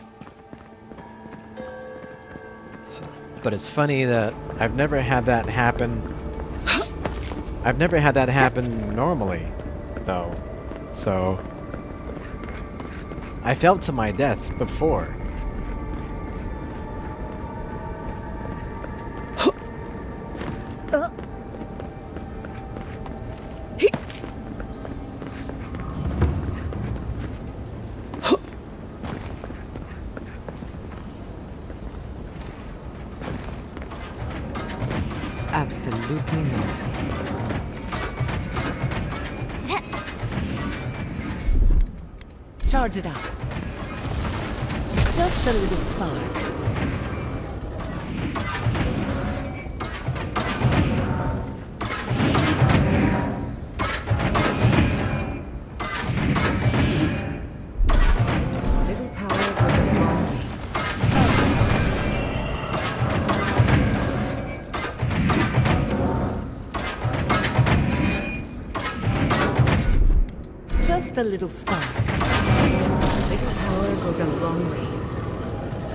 But it's funny that I've never had that happen. I've never had that happen normally, though. So I fell to my death before. Absolutely not. Charge it up. Just a little spark. Little power goes a long way. Just a little spark. Little power goes a long way.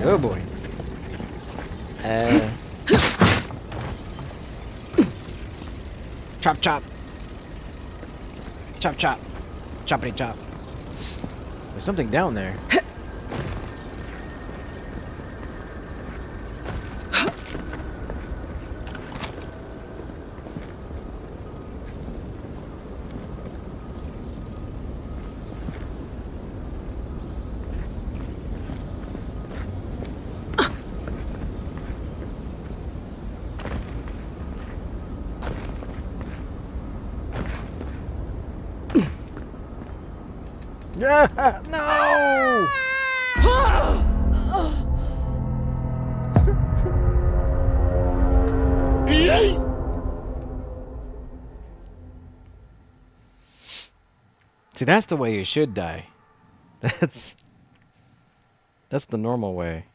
Oh boy. Chop chop. Chop chop. Choppity chop. There's something down there. No! See, that's the way you should die. That's the normal way.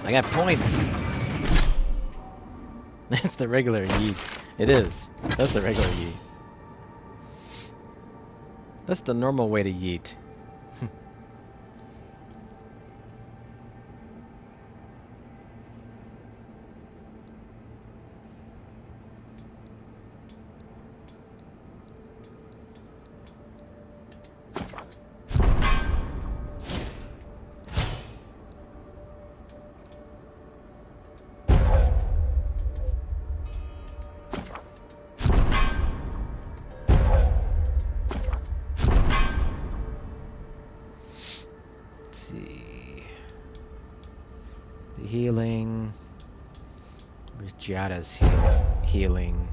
I got points. That's the regular yeet. It is. That's the regular yeet. That's the normal way to yeet. see. The healing. Where's Jada's healing?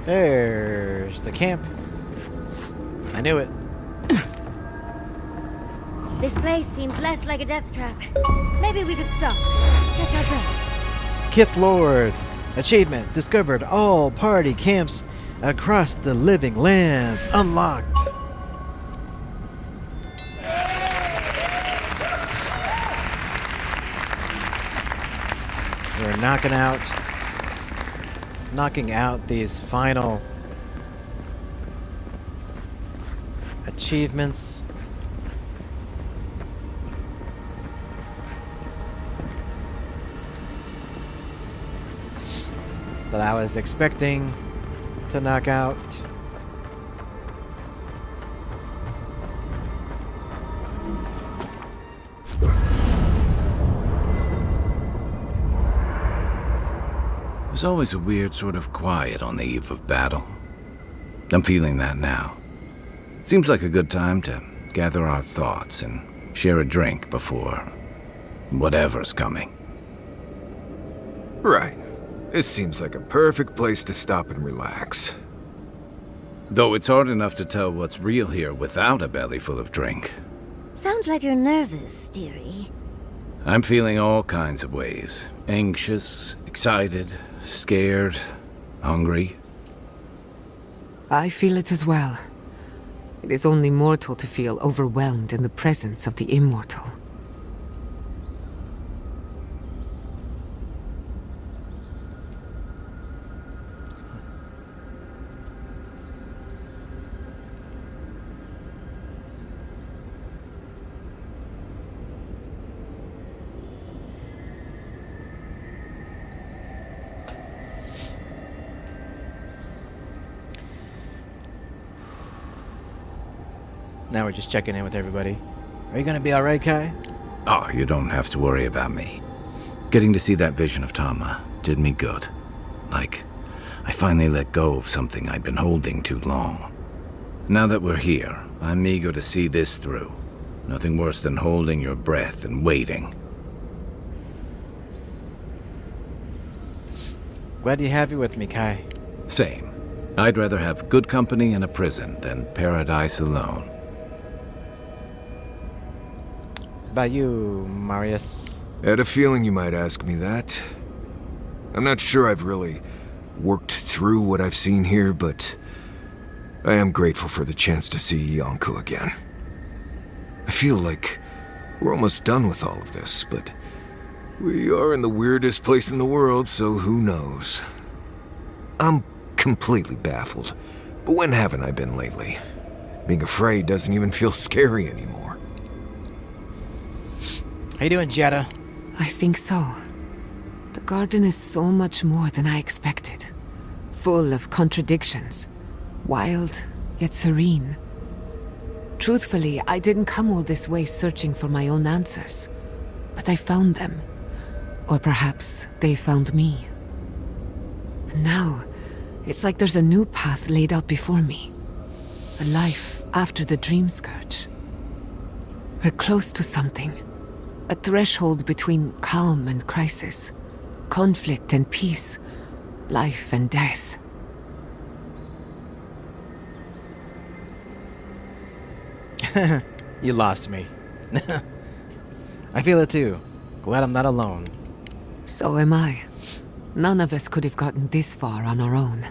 There's the camp. I knew it. This place seems less like a death trap. Maybe we could stop. Catch our breath. Kith Lord. Achievement. Discovered all party camps across the living lands. Unlocked. We're knocking out these final achievements. That I was expecting to knock out. There's always a weird sort of quiet on the eve of battle. I'm feeling that now. Seems like a good time to gather our thoughts and share a drink before whatever's coming. Right. This seems like a perfect place to stop and relax. Though it's hard enough to tell what's real here without a belly full of drink. Sounds like you're nervous, dearie. I'm feeling all kinds of ways. Anxious, excited, scared, hungry. I feel it as well. It is only mortal to feel overwhelmed in the presence of the immortal. Now we're just checking in with everybody. Are you gonna be alright, Kai? Oh, you don't have to worry about me. Getting to see that vision of Tama did me good. Like, I finally let go of something I'd been holding too long. Now that we're here, I'm eager to see this through. Nothing worse than holding your breath and waiting. Glad to have you with me, Kai. Same. I'd rather have good company in a prison than paradise alone. About you, Marius? I had a feeling you might ask me that. I'm not sure I've really worked through what I've seen here, but I am grateful for the chance to see Yonku again. I feel like we're almost done with all of this, but we are in the weirdest place in the world, so who knows? I'm completely baffled, but when haven't I been lately? Being afraid doesn't even feel scary anymore. How you doing, Jetta? I think so. The garden is so much more than I expected. Full of contradictions. Wild, yet serene. Truthfully, I didn't come all this way searching for my own answers. But I found them. Or perhaps they found me. And now, it's like there's a new path laid out before me. A life after the dream scourge. We're close to something. A threshold between calm and crisis. Conflict and peace. Life and death. You lost me. I feel it too. Glad I'm not alone. So am I. None of us could have gotten this far on our own.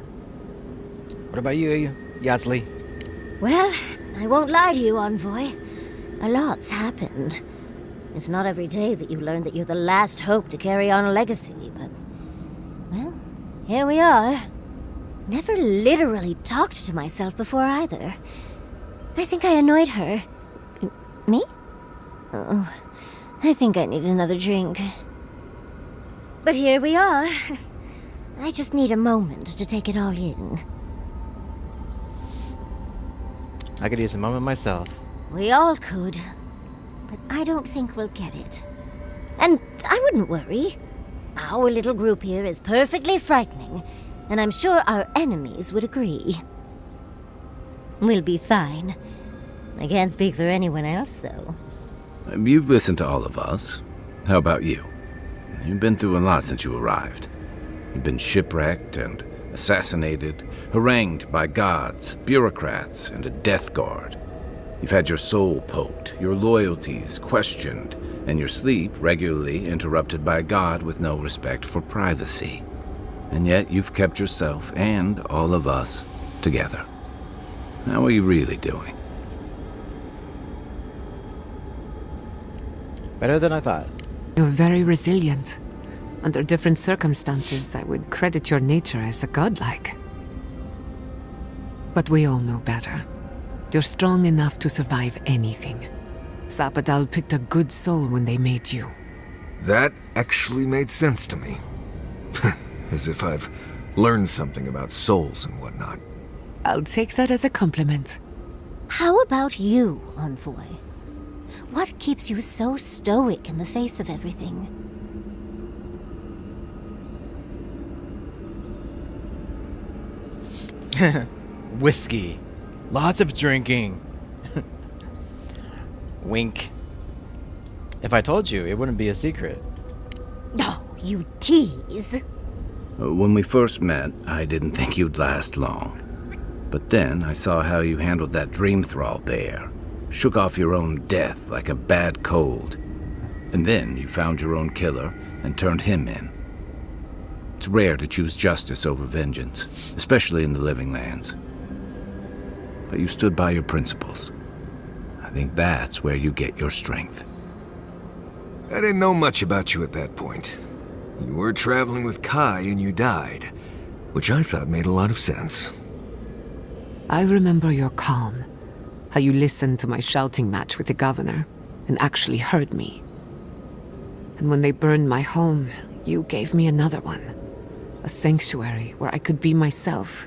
What about you, Yatsley? Well, I won't lie to you, Envoy. A lot's happened. It's not every day that you learn that you're the last hope to carry on a legacy, but... well, here we are. Never literally talked to myself before either. I think I annoyed her. Me? Oh, I think I need another drink. But here we are. I just need a moment to take it all in. I could use a moment myself. We all could. But I don't think we'll get it. And I wouldn't worry. Our little group here is perfectly frightening, and I'm sure our enemies would agree. We'll be fine. I can't speak for anyone else, though. You've listened to all of us. How about you? You've been through a lot since you arrived. You've been shipwrecked and assassinated, harangued by gods, bureaucrats, and a death guard. You've had your soul poked, your loyalties questioned, and your sleep regularly interrupted by a god with no respect for privacy. And yet you've kept yourself and all of us together. How are you really doing? Better than I thought. You're very resilient. Under different circumstances, I would credit your nature as a godlike. But we all know better. You're strong enough to survive anything. Sapadal picked a good soul when they made you. That actually made sense to me. As if I've learned something about souls and whatnot. I'll take that as a compliment. How about you, Envoy? What keeps you so stoic in the face of everything? Whiskey. Lots of drinking. Wink. If I told you, it wouldn't be a secret. No, you tease. When we first met, I didn't think you'd last long. But then I saw how you handled that dream thrall bear. Shook off your own death like a bad cold. And then you found your own killer and turned him in. It's rare to choose justice over vengeance, especially in the living lands. But you stood by your principles. I think that's where you get your strength. I didn't know much about you at that point. You were traveling with Kai and you died, which I thought made a lot of sense. I remember your calm. How you listened to my shouting match with the governor and actually heard me. And when they burned my home, you gave me another one. A sanctuary where I could be myself.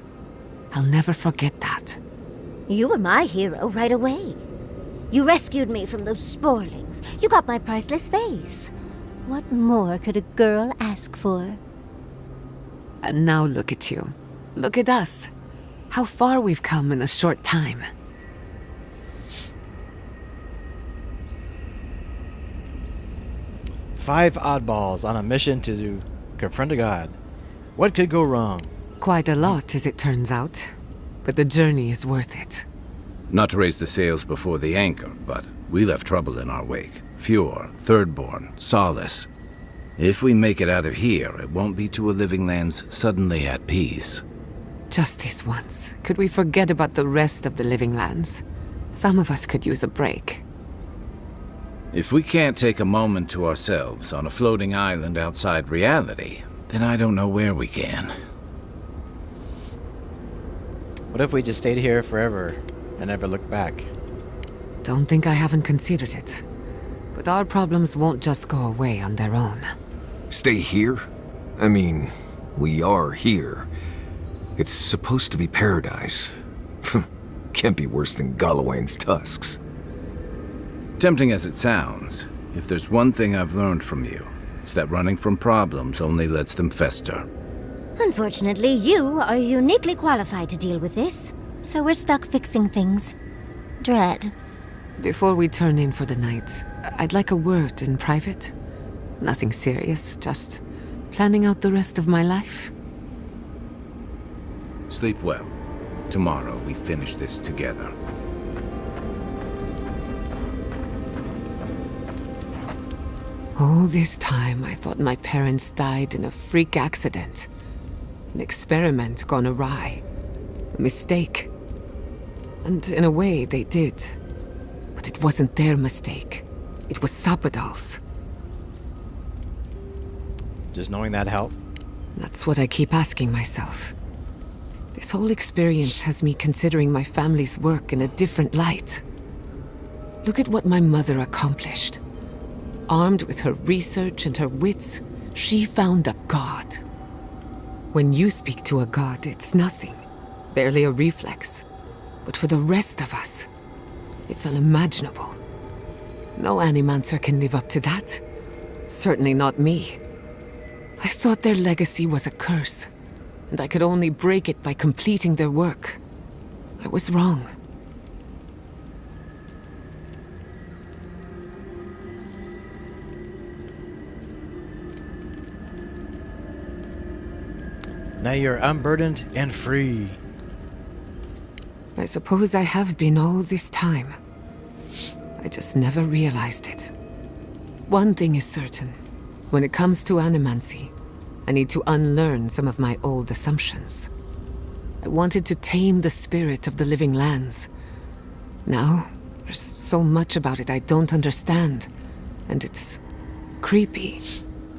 I'll never forget that. You were my hero right away. You rescued me from those sporlings. You got my priceless face. What more could a girl ask for? And now look at you. Look at us. How far we've come in a short time. Five oddballs on a mission to confront a god. What could go wrong? Quite a lot, as it turns out. But the journey is worth it. Not to raise the sails before the anchor, but we left trouble in our wake. Fjord, Thirdborn, Solace. If we make it out of here, it won't be to a living lands suddenly at peace. Just this once. Could we forget about the rest of the living lands? Some of us could use a break. If we can't take a moment to ourselves on a floating island outside reality, then I don't know where we can. What if we just stayed here forever and never looked back? Don't think I haven't considered it. But our problems won't just go away on their own. Stay here? I mean, we are here. It's supposed to be paradise. Can't be worse than Galawain's tusks. Tempting as it sounds, if there's one thing I've learned from you, it's that running from problems only lets them fester. Unfortunately, you are uniquely qualified to deal with this, so we're stuck fixing things. Dread. Before we turn in for the night, I'd like a word in private. Nothing serious, just planning out the rest of my life. Sleep well. Tomorrow we finish this together. All this time, I thought my parents died in a freak accident. An experiment gone awry. A mistake. And in a way, they did. But it wasn't their mistake. It was Sapadal's. Does knowing that help? That's what I keep asking myself. This whole experience has me considering my family's work in a different light. Look at what my mother accomplished. Armed with her research and her wits, she found a god. When you speak to a god, it's nothing. Barely a reflex. But for the rest of us, it's unimaginable. No animancer can live up to that. Certainly not me. I thought their legacy was a curse, and I could only break it by completing their work. I was wrong. Now you're unburdened and free. I suppose I have been all this time. I just never realized it. One thing is certain. When it comes to animancy, I need to unlearn some of my old assumptions. I wanted to tame the spirit of the living lands. Now, there's so much about it I don't understand. And it's creepy,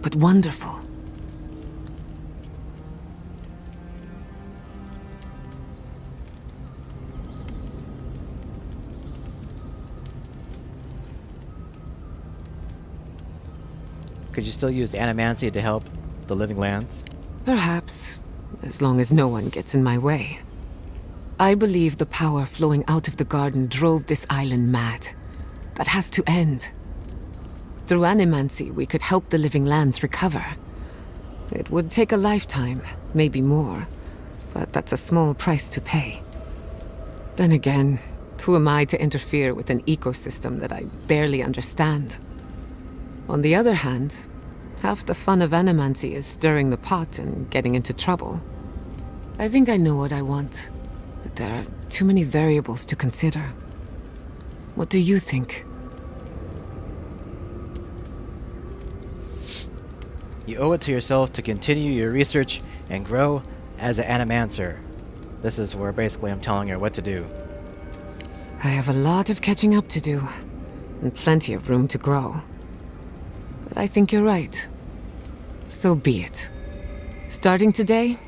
but wonderful. Could you still use animancy to help the living lands? Perhaps, as long as no one gets in my way. I believe the power flowing out of the garden drove this island mad. That has to end. Through animancy, we could help the living lands recover. It would take a lifetime, maybe more, but that's a small price to pay. Then again, who am I to interfere with an ecosystem that I barely understand? On the other hand, half the fun of animancy is stirring the pot and getting into trouble. I think I know what I want, but there are too many variables to consider. What do you think? You owe it to yourself to continue your research and grow as an animancer. This is where basically I'm telling her what to do. I have a lot of catching up to do, and plenty of room to grow. But I think you're right. So be it. Starting today,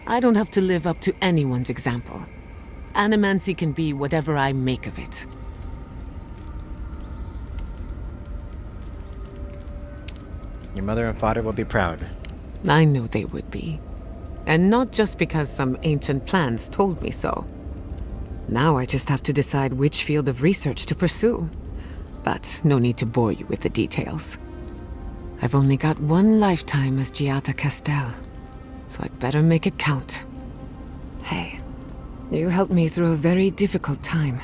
I don't have to live up to anyone's example. Animancy can be whatever I make of it. Your mother and father will be proud. I know they would be. And not just because some ancient plans told me so. Now I just have to decide which field of research to pursue. But no need to bore you with the details. I've only got one lifetime as Giada Castel, so I'd better make it count. Hey, you helped me through a very difficult time.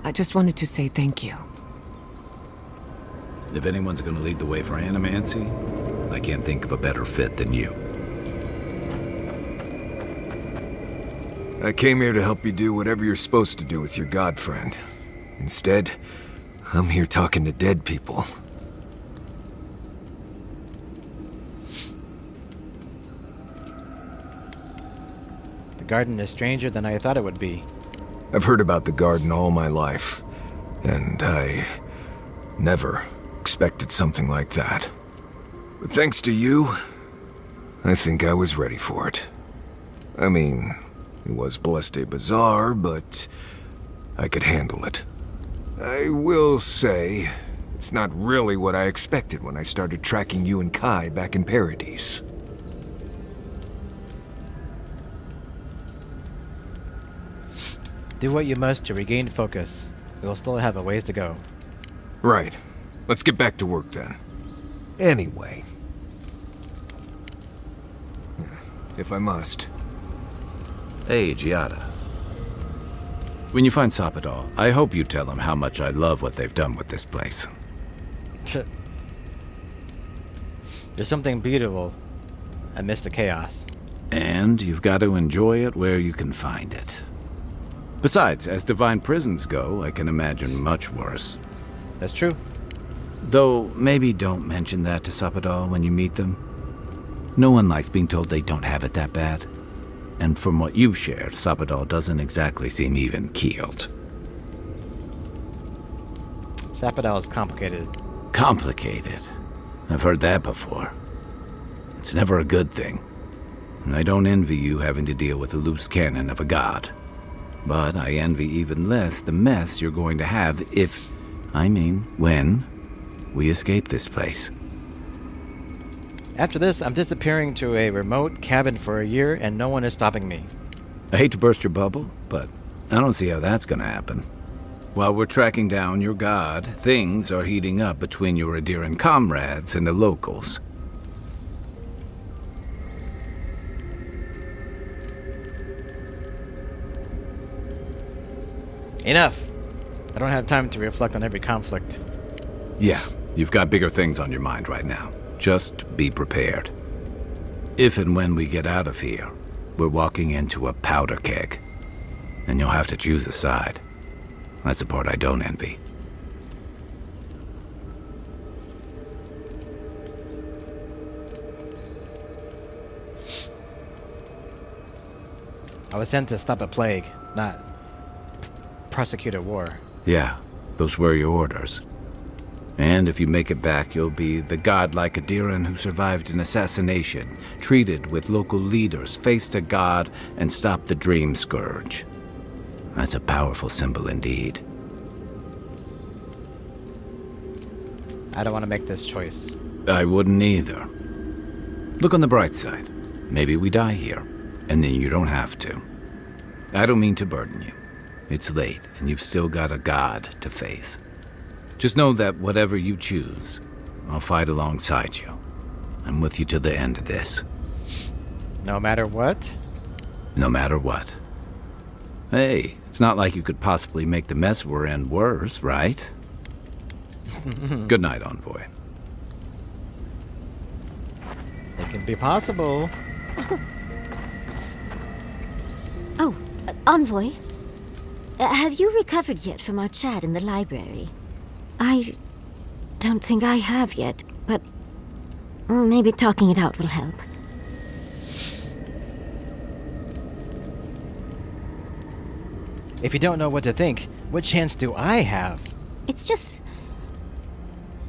I just wanted to say thank you. If anyone's gonna lead the way for animancy, I can't think of a better fit than you. I came here to help you do whatever you're supposed to do with your god friend. Instead, I'm here talking to dead people. The garden is stranger than I thought it would be. I've heard about the garden all my life, and I never expected something like that. But thanks to you, I think I was ready for it. I mean, it was Bleste bizarre, but I could handle it. I will say, it's not really what I expected when I started tracking you and Kai back in Paradise. Do what you must to regain focus. We'll still have a ways to go. Right. Let's get back to work then. Anyway. If I must. Hey, Giada. When you find Sapadal, I hope you tell him how much I love what they've done with this place. There's something beautiful amidst the chaos. And you've got to enjoy it where you can find it. Besides, as divine prisons go, I can imagine much worse. That's true. Though maybe don't mention that to Sapadal when you meet them. No one likes being told they don't have it that bad. And from what you've shared, Sapadal doesn't exactly seem even-keeled. Sapadal is complicated. Complicated? I've heard that before. It's never a good thing. And I don't envy you having to deal with the loose cannon of a god. But I envy even less the mess you're going to have when we escape this place. After this, I'm disappearing to a remote cabin for a year, and no one is stopping me. I hate to burst your bubble, but I don't see how that's gonna happen. While we're tracking down your god, things are heating up between your Adiran comrades and the locals. Enough! I don't have time to reflect on every conflict. Yeah, you've got bigger things on your mind right now. Just be prepared. If and when we get out of here, we're walking into a powder keg. And you'll have to choose a side. That's the part I don't envy. I was sent to stop a plague, not prosecute a war. Yeah, those were your orders. And if you make it back, you'll be the godlike Adiran who survived an assassination, treated with local leaders, faced a god, and stopped the Dream Scourge. That's a powerful symbol indeed. I don't want to make this choice. I wouldn't either. Look on the bright side. Maybe we die here, and then you don't have to. I don't mean to burden you. It's late, and you've still got a god to face. Just know that whatever you choose, I'll fight alongside you. I'm with you to the end of this. No matter what? No matter what. Hey, it's not like you could possibly make the mess we're in worse, right? Good night, Envoy. It can be possible. Oh, Envoy. Have you recovered yet from our chat in the library? I don't think I have yet, but maybe talking it out will help. If you don't know what to think, what chance do I have? It's just...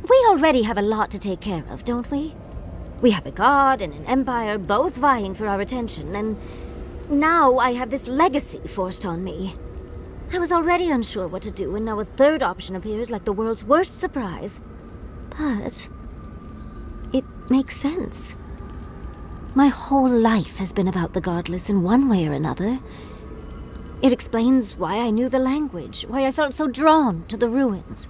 we already have a lot to take care of, don't we? We have a god and an empire both vying for our attention, and now I have this legacy forced on me. I was already unsure what to do, and now a third option appears like the world's worst surprise. But it makes sense. My whole life has been about the godless in one way or another. It explains why I knew the language, why I felt so drawn to the ruins.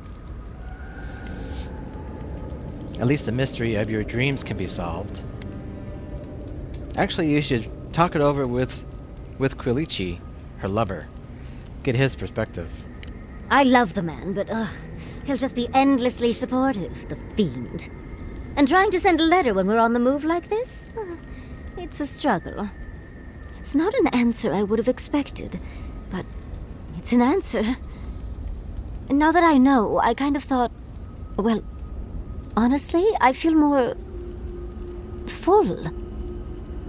At least the mystery of your dreams can be solved. Actually, you should talk it over with Quilichi, her lover. Get his perspective. I love the man, but he'll just be endlessly supportive, the fiend. And trying to send a letter when we're on the move like this? It's a struggle. It's not an answer I would have expected, but it's an answer. And now that I know, I kind of thought, well, honestly, I feel more full.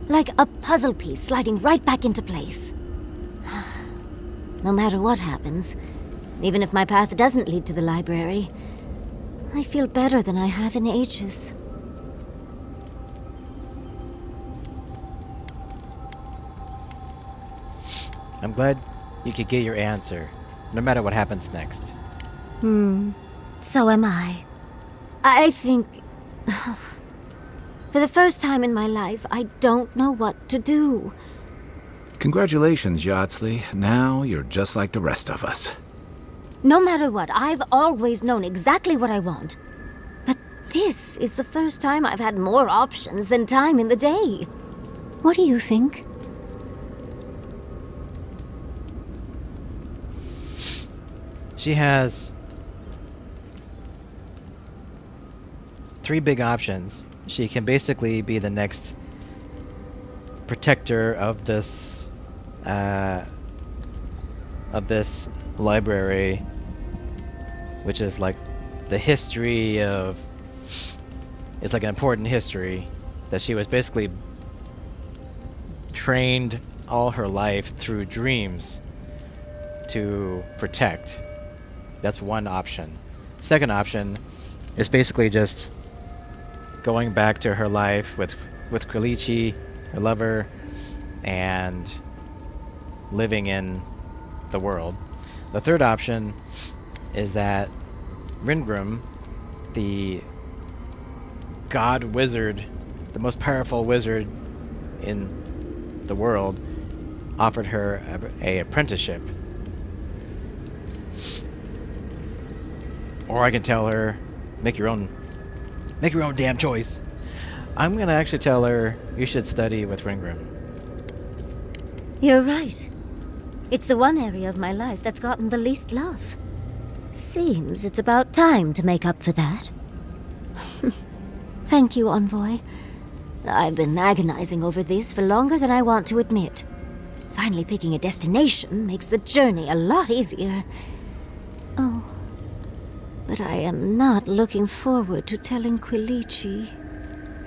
Like a puzzle piece sliding right back into place. No matter what happens, even if my path doesn't lead to the library, I feel better than I have in ages. I'm glad you could get your answer, no matter what happens next. So am I. I think... for the first time in my life, I don't know what to do. Congratulations, Yardsley. Now you're just like the rest of us. No matter what, I've always known exactly what I want. But this is the first time I've had more options than time in the day. What do you think? She has 3 big options. She can basically be the next protector of this library, which is like the history of... It's like an important history that she was basically trained all her life through dreams to protect. That's one option. Second option is basically just going back to her life with Krilichi, her lover, and living in the world. The third option is that Ringrim, the god wizard, the most powerful wizard in the world, offered her a apprenticeship. Or I can tell her, make your own damn choice. I'm gonna actually tell her you should study with Ringrim. You're right. It's the one area of my life that's gotten the least love. Seems it's about time to make up for that. Thank you, Envoy. I've been agonizing over this for longer than I want to admit. Finally picking a destination makes the journey a lot easier. Oh, but I am not looking forward to telling Quilici.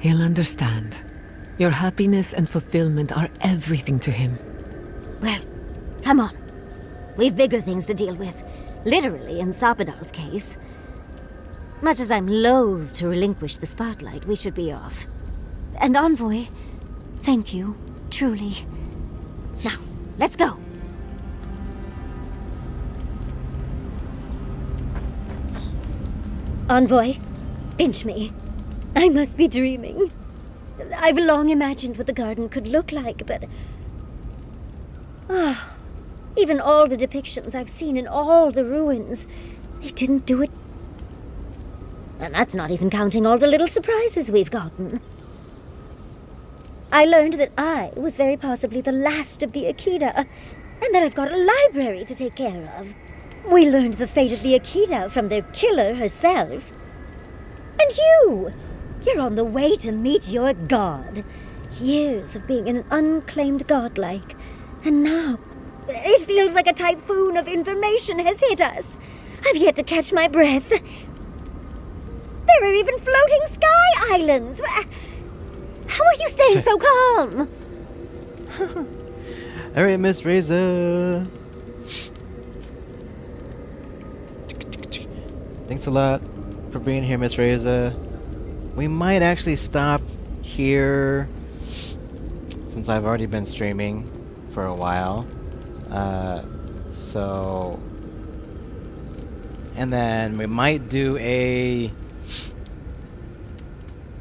He'll understand. Your happiness and fulfillment are everything to him. Well, come on. We've bigger things to deal with. Literally, in Sapadal's case. Much as I'm loath to relinquish the spotlight, we should be off. And Envoy, thank you, truly. Now, let's go. Envoy, pinch me. I must be dreaming. I've long imagined what the garden could look like, but... even all the depictions I've seen in all the ruins, they didn't do it. And that's not even counting all the little surprises we've gotten. I learned that I was very possibly the last of the Akita, and that I've got a library to take care of. We learned the fate of the Akita from their killer herself. And you're on the way to meet your god. Years of being an unclaimed godlike, and now it feels like a typhoon of information has hit us. I've yet to catch my breath. There are even floating sky islands. How are you staying so calm? All right, Miss Reza. Thanks a lot for being here, Miss Reza. We might actually stop here since I've already been streaming for a while. And then we might do a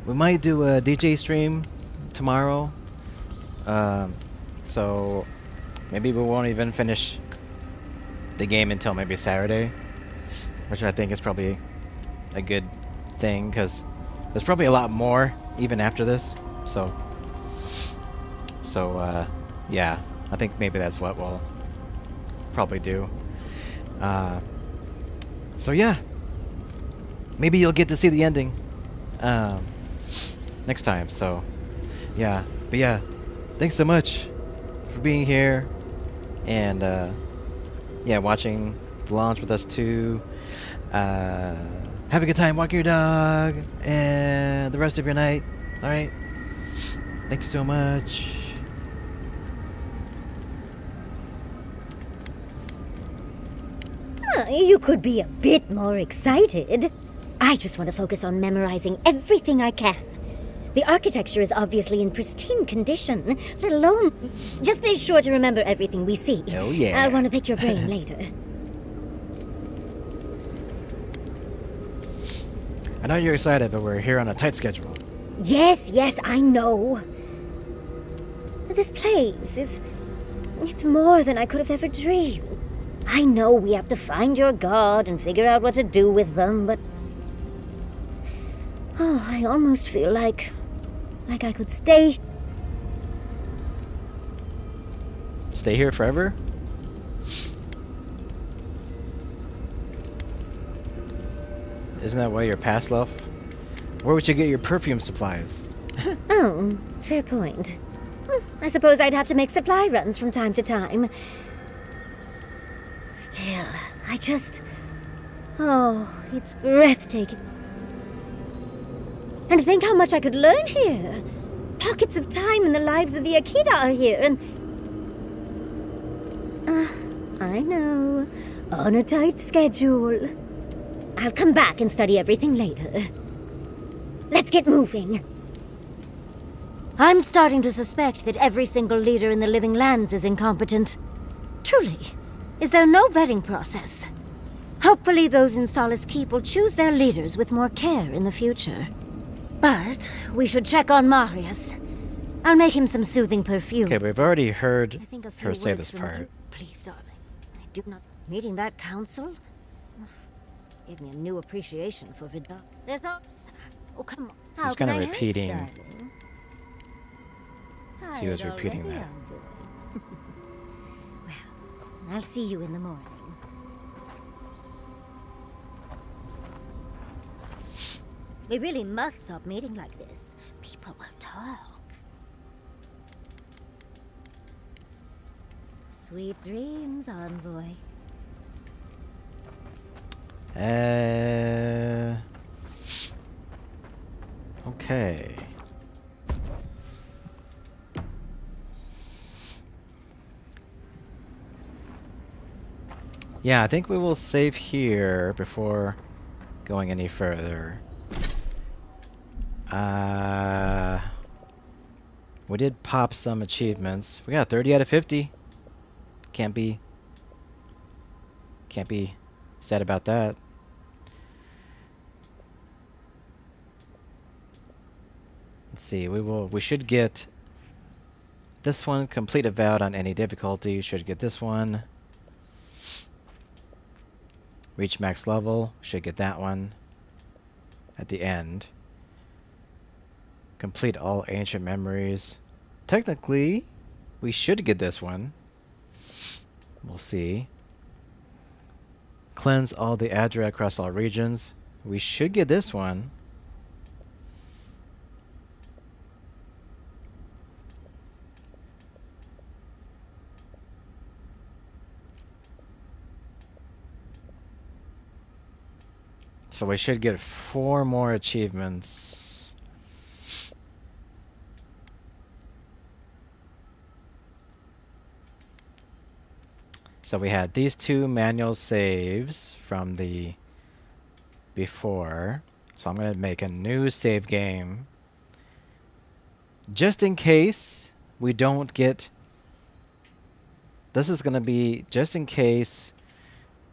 DJ stream tomorrow. So maybe we won't even finish the game until maybe Saturday, which I think is probably a good thing because there's probably a lot more even after this. So yeah, I think maybe that's what we'll probably do. So yeah, maybe you'll get to see the ending next time. So yeah, but yeah, thanks so much for being here and yeah, watching the launch with us too. Have a good time walking your dog and the rest of your night. All right, thank you so much. You could be a bit more excited. I just want to focus on memorizing everything I can. The architecture is obviously in pristine condition, let alone... Just be sure to remember everything we see. Oh, yeah. I want to pick your brain later. I know you're excited, but we're here on a tight schedule. Yes, I know. This place is... It's more than I could have ever dreamed. I know we have to find your god and figure out what to do with them, but... Oh, I almost feel like I could stay... Stay here forever? Isn't that why you're past love? Where would you get your perfume supplies? Oh, fair point. I suppose I'd have to make supply runs from time to time. Still, Oh, it's breathtaking. And think how much I could learn here. Pockets of time in the lives of the Akita are here, and... I know. On a tight schedule. I'll come back and study everything later. Let's get moving. I'm starting to suspect that every single leader in the living lands is incompetent. Truly, is there no vetting process? Hopefully those in Solace Keep will choose their leaders with more care in the future. But we should check on Marius. I'll make him some soothing perfume. Okay, we've already heard her say words this from part. you. Please, darling. I do not... Meeting that council? Gave me a new appreciation for Vidal. There's no... Oh, come on. How He's can kind I of help, repeating. darling? She was Tired repeating already, that. Envoy? Well, I'll see you in the morning. We really must stop meeting like this. People will talk. Sweet dreams, Envoy. Okay. Yeah, I think we will save here before going any further. We did pop some achievements. We got 30 out of 50. Can't be sad about that. Let's see. We should get this one, complete Avowed on any difficulty. Should get this one. Reach max level. Should get that one at the end. Complete all ancient memories. Technically, we should get this one. We'll see. Cleanse all the Adra across all regions. We should get this one. So we should get 4 more achievements. So we had these 2 manual saves from the before. So I'm going to make a new save game. Just in case we don't get... This is going to be just in case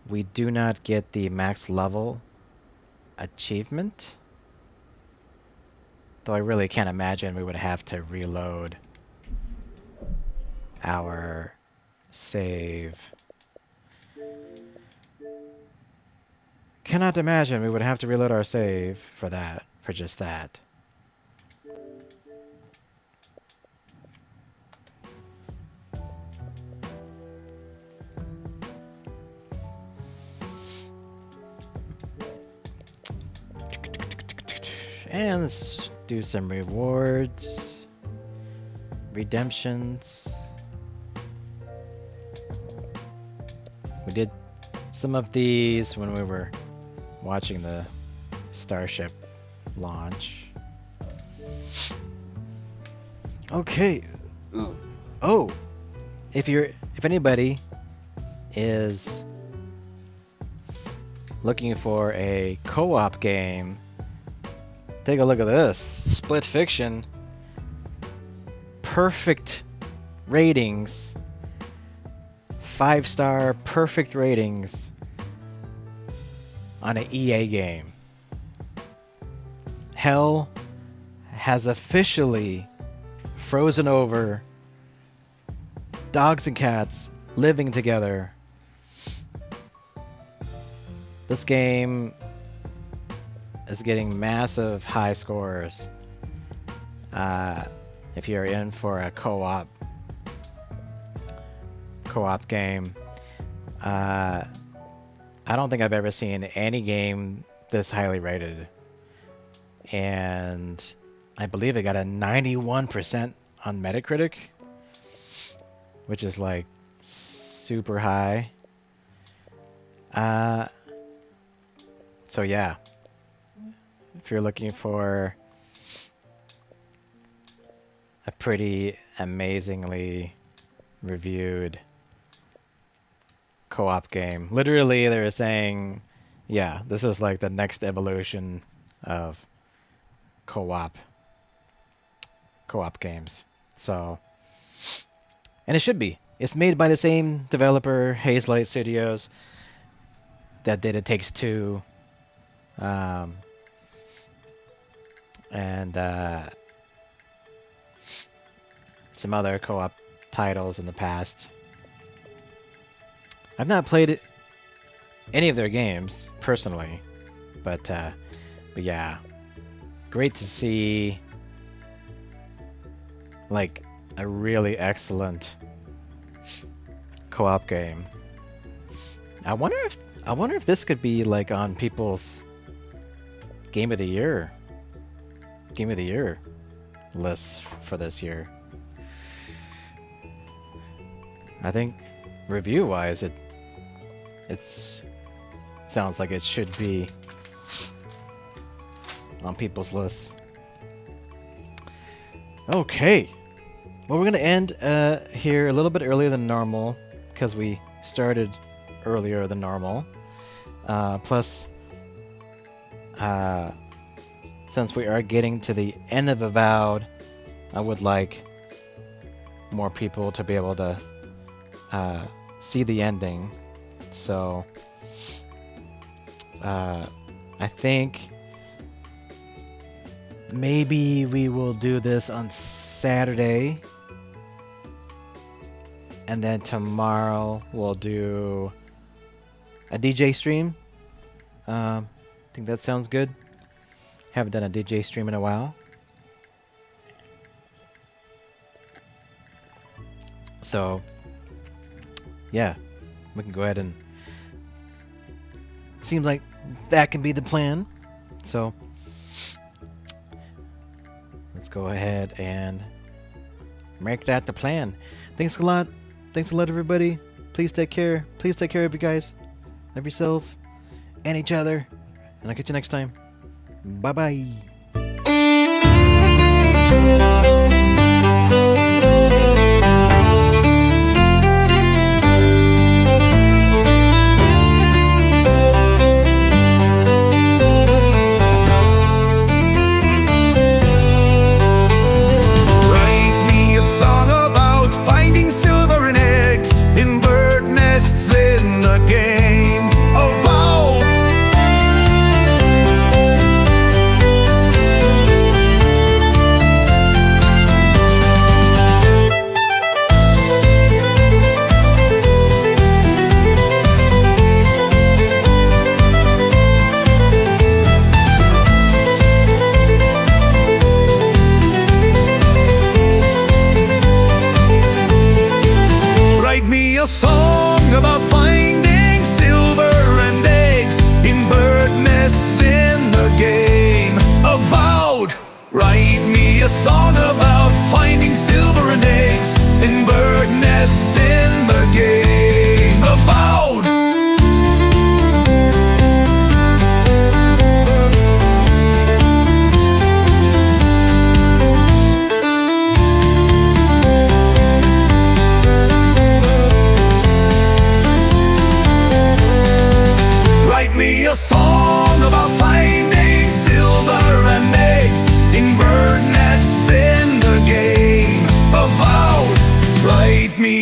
we do not get the max level achievement. Though I really can't imagine we would have to reload our save. Cannot imagine we would have to reload our save for that, for just that. And let's do some rewards. Redemptions. We did some of these when we were watching the Starship launch. Okay. Oh, if anybody is looking for a co-op game, take a look at this. Split Fiction. Perfect ratings. 5-star perfect ratings on an EA game. Hell has officially frozen over dogs and cats living together. This game is getting massive high scores. If you're in for a co-op game, I don't think I've ever seen any game this highly rated, and I believe it got a 91% on Metacritic, which is like super high. So yeah, if you're looking for a pretty amazingly reviewed co-op game, literally they're saying, yeah, this is like the next evolution of co-op games. So, and it should be. It's made by the same developer, Hazelight Studios, that did It Takes Two, and some other co-op titles in the past. I've not played any of their games personally, but yeah, great to see like a really excellent co-op game. I wonder if this could be like on people's game of the year lists for this year. I think review-wise, it's sounds like it should be on people's lists. Okay, well, we're gonna end here a little bit earlier than normal because we started earlier than normal. Plus, since we are getting to the end of Avowed, I would like more people to be able to see the ending. So I think maybe we will do this on Saturday, and then tomorrow we'll do a DJ stream. I think that sounds good. Haven't done a DJ stream in a while. So yeah, we can go ahead and seems like that can be the plan. So let's go ahead and make that the plan. Thanks a lot. Thanks a lot, everybody. Please take care. Please take care of you guys, of yourself, and each other. And I'll catch you next time. Bye-bye.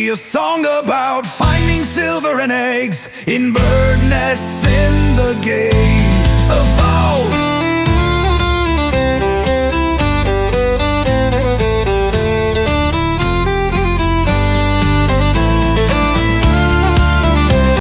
A song about finding silver and eggs in bird nests in the game. Avowed.